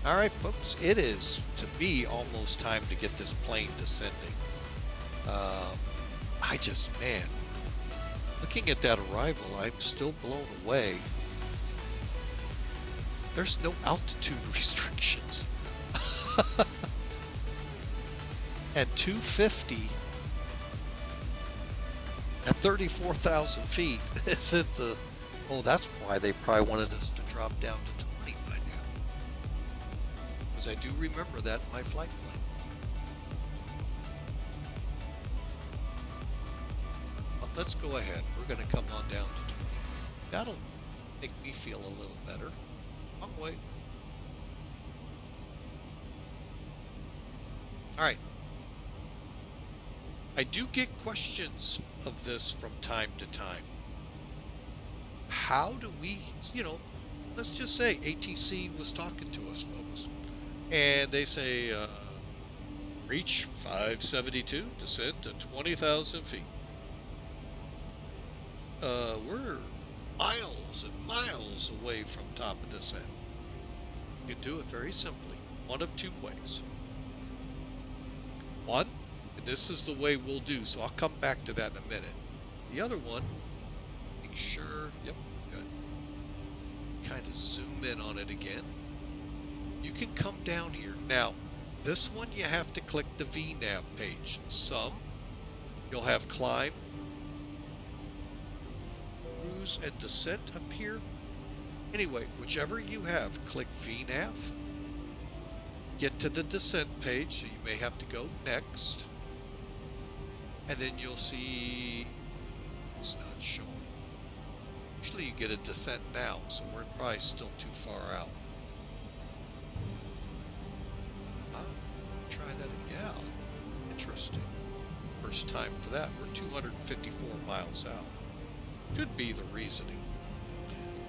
All right, folks, it is, to me, almost time to get this plane descending. Man, looking at that arrival, I'm still blown away. There's no altitude restrictions. At 250, at 34,000 feet, isn't the... Oh, that's why they probably wanted us to drop down to 20 by now. Because I do remember that in my flight plan. But let's go ahead. We're going to come on down to 20. That'll make me feel a little better. Long way. All right. I do get questions of this from time to time. How do we, let's just say ATC was talking to us, folks, and they say, reach 572, descend to 20,000 feet. We're miles and miles away from top of descent. You can do it very simply, one of two ways. One, and this is the way we'll do, so I'll come back to that in a minute. The other one, make sure, yep, good. Kind of zoom in on it again. You can come down here. Now, this one you have to click the VNAV page. Some, you'll have climb, cruise, and descent up here. Anyway, whichever you have, click VNAV. Get to the descent page, so you may have to go next. And then you'll see it's not showing. Usually you get a descent now, so we're probably still too far out. Try that again. Yeah, interesting. First time for that. We're 254 miles out. Could be the reasoning.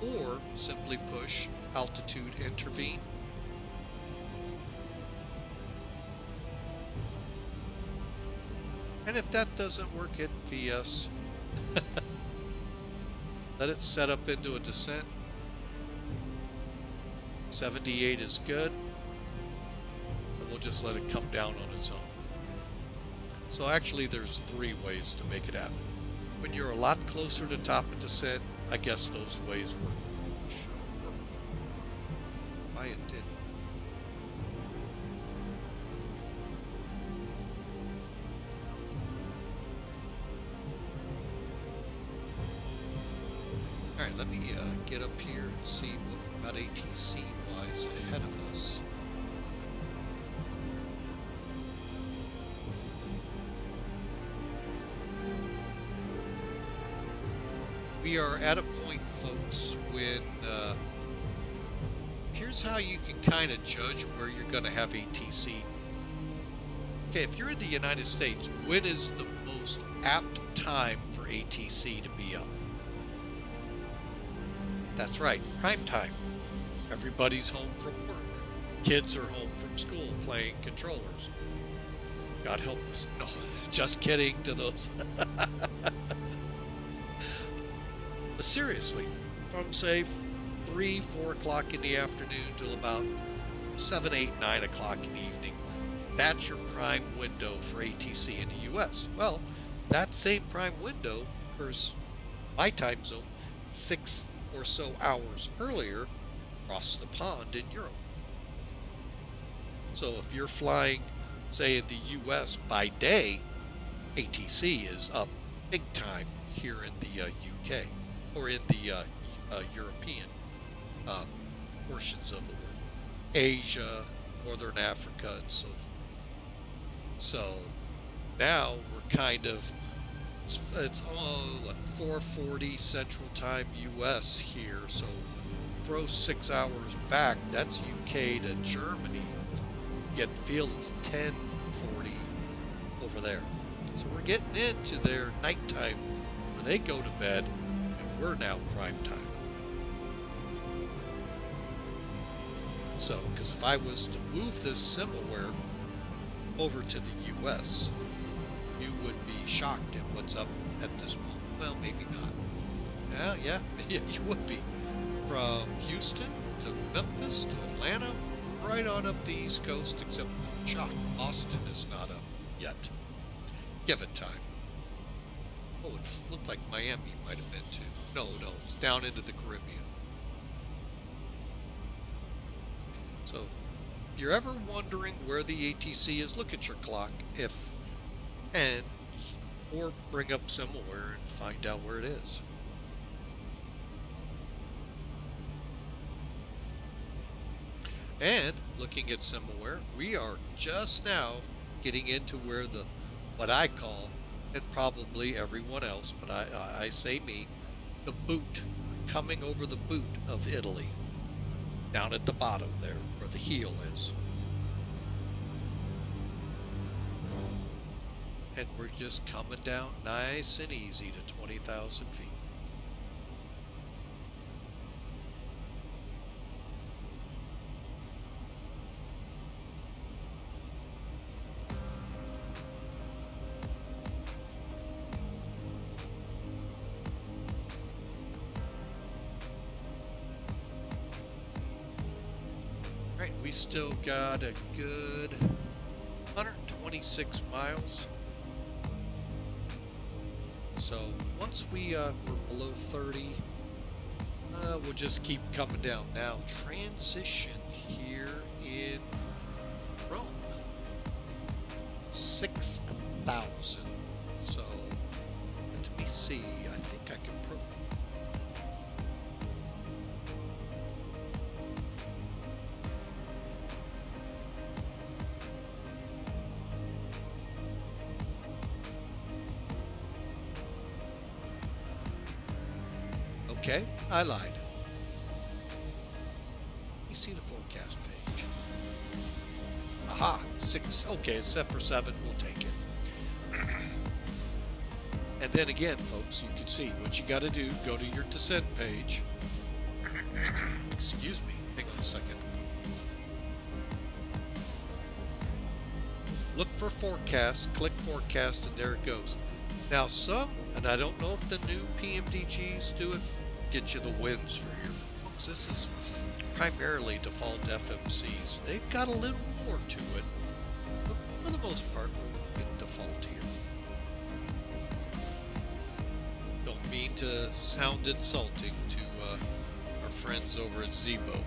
Or simply push altitude intervene. And if that doesn't work, hit VS. Let it set up into a descent. 78 is good. And we'll just let it come down on its own. So actually there's three ways to make it happen. When you're a lot closer to top of descent, I guess those ways work. Why it didn't. Alright, let me get up here and see what about ATC lies ahead of us. We are at a point, folks, when here's how you can kind of judge where you're going to have ATC. Okay, if you're in the United States, when is the most apt time for ATC to be up? That's right, prime time. Everybody's home from work. Kids are home from school playing controllers. God help us. No, just kidding to those. But seriously, from say 3, 4 o'clock in the afternoon till about 7, 8, 9 o'clock in the evening, that's your prime window for ATC in the US. Well, that same prime window occurs my time zone 6 or so hours earlier across the pond in Europe. So if you're flying, say, in the US by day, ATC is up big time here in the UK or in the European portions of the world, Asia, Northern Africa, and so forth. So now we're kind of, it's what, 4:40 Central Time US here, so throw 6 hours back, that's UK to Germany. Get feel it's 10:40 over there. So we're getting into their nighttime where they go to bed, and we're now prime time. So, because if I was to move this SimiWare over to the US, you would be shocked at what's up at this moment. Well, maybe not. Yeah, you would be. From Houston to Memphis to Atlanta, right on up the East Coast, except shock, Austin is not up yet. Give it time. Oh, it looked like Miami might have been too. No, it's down into the Caribbean. So, if you're ever wondering where the ATC is, look at your clock, or bring up Similar and find out where it is. And looking at Similar, we are just now getting into where what I call, and probably everyone else, but I say me, the boot, coming over the boot of Italy, down at the bottom there, where the heel is. And we're just coming down nice and easy to 20,000 feet. Right, we still got a good 126 miles. So once we're below 30, we'll just keep coming down. Now transition here in Rome, 6,000. So let me see. I think I can Okay, I lied. Let me see the forecast page. Aha, 6. Okay, it's set for 7. We'll take it. And then again, folks, you can see what you got to do. Go to your descent page. Excuse me. Hang on a second. Look for forecast. Click forecast, and there it goes. Now and I don't know if the new PMDGs do it, get you the winds for here. Folks, this is primarily default FMCs. They've got a little more to it, but for the most part, we're in default here. Don't mean to sound insulting to our friends over at ZIBO.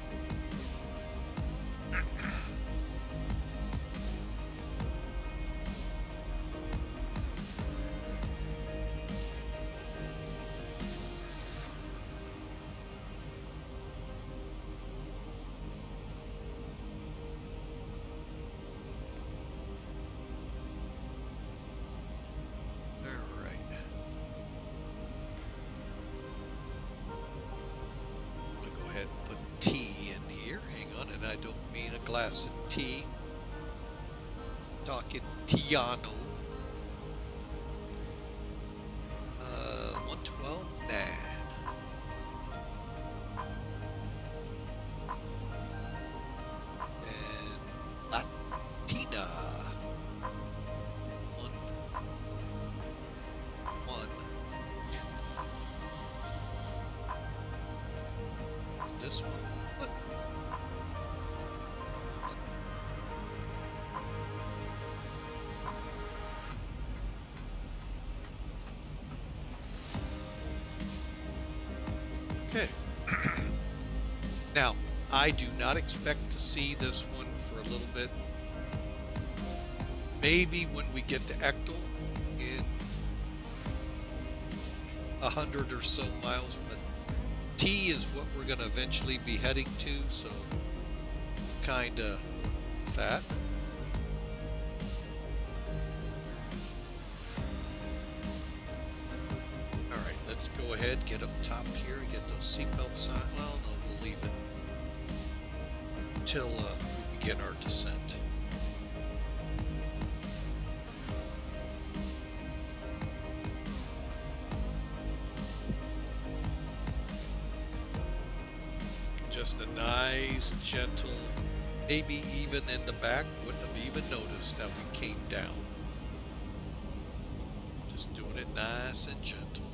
I don't mean a glass of tea. I'm talking Tiano. 112 NAD. And Latina. 1. This one. What? Okay. Now, I do not expect to see this one for a little bit. Maybe when we get to Echtel in 100 or so miles, but T is what we're going to eventually be heading to, so kind of fat. All right, let's go ahead, get up top here, and get those seatbelt signs. Well, no, we'll leave it until we begin our descent. Just a nice, gentle, maybe even in the back, wouldn't have even noticed that we came down. Just doing it nice and gentle.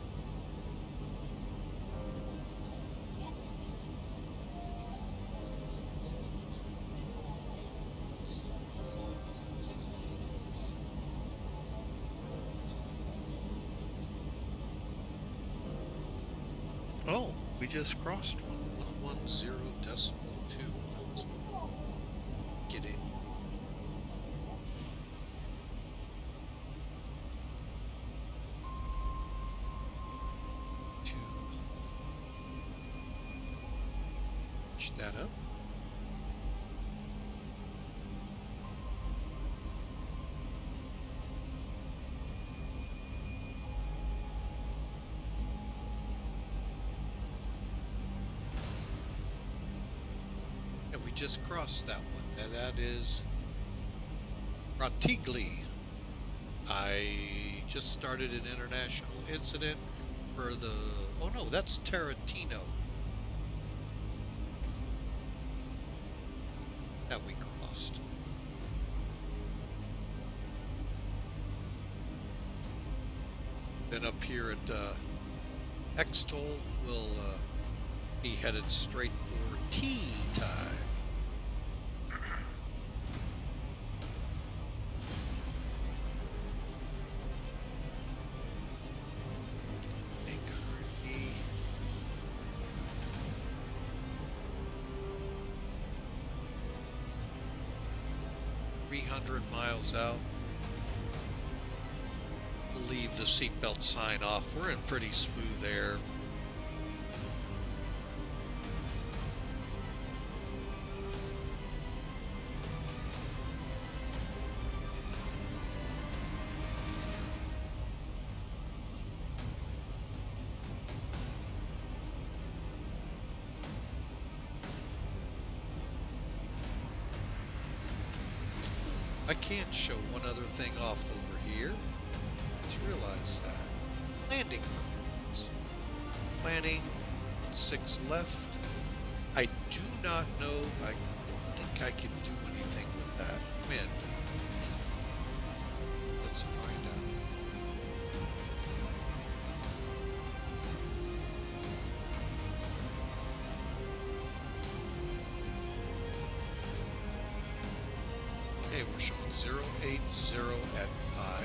Oh, we just crossed one. 110.2. Let's get in. To push that up. And we just crossed that one. And that is Ratigli. I just started an international incident for the... Oh no, that's Tarantino. That we crossed. Then up here at X-Toll, we'll be headed straight for tea time. Anchor E. $300 out. We'll leave the seatbelt sign off. We're in pretty smooth air. I can't show one other thing off over here. Let's realize that. Landing performance. Planning 6 left. I do not know. I don't think I can do anything with that. Wind. Let's find out. Okay, we're showing 080 at 5.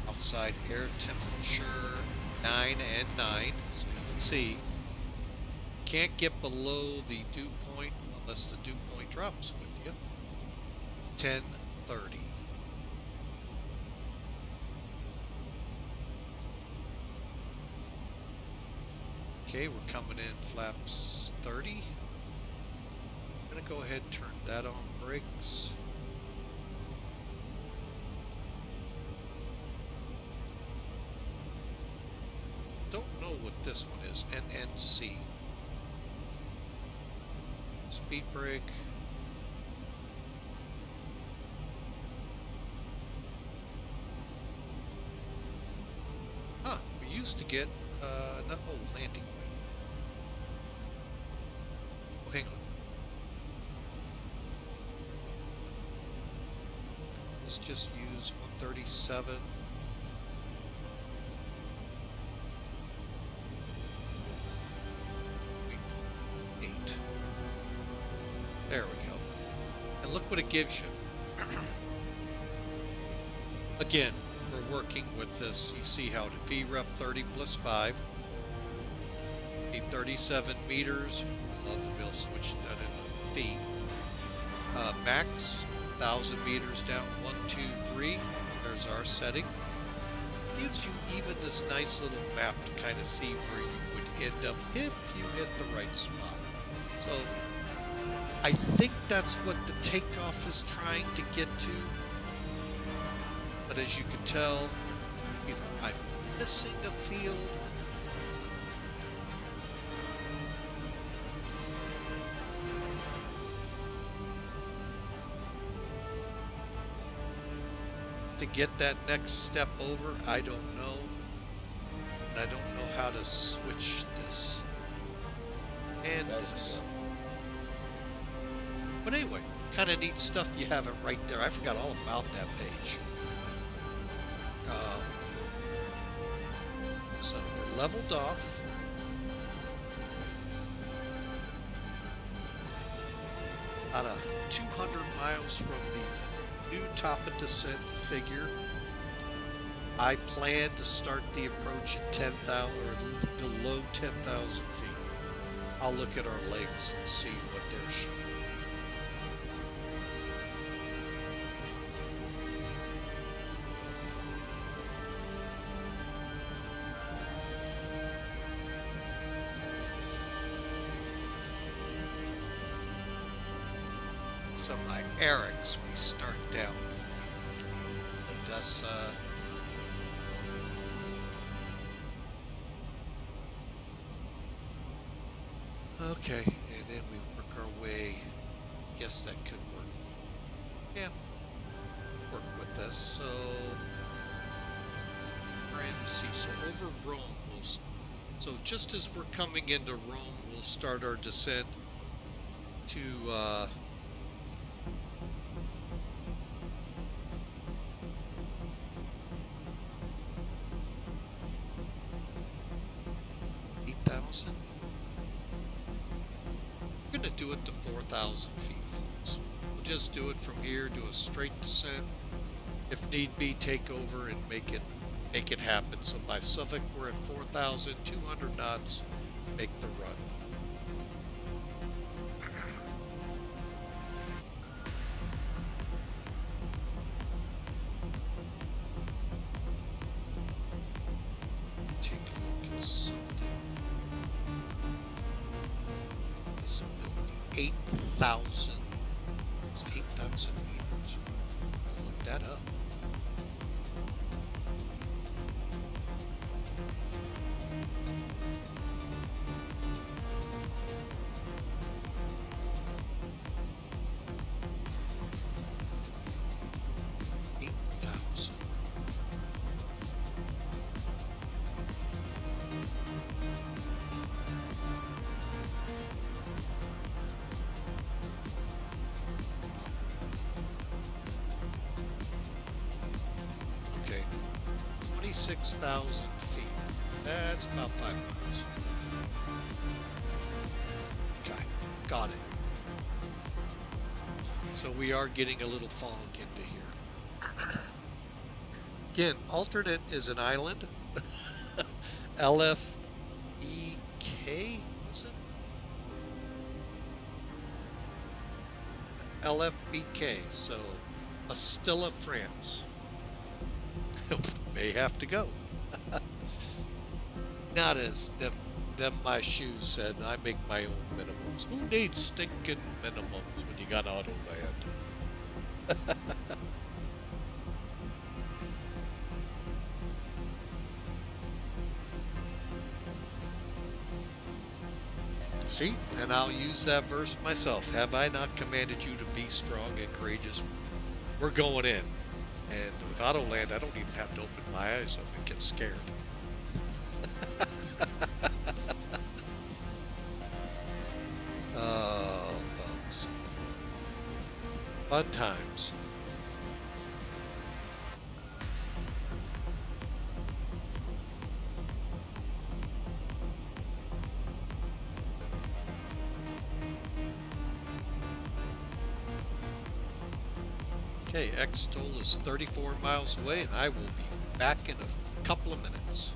Outside air temperature 9 and 9, so you can see can't get below the dew point unless the dew point drops with you. 10:30. Okay, we're coming in flaps 30. I'm gonna go ahead and turn that on brakes. Don't know what this one is. NNC. Speed brake. Huh, we used to get not landing wing. Oh, hang on. Let's just use 137. There we go. And look what it gives you. Again, we're working with this. You see how the VREF 30 plus 5. Need 37 meters. I'd love to be able to switch that into feet. Max, 1,000 meters down. 1, 2, 3. There's our setting. Gives you even this nice little map to kind of see where you would end up if you hit the right spot. So I think that's what the takeoff is trying to get to. But as you can tell, either I'm missing a field to get that next step over. I don't know. And I don't know how to switch this and this. But anyway, kind of neat stuff. You have it right there. I forgot all about that page. So we're leveled off. About 200 miles from the new top of descent figure. I plan to start the approach at 10,000 or below 10,000 feet. I'll look at our legs and see what they're showing. So by Eric's, we start down. Let us okay, and then we work our way. Guess that could work. Yeah, work with this. So RMC. So over Rome, so just as we're coming into Rome, we'll start our descent to 8,000. We're going to do it to 4,000 feet, folks. We'll just do it from here, do a straight descent. If need be, take over and make it happen. So by Suffolk, we're at 4,200 knots. Make the run. Take a look at something. 8,000. It's 8,000 meters. I'll look that up. Okay, 26,000 feet. That's about 5 miles. Okay, got it. So we are getting a little fog into here. Again, alternate is an island. LFEK, was it? LFBK, so Bastilla, France. May have to go. Not as them my shoes said, I make my own minimums. Who needs stinking minimums when you got auto land? See, and I'll use that verse myself. Have I not commanded you to be strong and courageous? We're going in. And with auto land, I don't even have to open my eyes up and get scared. Oh, folks. Fun times. Okay, X-Toll is 34 miles away, and I will be back in a couple of minutes.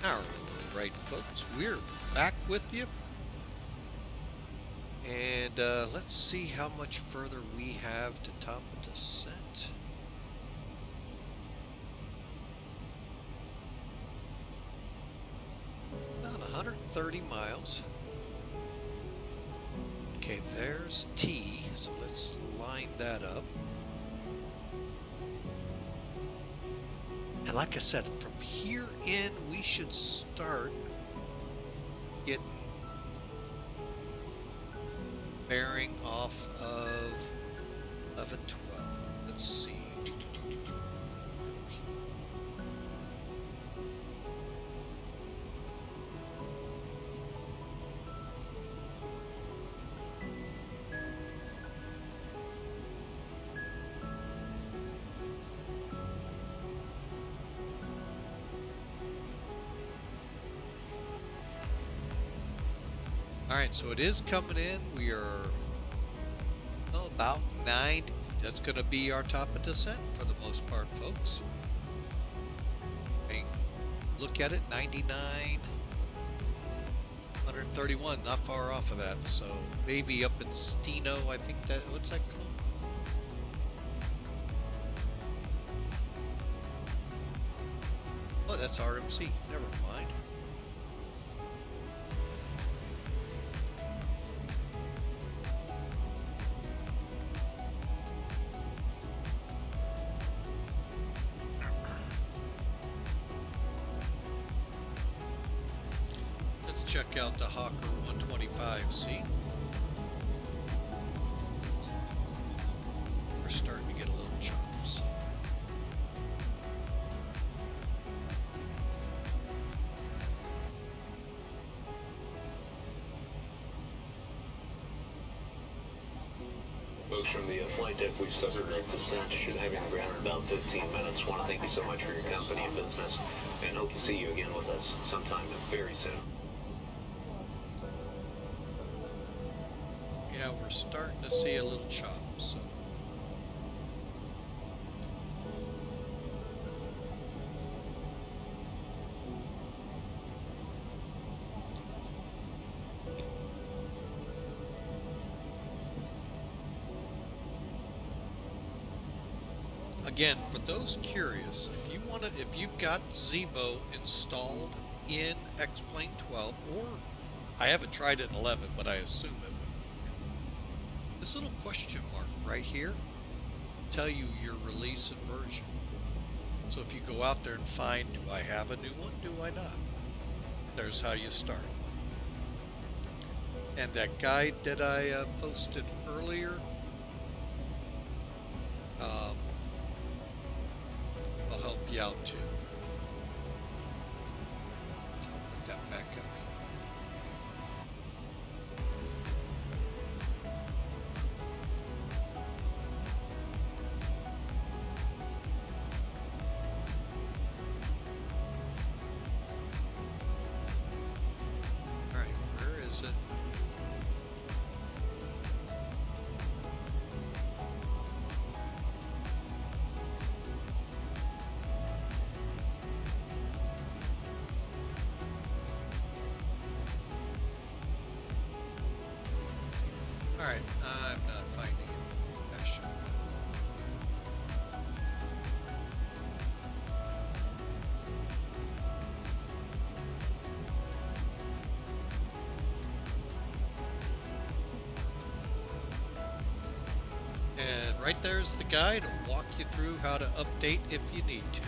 All right, folks, we're back with you. And let's see how much further we have to top a descent. About 130 miles. Okay, there's T, so let's line that up. And like I said, from here in, we should start getting bearing off of 1112. Let's see. All right, so it is coming in. We are about 9. That's going to be our top of descent for the most part, folks. Look at it, 99, 131, not far off of that. So maybe up in Steno, I think that, what's that called? Oh, that's RMC. Never mind. Check out the Hawker 125C. We're starting to get a little chop, so. Folks from the flight deck, we've suffered a descent. Should have you on the ground in about 15 minutes. Want to thank you so much for your company and business, and hope to see you again with us sometime very soon. Yeah, we're starting to see a little chop, so. Again, for those curious, if you've got ZIBO installed in X-Plane12, or I haven't tried it in 11, but I assume it would. This little question mark right here tell you your release and version. So if you go out there and find, do I have a new one? Do I not? There's how you start. And that guide that I posted earlier, will help you out too. Put that back up. Alright, I'm not finding it. I should. And right there's the guide. It'll walk you through how to update if you need to.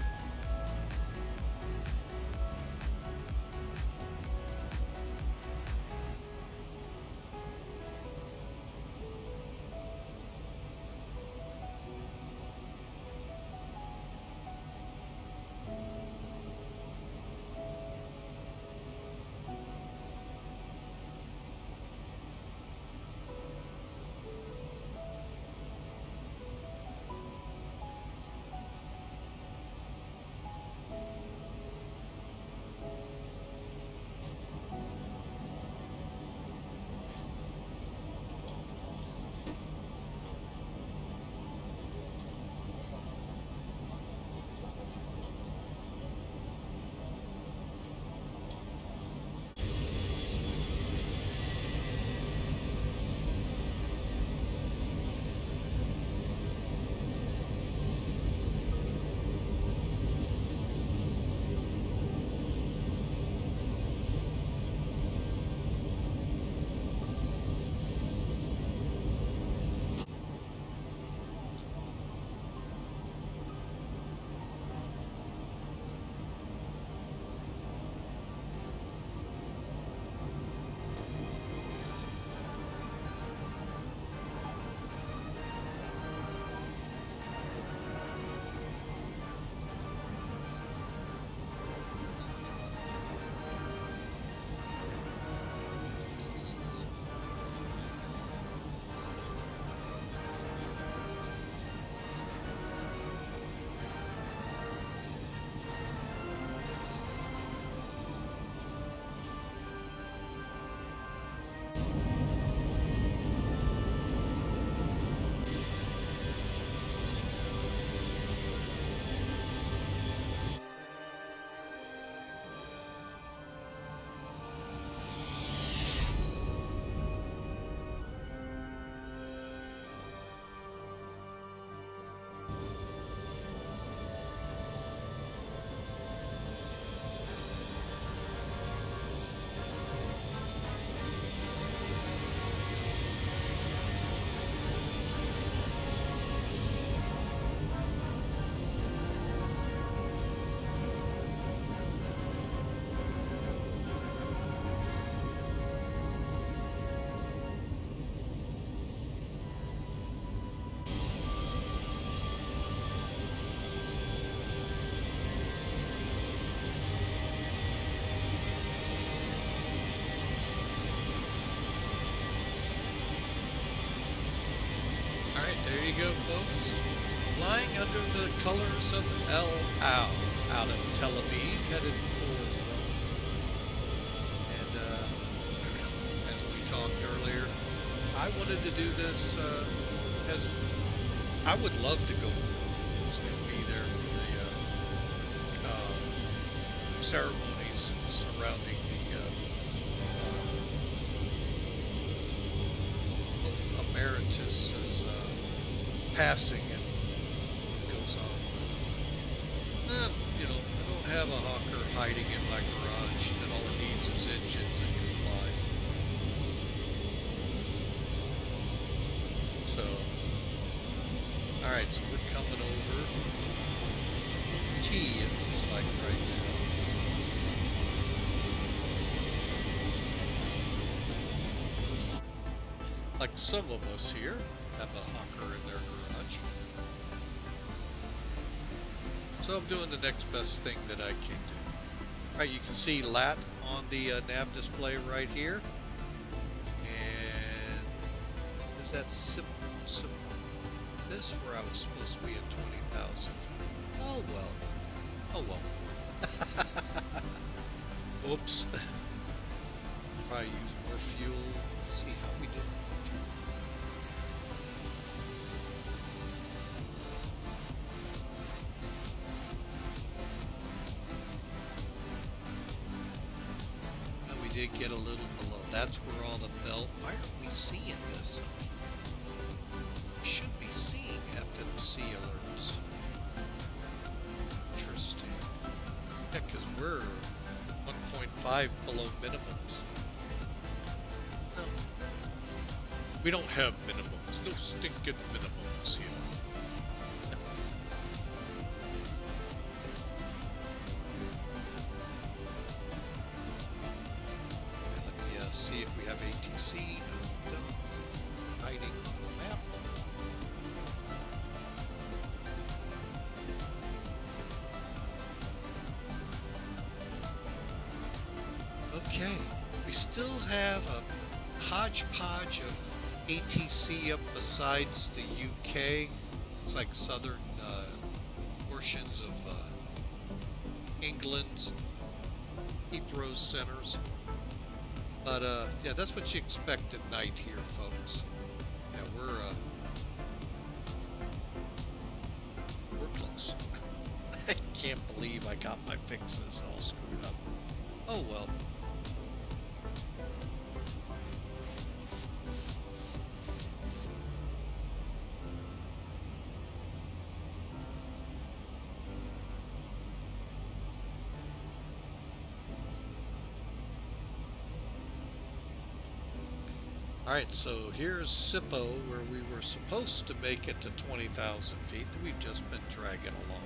There you go, folks. Flying under the colors of El Al out of Tel Aviv, headed for Rome. And as we talked earlier, I wanted to do this as I would love to go and be there for the ceremonies surrounding the Emeritus' passing and goes on. You know, I don't have a hawker hiding in my garage that all it needs is engines and can fly. So, alright, so we're coming over T, it looks like right now. Like some of us here have a hawker in their garage. So I'm doing the next best thing that I can do. Alright, you can see LAT on the nav display right here. And is that this where I was supposed to be at 20,000? Oh well. Oh well. Oops. Probably use more fuel. Let's see how we did. Did get a little below. That's where all the belt. Why aren't we seeing this? We should be seeing FMC alerts. Interesting. Yeah, because we're 1.5 below minimums. No. We don't have minimums. No stinking minimums here. See if we have ATC. No, hiding on the map. Okay, we still have a hodgepodge of ATC up besides the UK. It's like southern portions of England, Heathrow centers. But, yeah, that's what you expect at night here, folks. Yeah, we're close. I can't believe I got my fixes all screwed up. Oh, well. Alright, so here's SIPO, where we were supposed to make it to 20,000 feet. We've just been dragging along.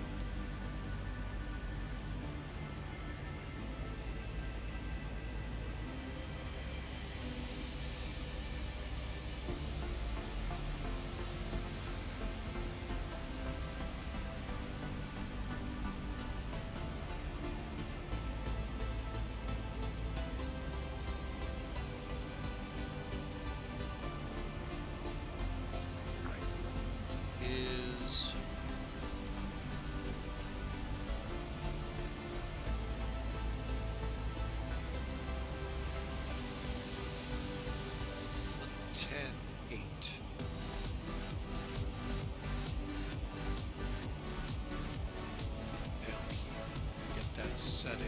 Set in.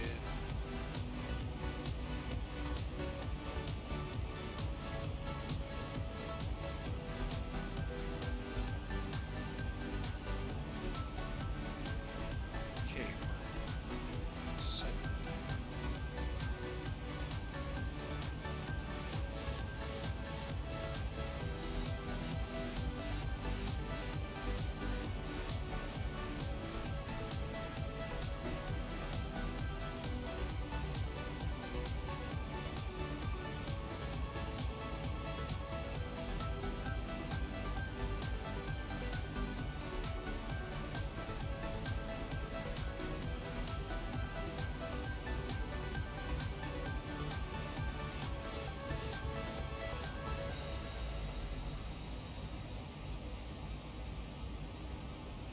Okay, set.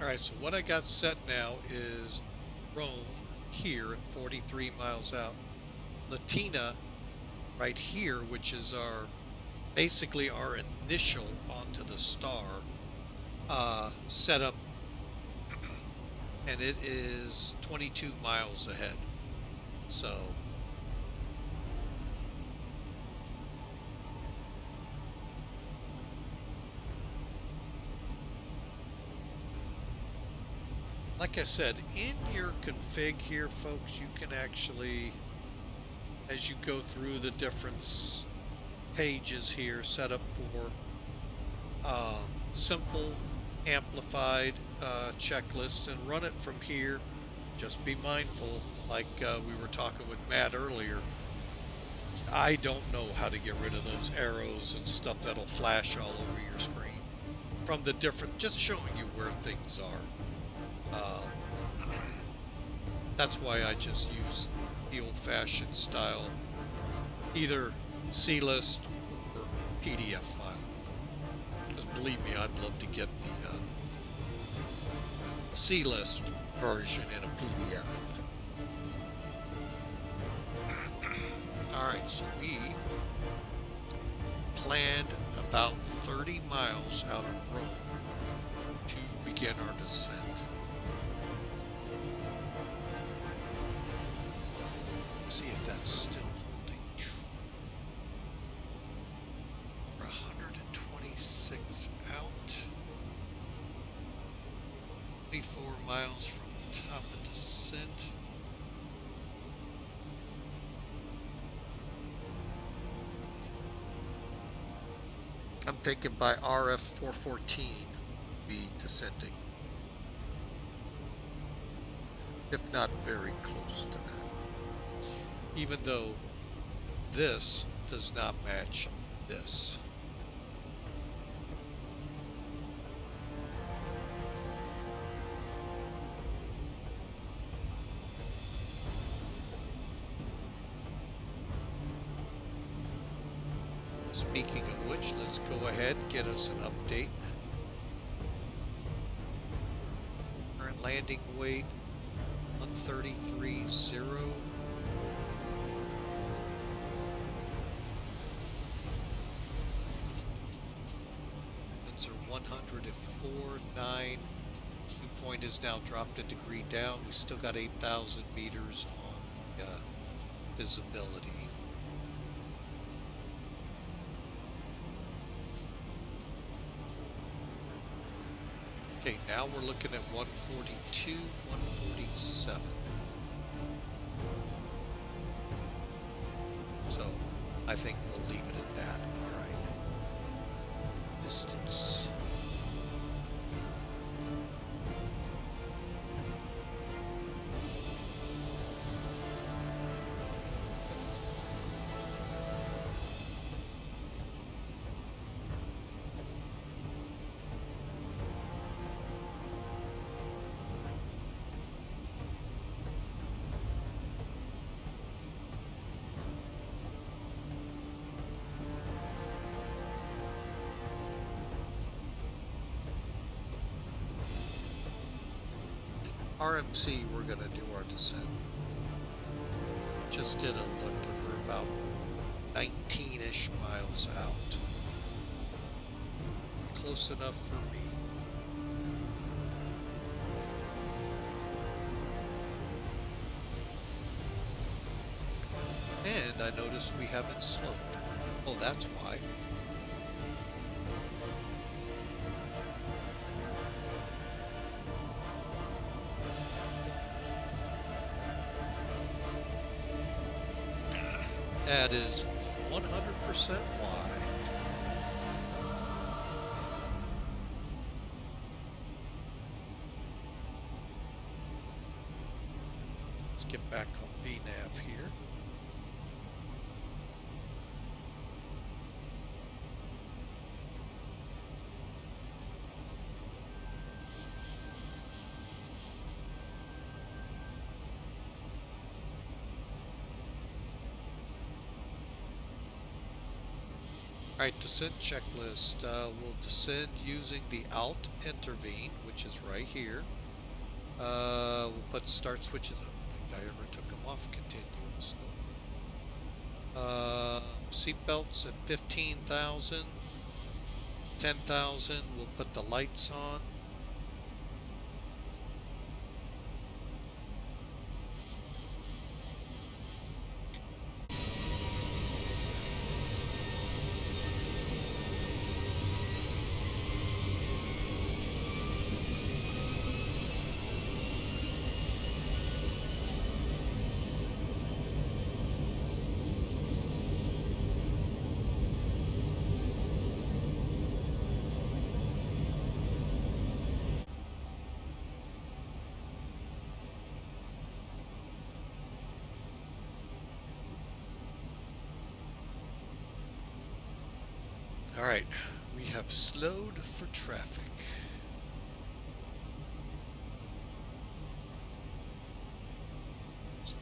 All right, so what I got set now is Rome here at 43 miles out. Latina right here, which is basically our initial onto the star setup, and it is 22 miles ahead. So like I said, in your config here, folks, you can actually, as you go through the different pages here, set up for simple, amplified checklist and run it from here. Just be mindful, like we were talking with Matt earlier, I don't know how to get rid of those arrows and stuff that'll flash all over your screen from the different, just showing you where things are. That's why I just use the old-fashioned style, either C-list or PDF file. Because believe me, I'd love to get the C-list version in a PDF. Alright, so we planned about 30 miles out of Rome to begin our descent. See if that's still holding true. We're 126 out. 24 miles from the top of descent. I'm thinking by RF 414 be descending. If not very close to that. Even though this does not match this. Speaking of which, let's go ahead and get us an update. Current landing weight 133.0. Are 104.9. Dew point is now dropped a degree down. We still got 8,000 meters on the visibility. Okay, now we're looking at 142, 147. So I think we'll leave it at that. All right. Distance. RMC, we're going to do our descent. Just did a look and we're about 19-ish miles out. Close enough for me. And I noticed we haven't slowed. Oh, that's why. That is 100% why. Let's get back on VNav here. Alright, descent checklist. We'll descend using the Alt Intervene, which switches right here. We'll put start switches. I don't think I ever took them off continuous. Seatbelts at 15,000. 10,000. We'll put the lights on. All right, we have slowed for traffic. Sorry.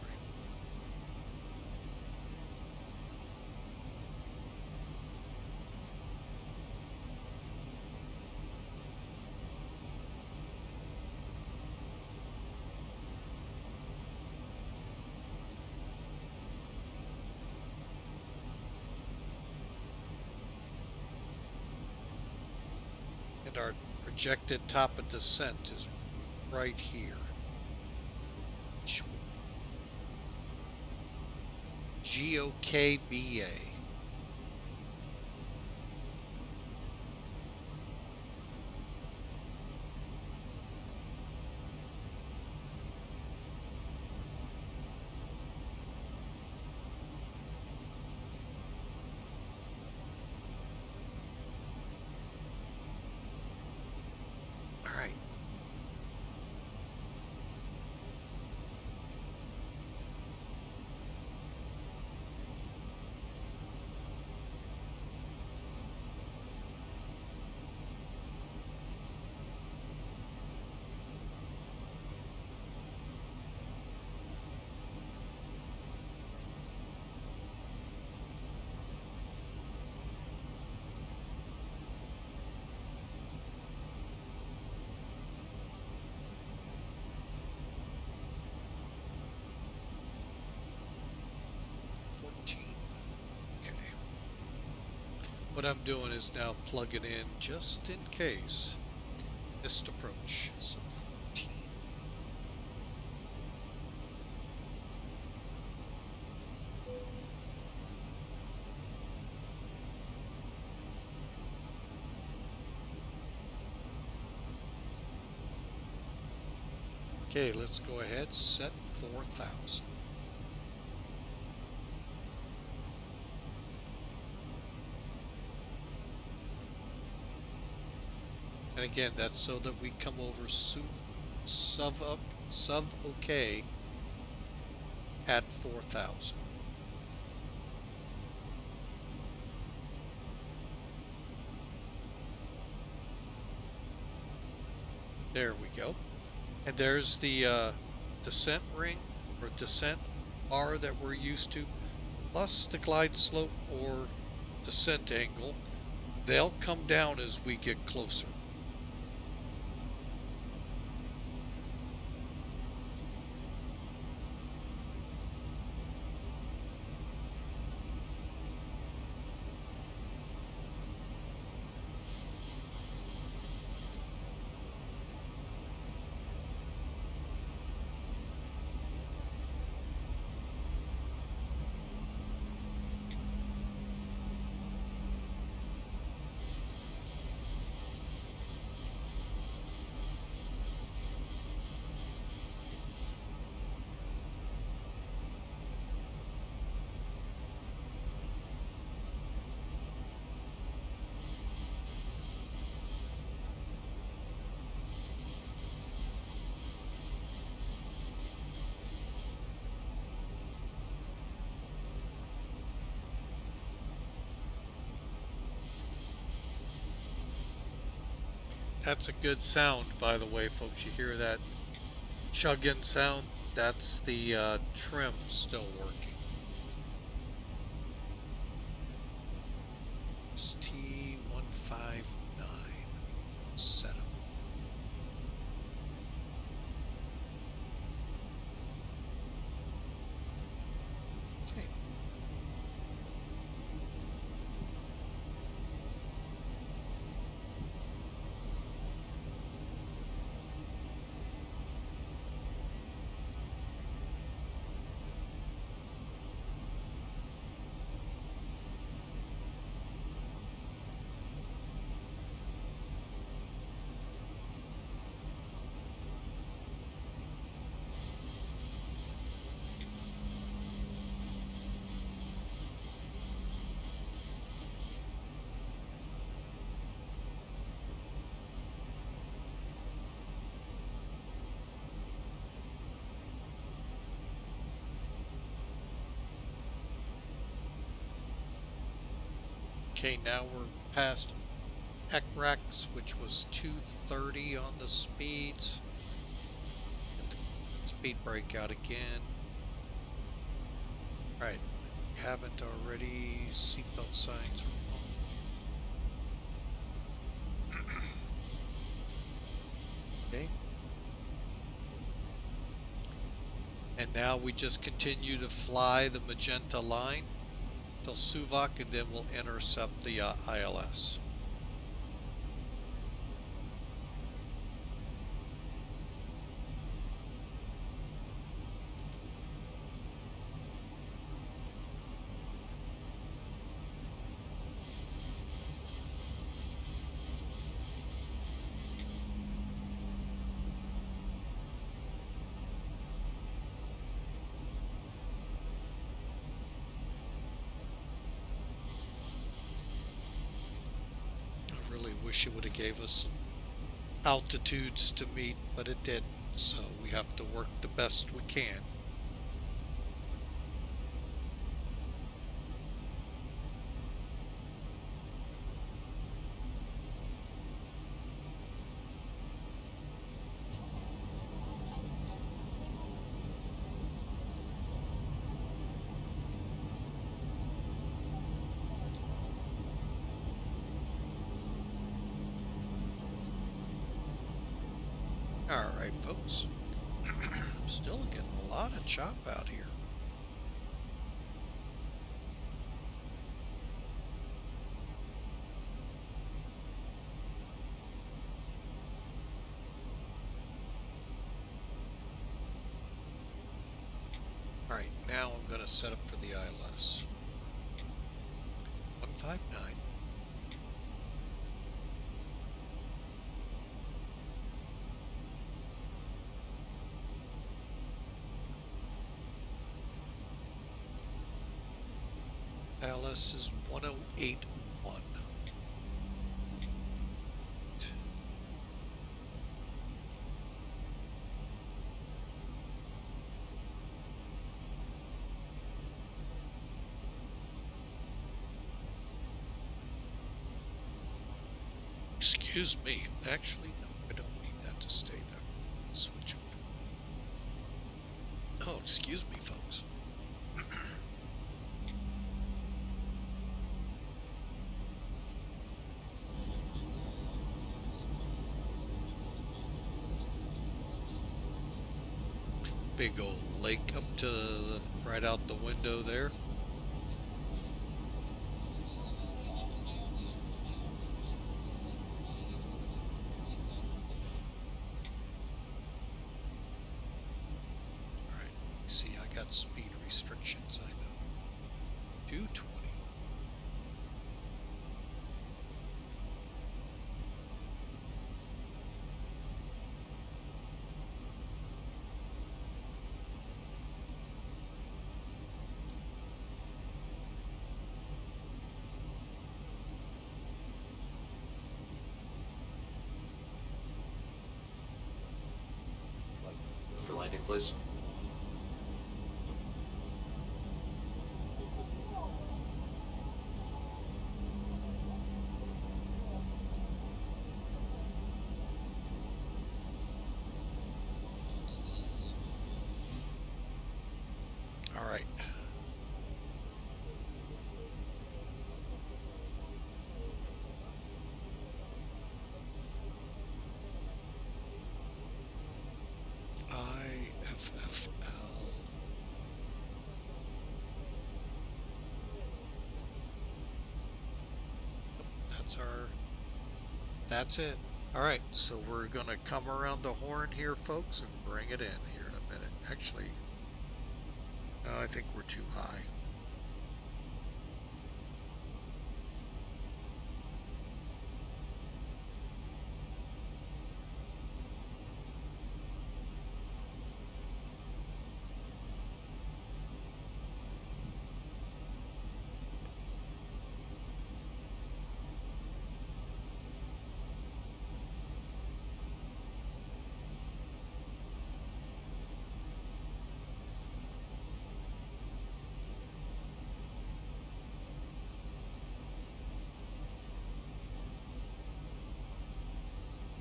And our projected top of descent is right here. GOKBA. What I'm doing is now plugging in just in case. Missed approach. So 14. Okay, let's go ahead, set 4,000. And again, that's so that we come over sub okay at 4,000. There we go. And there's the descent ring or descent bar that we're used to, plus the glide slope or descent angle. They'll come down as we get closer. That's a good sound, by the way, folks. You hear that chugging sound? That's the trim still working. ST159. Set 'em. Okay, now we're past ECREX, which was 230 on the speeds. Get the speed brake out again. Right, haven't already. Seatbelt signs are on. Okay. And now we just continue to fly the magenta line till Suvak, and then we'll intercept the ILS. I really wish it would have gave us some altitudes to meet, but it didn't, so we have to work the best we can. Alright, folks. Still getting a lot of chop out here. Alright, now I'm going to set up for the ILS. 159. ILS is 1081. Excuse me. Actually, no, I don't need that to stay there. Let's switch over. Oh, excuse me, folks. Big old lake up to right out the window there. All right, see, I got speed restrictions, I know. 220. For landing, please. All right. IFFL. That's it. All right, so we're gonna come around the horn here, folks, and bring it in here in a minute. Actually, no, I think we're too high.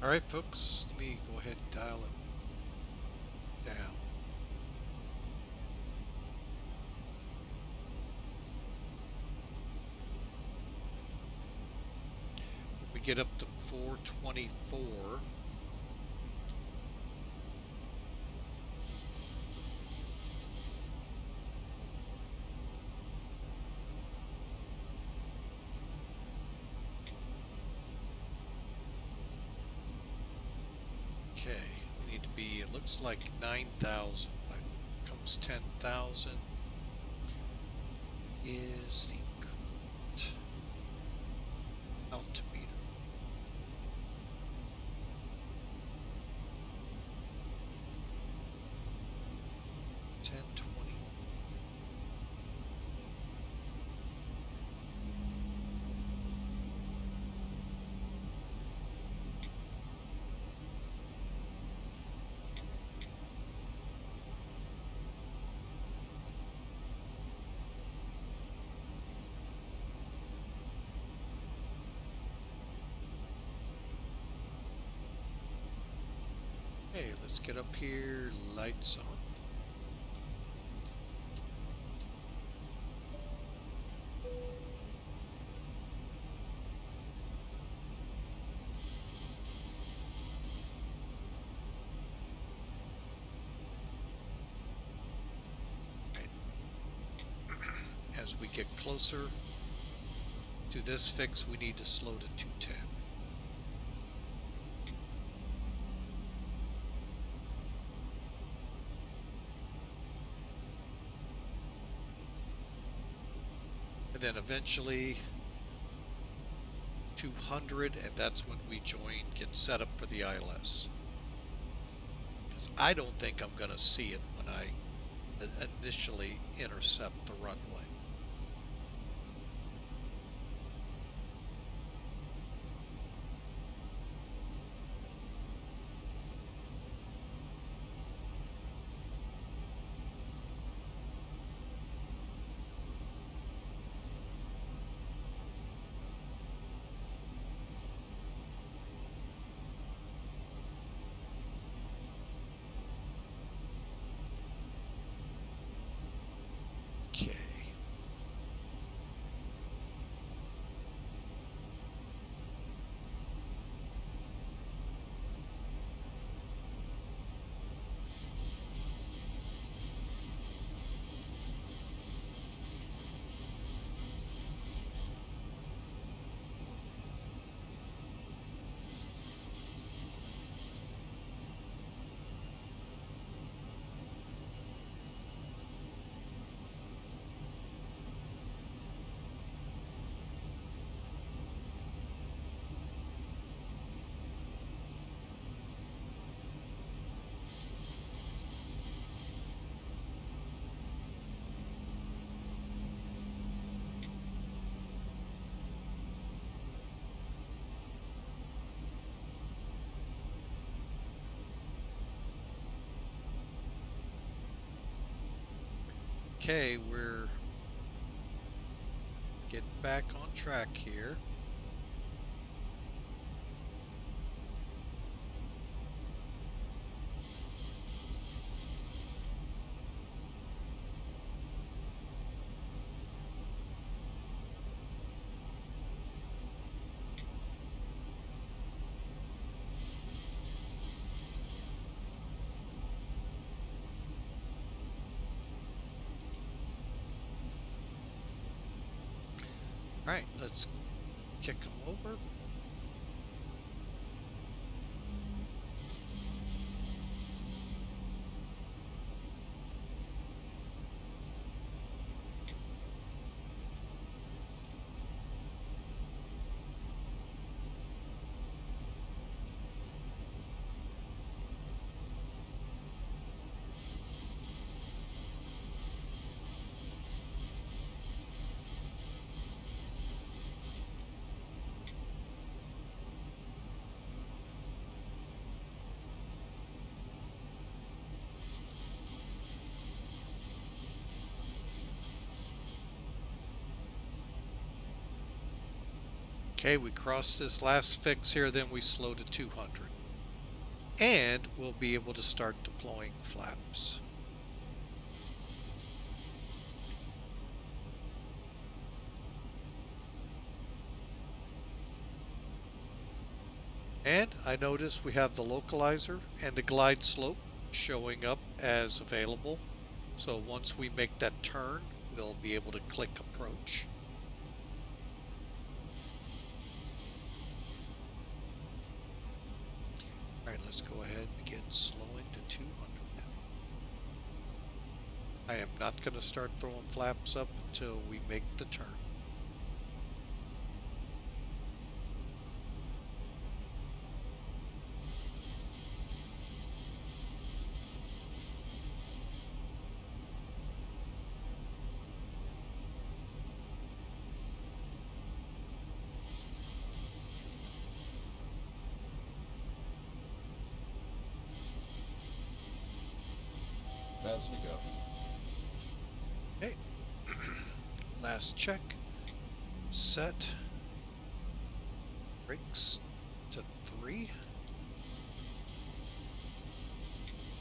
All right, folks, let me go ahead and dial it down. We get up to 424. Okay, we need to be, it looks like 9,000. That comes 10,000 is the current altimeter. Okay, let's get up here, lights on. Right. As we get closer to this fix, we need to slow to 210. And then eventually 200, and that's when we get set up for the ILS. Because I don't think I'm going to see it when I initially intercept the runway. Okay. Okay, we're getting back on track here. All right, let's kick them over. Okay, we cross this last fix here, then we slow to 200. And we'll be able to start deploying flaps. And I notice we have the localizer and the glide slope showing up as available. So once we make that turn, we'll be able to click approach. All right, let's go ahead and begin slowing to 200. I am not going to start throwing flaps up until we make the turn. As we go. Okay. Last check. Set. Brakes to 3.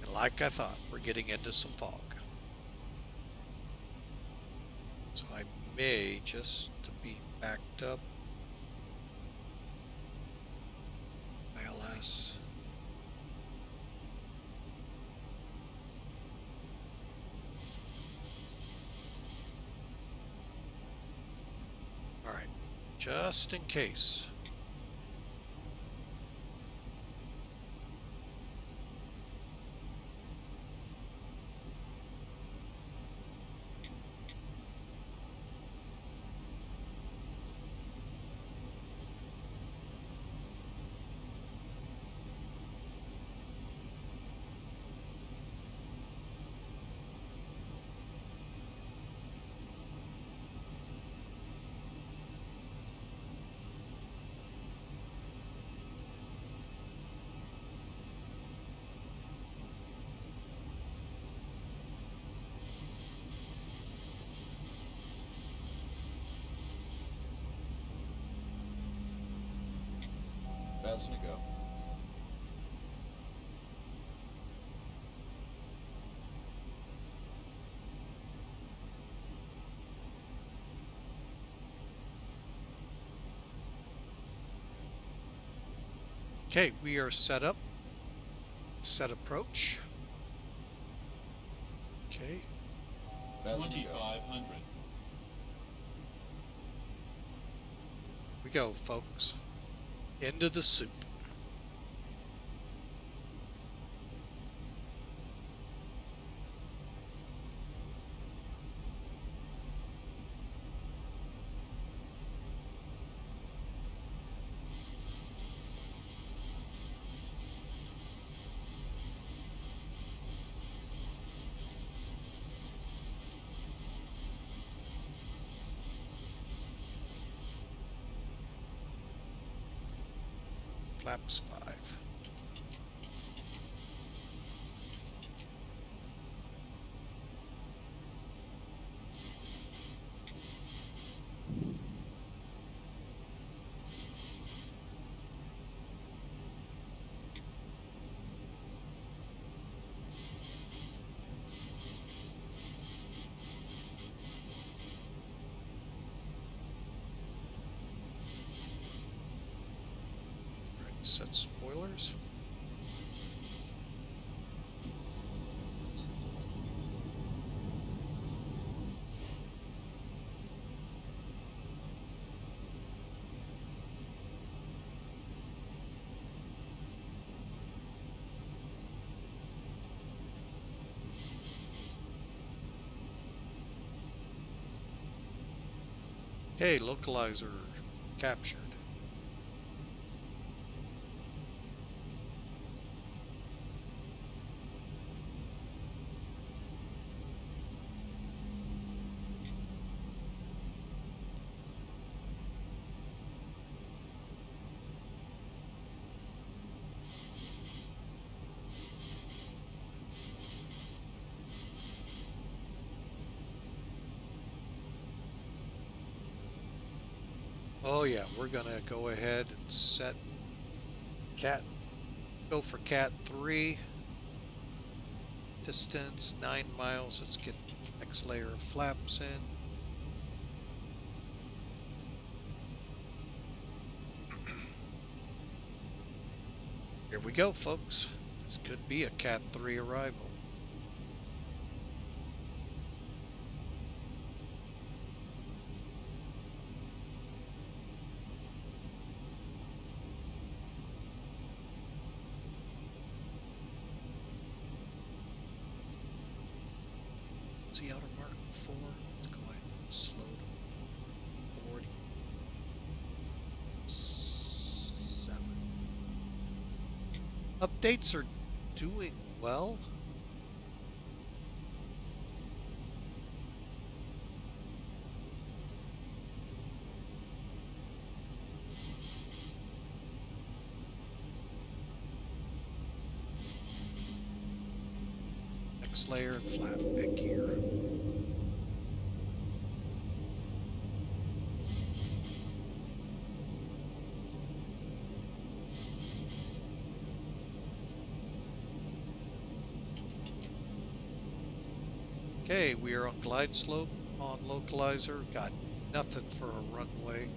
And like I thought, we're getting into some fog. So I may just to be backed up. ILS. All right, just in case. As we go. Okay, we are set up. Set approach. Okay. As we go. 2500. We go, folks. Into the soup. Flaps 5. Set spoilers. Okay, localizer captured. Oh yeah, we're gonna go ahead and set cat, go for cat 3. Distance 9 miles. Let's get the next layer of flaps in. Here we go, folks. This could be a cat 3 arrival. What's the outer mark for? Let's go ahead and slow to 47. Updates are doing well. Next layer and flap and gear. Okay, we are on glide slope on localizer. Got nothing for a runway.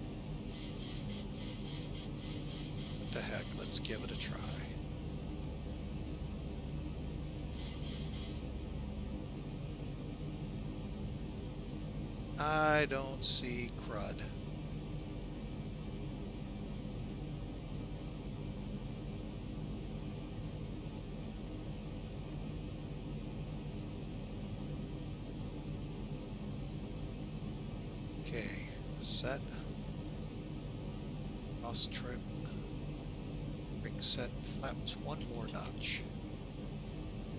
What the heck? Let's give it a try. I don't see crud. Okay, set. Cross trim. Brake set. Flaps one more notch.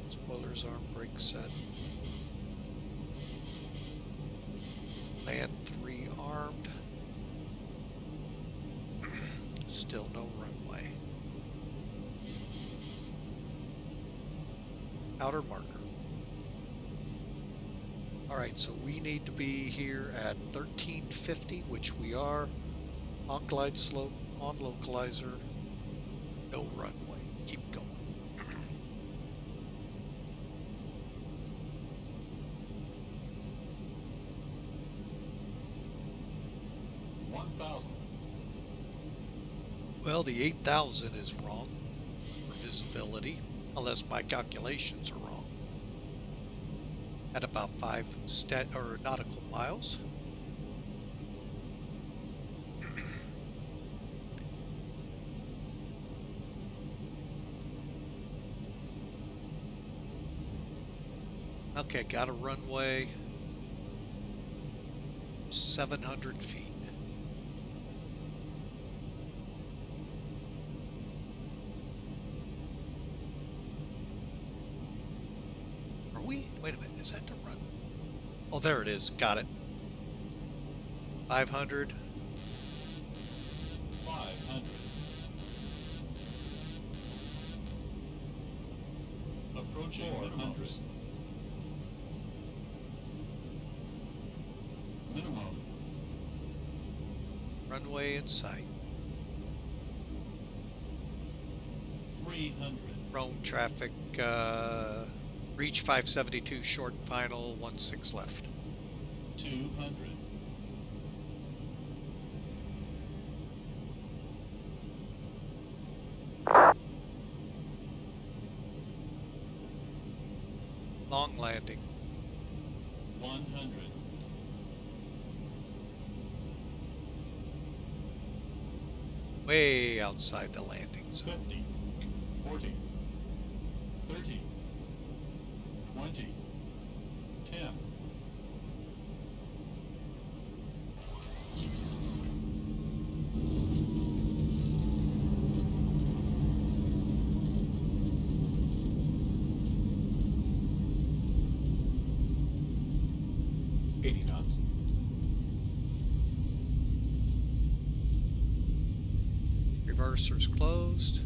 Spoilers arm brake set. Land 3 armed. Still no runway. Outer marker. Alright, so we need to be here at 1350, which we are. On glide slope, on localizer. No runway. Keep going. 1,000. Well, the 8,000 is wrong for visibility, unless my calculations are wrong. At about 5 nautical miles. Okay, got a runway. 700 feet. Wait a minute, is that the run? Oh, there it is. Got it. 500. 500. Approaching minimums. Minimum. Runway in sight. 300. Rome traffic, reach 572 short and final, 16 left. 200. Long landing. 100. Way outside the landing zone. 50. 40. 30. 20. 10. Knots. Reversers closed.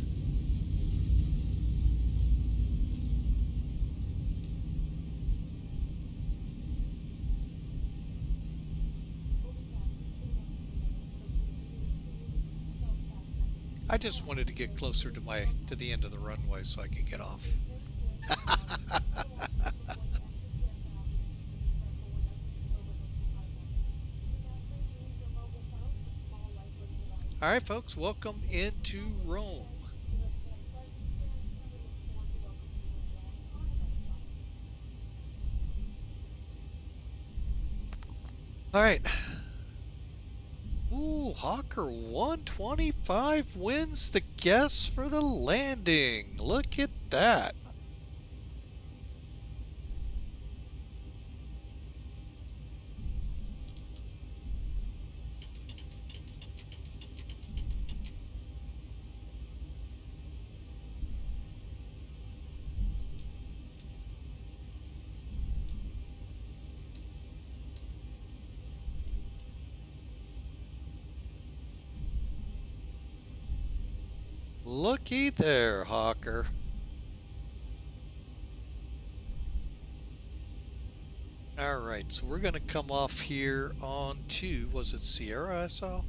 I just wanted to get closer to the end of the runway so I could get off. All right, folks, welcome into Rome. All right. Ooh, Hawker 125 wins the guess for the landing. Look at that. Looky there, Hawker. All right, so we're going to come off here onto, was it Sierra I saw?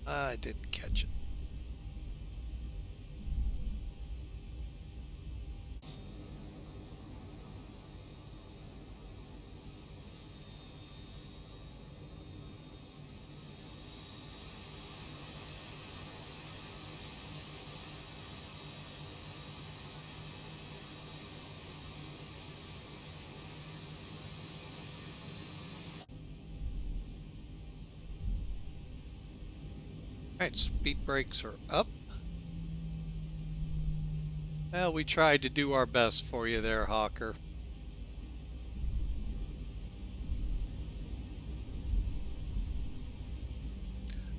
I didn't catch it. Alright, speed brakes are up. Well, we tried to do our best for you there, Hawker.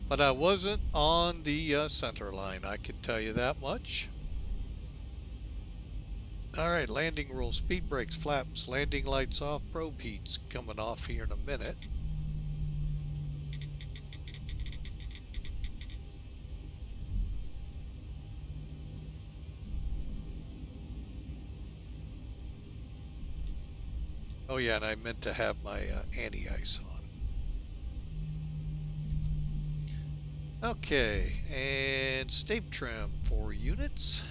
But I wasn't on the center line, I can tell you that much. Alright, landing rules, speed brakes, flaps, landing lights off, probe heats coming off here in a minute. Oh yeah, and I meant to have my anti-ice on. Okay, and stape trim 4 units.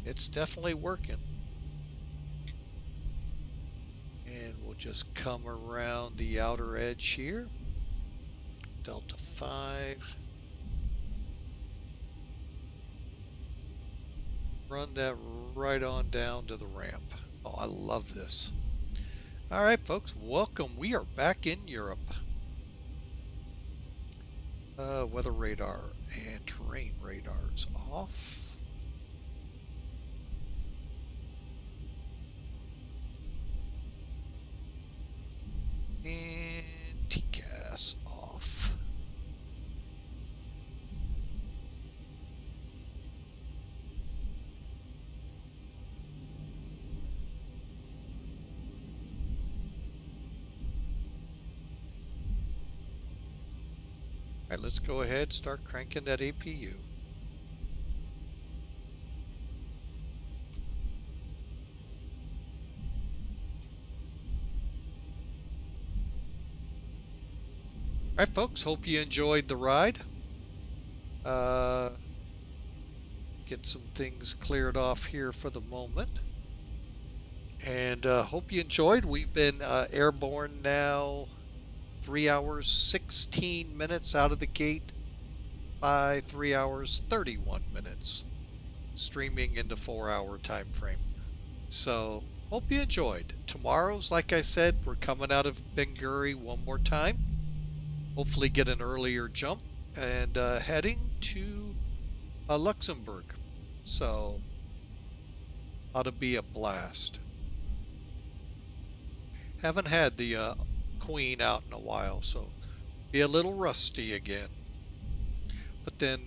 It's definitely working. And we'll just come around the outer edge here. Delta 5. Run that right on down to the ramp. Oh, I love this. All right, folks, welcome. We are back in Europe. Weather radar and terrain radars off. And TCAS off. All right, let's go ahead and start cranking that APU. All right, folks, hope you enjoyed the ride. Get some things cleared off here for the moment. And hope you enjoyed. We've been airborne now 3 hours, 16 minutes out of the gate by 3 hours, 31 minutes, streaming into 4-hour time frame. So, hope you enjoyed. Tomorrow's, like I said, we're coming out of Ben Gurion one more time. Hopefully get an earlier jump and heading to Luxembourg. So, ought to be a blast. Haven't had the Queen out in a while, so be a little rusty again. But then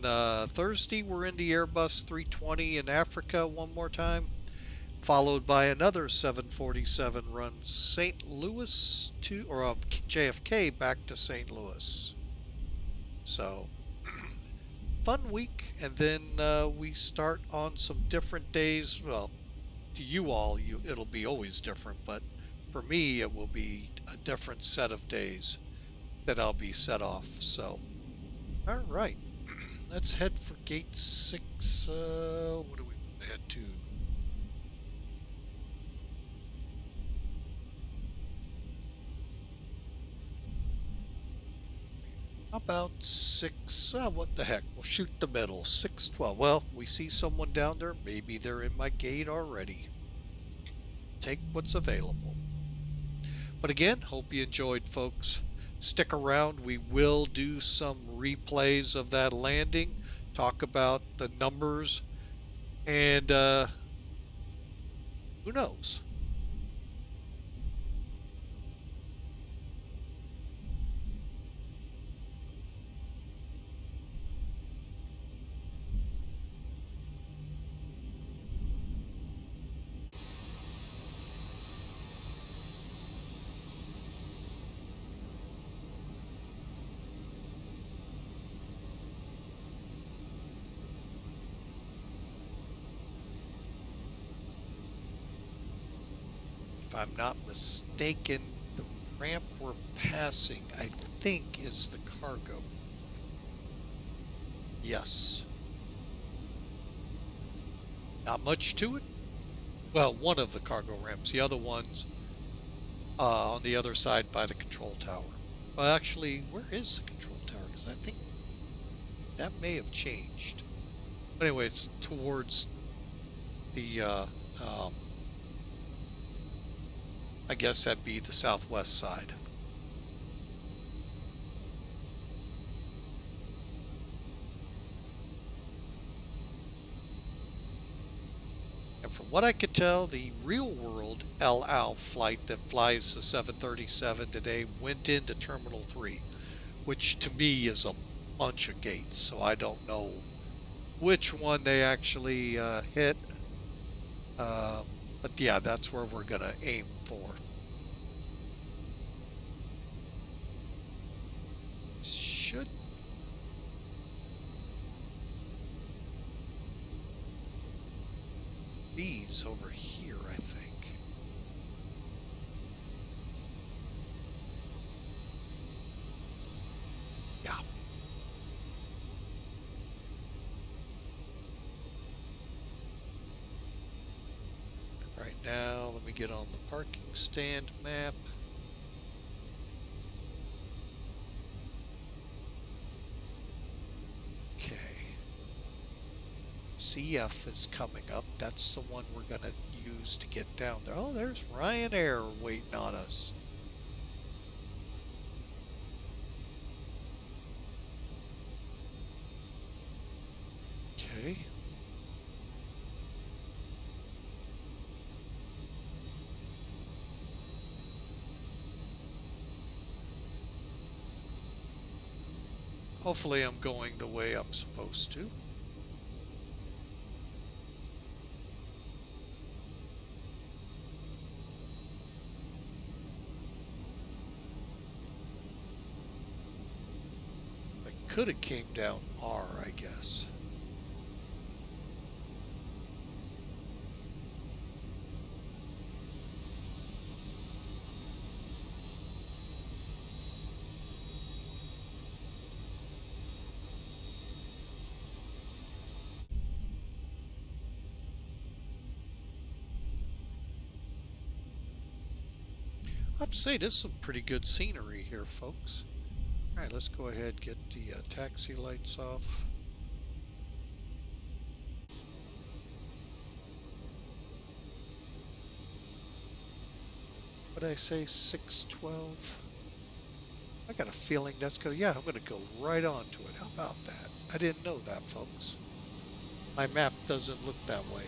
Thursday we're in the Airbus 320 in Africa one more time, followed by another 747 run St. Louis to, or JFK back to St. Louis. So fun week, and then we start on some different days. Well, to you all, it'll be always different, but for me it will be a different set of days. that I'll be set off. So, all right, let's head for gate 6. What do we head to? How about 6? What the heck? We'll shoot the middle. 612. Well, we see someone down there. Maybe they're in my gate already. Take what's available. But again, hope you enjoyed, folks. Stick around. We will do some replays of that landing, talk about the numbers, and who knows? If I'm not mistaken, the ramp we're passing, I think, is the cargo. Yes. Not much to it. Well, one of the cargo ramps. The other one's on the other side by the control tower. Well, actually, where is the control tower? Because I think that may have changed. But anyway, it's towards the I guess that'd be the southwest side. And from what I could tell, the real world El Al flight that flies the 737 today went into Terminal 3, which to me is a bunch of gates, so I don't know which one they actually hit. But yeah, that's where we're going to aim for. Should these over here, I think. Yeah. Right now, let me get on the parking stand map. Okay. CF is coming up. That's the one we're going to use to get down there. Oh, there's Ryanair waiting on us. Okay. Hopefully I'm going the way I'm supposed to. I could have came down R, I guess. I have to say, this is some pretty good scenery here, folks. All right, let's go ahead and get the taxi lights off. What did I say, 612? I got a feeling that's going to, yeah, I'm going to go right on to it. How about that? I didn't know that, folks. My map doesn't look that way.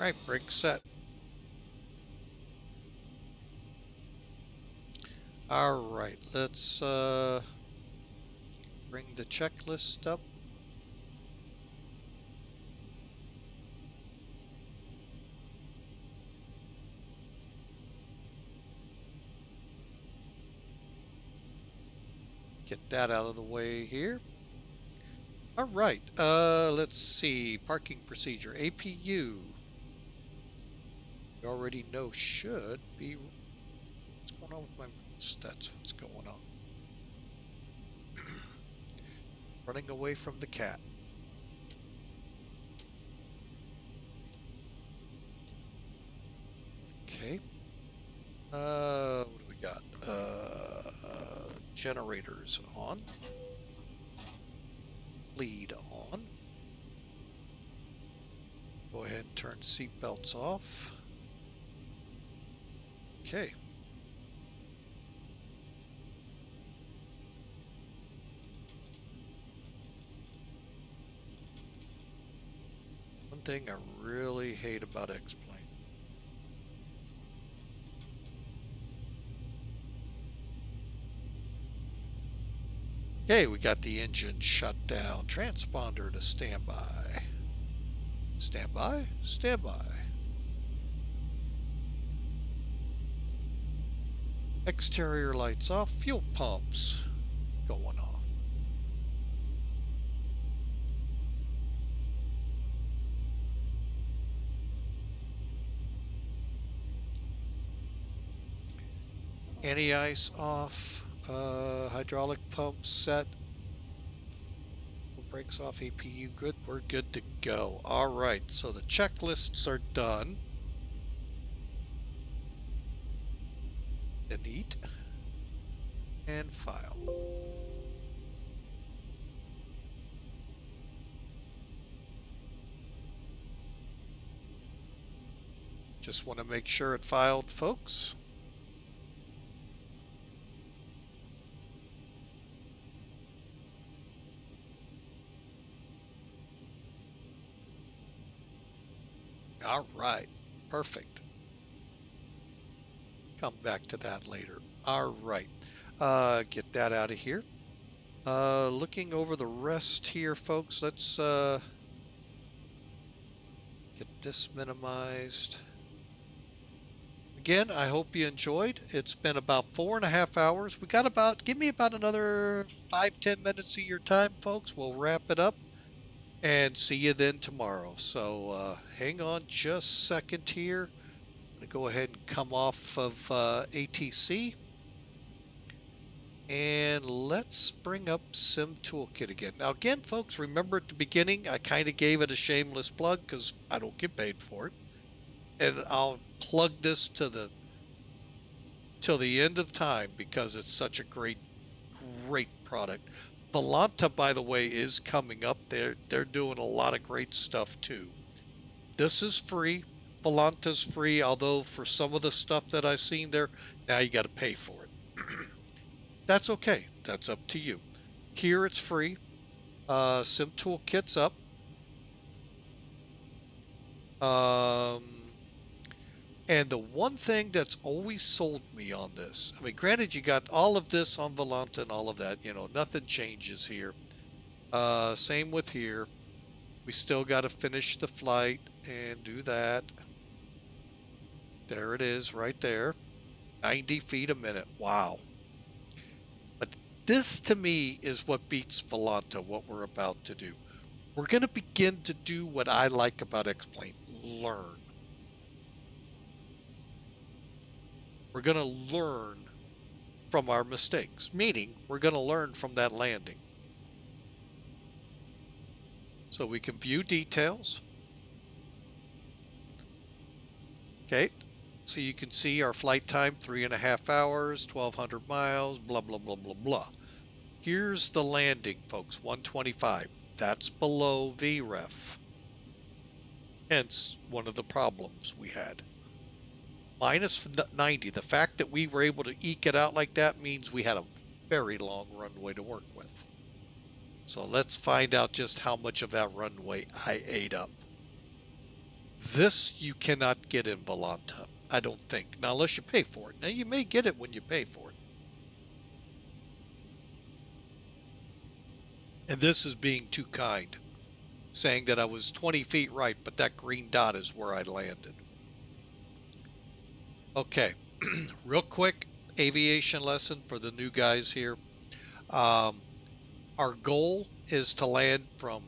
Alright, brake set. Alright, let's bring the checklist up. Get that out of the way here. Alright, let's see. Parking procedure. APU. You already know should be... What's going on with my... That's what's going on. Running away from the cat. Okay. What do we got? Generators on. Lead on. Go ahead and turn seat belts off. Okay. One thing I really hate about X-Plane. Okay, we got the engine shut down. Transponder to standby. Standby? Standby. Exterior lights off. Fuel pumps going off. Anti-ice off. Hydraulic pump set. Brakes off. APU good. We're good to go. All right. So the checklists are done. Delete and file. Just want to make sure it filed, folks. All right, perfect. Come back to that later. All right, get that out of here. Looking over the rest here, folks, let's get this minimized. Again, I hope you enjoyed. It's been about 4.5 hours. We got about, give me about another 5-10 minutes of your time, folks. We'll wrap it up. And see you then tomorrow. So hang on just a second here. I'm going to go ahead and come off of ATC. And let's bring up Sim Toolkit again. Now again, folks, remember at the beginning, I kind of gave it a shameless plug because I don't get paid for it. And I'll plug this to the till the end of time because it's such a great product. Volanta, by the way, is coming up. They're doing a lot of great stuff too. This is free. Volanta's free, although for some of the stuff that I've seen there, now you got to pay for it. That's okay. That's up to you. Here it's free. Sim Toolkit's up. And the one thing that's always sold me on this, I mean, granted, you got all of this on Volanta and all of that, you know, nothing changes here. Same with here. We still got to finish the flight and do that. There it is right there. 90 feet a minute. Wow. But this to me is what beats Volanta, what we're about to do. We're going to begin to do what I like about X-Plane. Learn. We're going to learn from our mistakes, meaning we're going to learn from that landing. So we can view details. Okay, so you can see our flight time, 3.5 hours, 1,200 miles, blah, blah, blah, blah, blah. Here's the landing, folks, 125. That's below VREF. Hence, one of the problems we had. Minus 90. The fact that we were able to eke it out like that means we had a very long runway to work with. So let's find out just how much of that runway I ate up. This you cannot get in Volanta, I don't think. Now, unless you pay for it. Now, you may get it when you pay for it. And this is being too kind, saying that I was 20 feet right, but that green dot is where I landed. Okay, real quick aviation lesson for the new guys here. Our goal is to land from,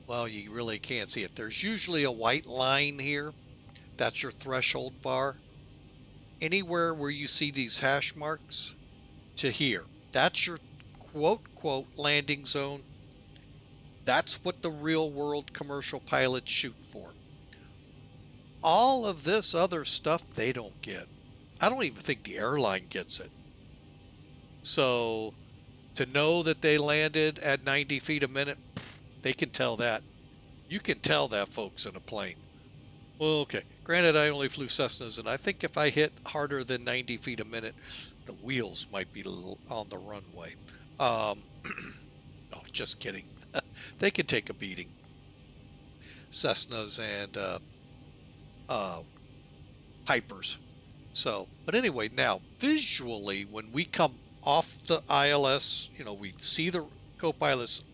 well, you really can't see it. There's usually a white line here. That's your threshold bar. Anywhere where you see these hash marks to here, that's your quote landing zone. That's what the real world commercial pilots shoot for. All of this other stuff they don't get. I don't even think the airline gets it. So to know that they landed at 90 feet a minute, they can tell that. You can tell that, folks, in a plane. Well, okay. Granted, I only flew Cessnas, and I think if I hit harder than 90 feet a minute, the wheels might be on the runway. No, just kidding. They can take a beating. Cessnas and Pipers. So, but anyway, now visually, when we come off the ILS, you know, we see the co-pilot's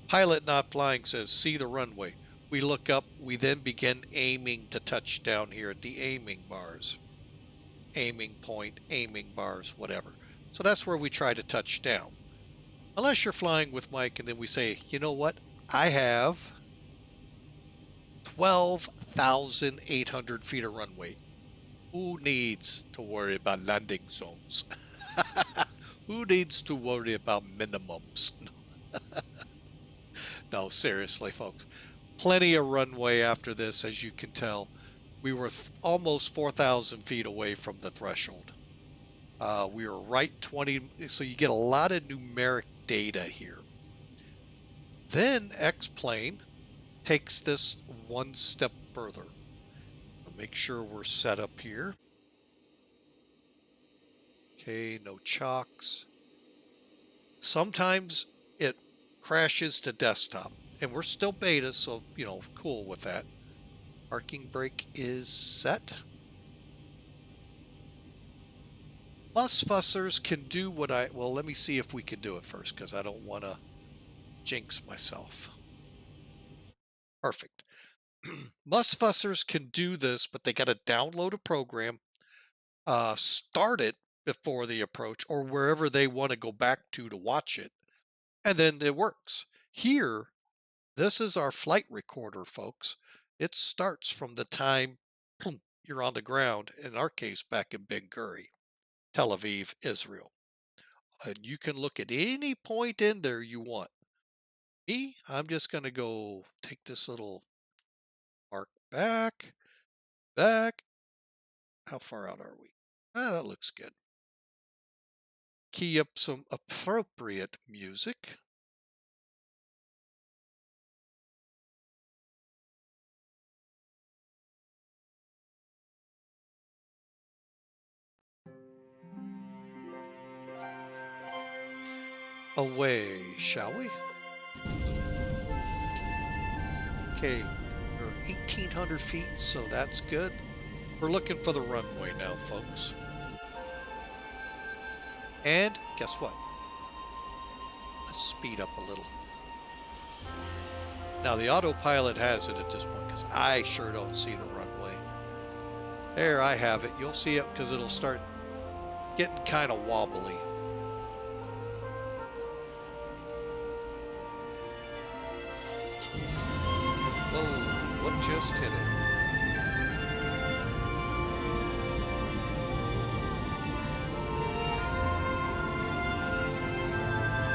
pilot not flying says, see the runway. We look up, we then begin aiming to touch down here at the aiming bars. Aiming point, aiming bars, whatever. So that's where we try to touch down. Unless you're flying with Mike and then we say, you know what? I have 12,800 feet of runway. Who needs to worry about landing zones? Who needs to worry about minimums? No, seriously, folks. Plenty of runway after this, as you can tell. We were almost 4,000 feet away from the threshold. We were right 20, so you get a lot of numeric data here. Then X-Plane takes this one step further. Make sure we're set up here. Okay, no chocks. Sometimes it crashes to desktop, and we're still beta, so, you know, cool with that. Parking brake is set. Bus fussers can do what well, let me see if we can do it first, because I don't want to jinx myself. Perfect. Bus fussers can do this, but they got to download a program, start it before the approach, or wherever they want to go back to watch it, and then it works. Here, this is our flight recorder, folks. It starts from the time you're on the ground, in our case, back in Ben Gurion, Tel Aviv, Israel. And you can look at any point in there you want. Me, I'm just going to go take this little mark back. How far out are we? That looks good. Key up some appropriate music. Away, shall we? Okay, we're 1,800 feet, so that's good. We're looking for the runway now, folks. And guess what? Let's speed up a little. Now, the autopilot has it at this point, because I sure don't see the runway. There, I have it. You'll see it because it'll start getting kind of wobbly. Whoa, what just hit it?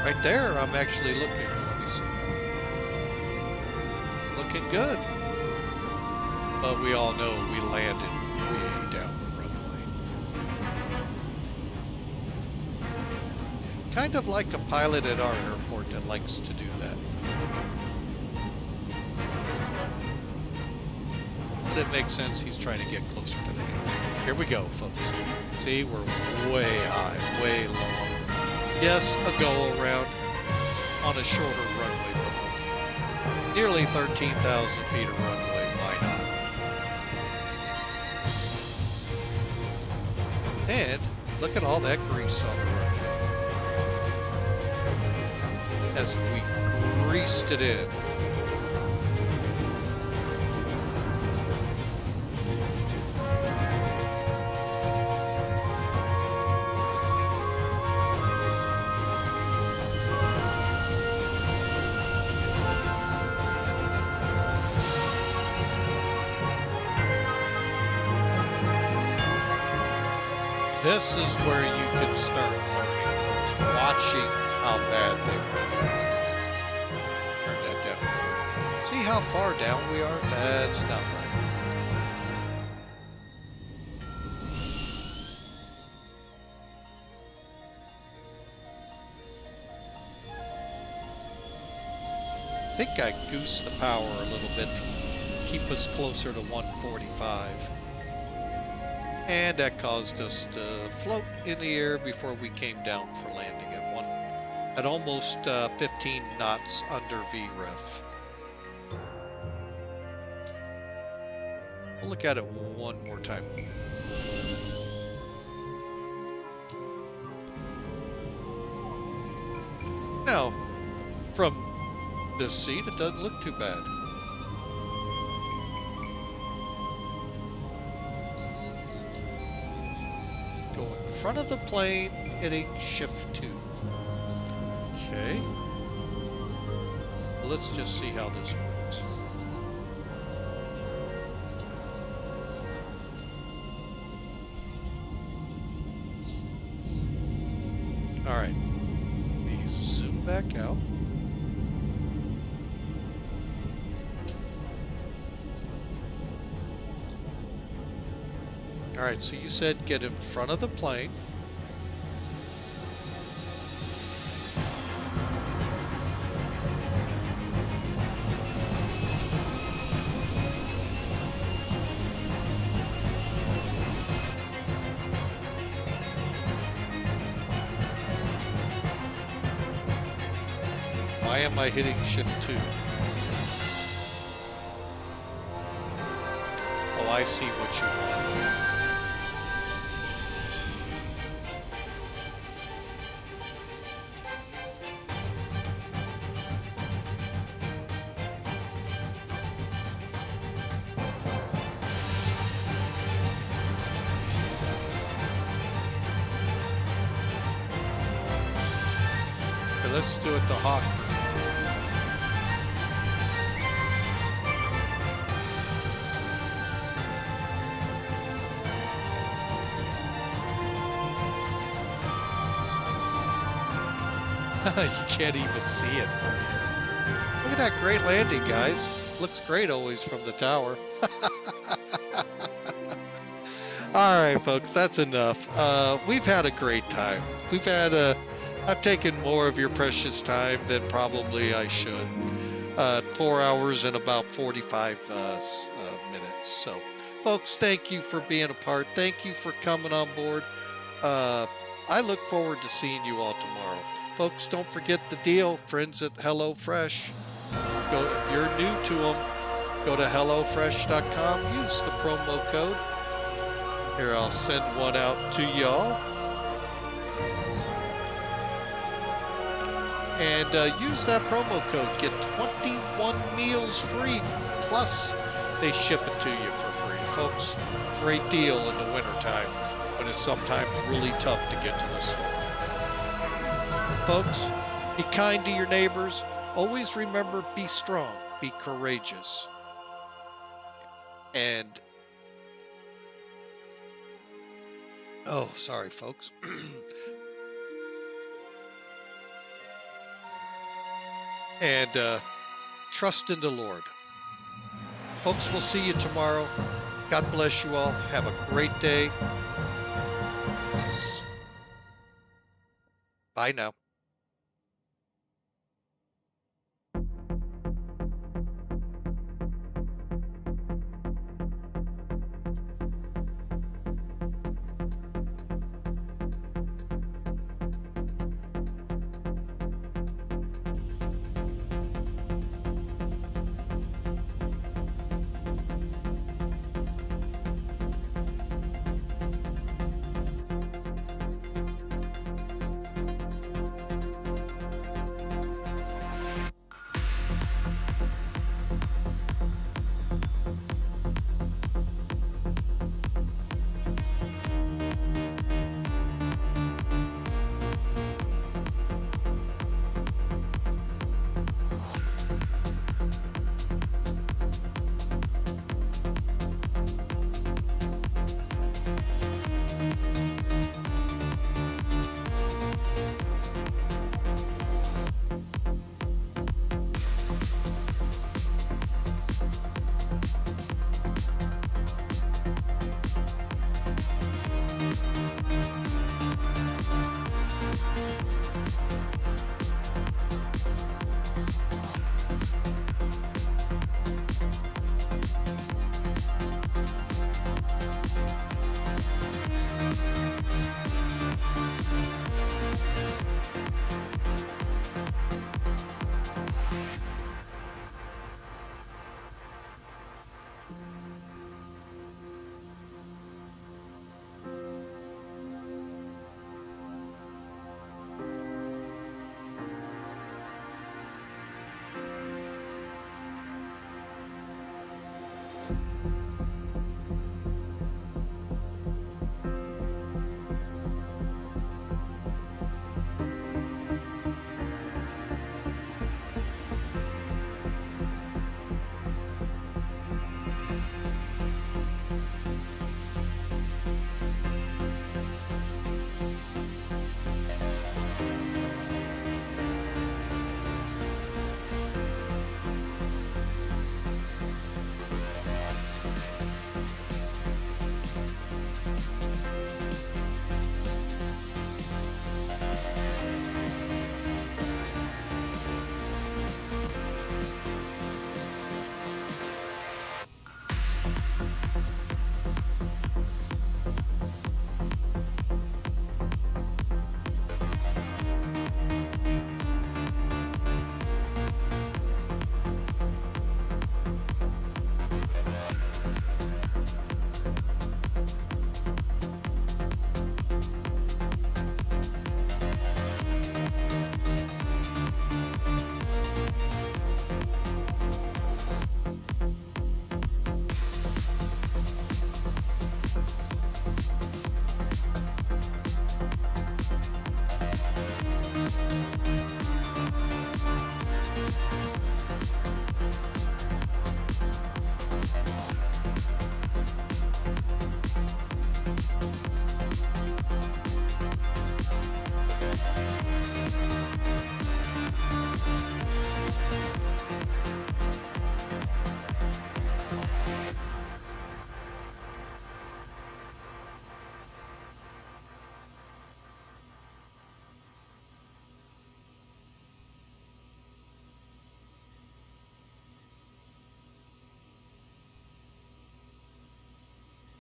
Right there, I'm actually looking. Let me see. Looking good. But we all know we landed way down the runway. Kind of like a pilot at our airport that likes to do that. But it makes sense. He's trying to get closer to the air. Here we go, folks. See, we're way high, way low. Yes, a go around on a shorter runway, but with nearly 13,000 feet of runway, why not? And look at all that grease on the road. As we greased it in. This is where you can start learning, folks, watching how bad they were. Turn that down. See how far down we are? That's not right. I think I goosed the power a little bit to keep us closer to 145. And that caused us to float in the air before we came down for landing at almost 15 knots under VREF. We'll look at it one more time. Now, from this seat, it doesn't look too bad. Front of the plane, hitting shift 2. Okay. Let's just see how this works. All right. Let me zoom back out. All right, so you said get in front of the plane. Why am I hitting shift 2? Oh, I see what you want. Let's do it the Hawk. You can't even see it. Look at that great landing, guys. Looks great always from the tower. All right, folks, that's enough. We've had a great time. I've taken more of your precious time than probably I should. 4 hours and about 45 minutes. So, folks, thank you for being a part. Thank you for coming on board. I look forward to seeing you all tomorrow. Folks, don't forget the deal. Friends at HelloFresh. If you're new to them, go to HelloFresh.com. Use the promo code. Here, I'll send one out to y'all. And use that promo code. Get 21 meals free. Plus, they ship it to you for free. Folks, great deal in the wintertime when it's sometimes really tough to get to the store. Folks, be kind to your neighbors. Always remember, be strong, be courageous. And, oh, sorry, folks. And trust in the Lord. Folks, we'll see you tomorrow. God bless you all. Have a great day. Bye now.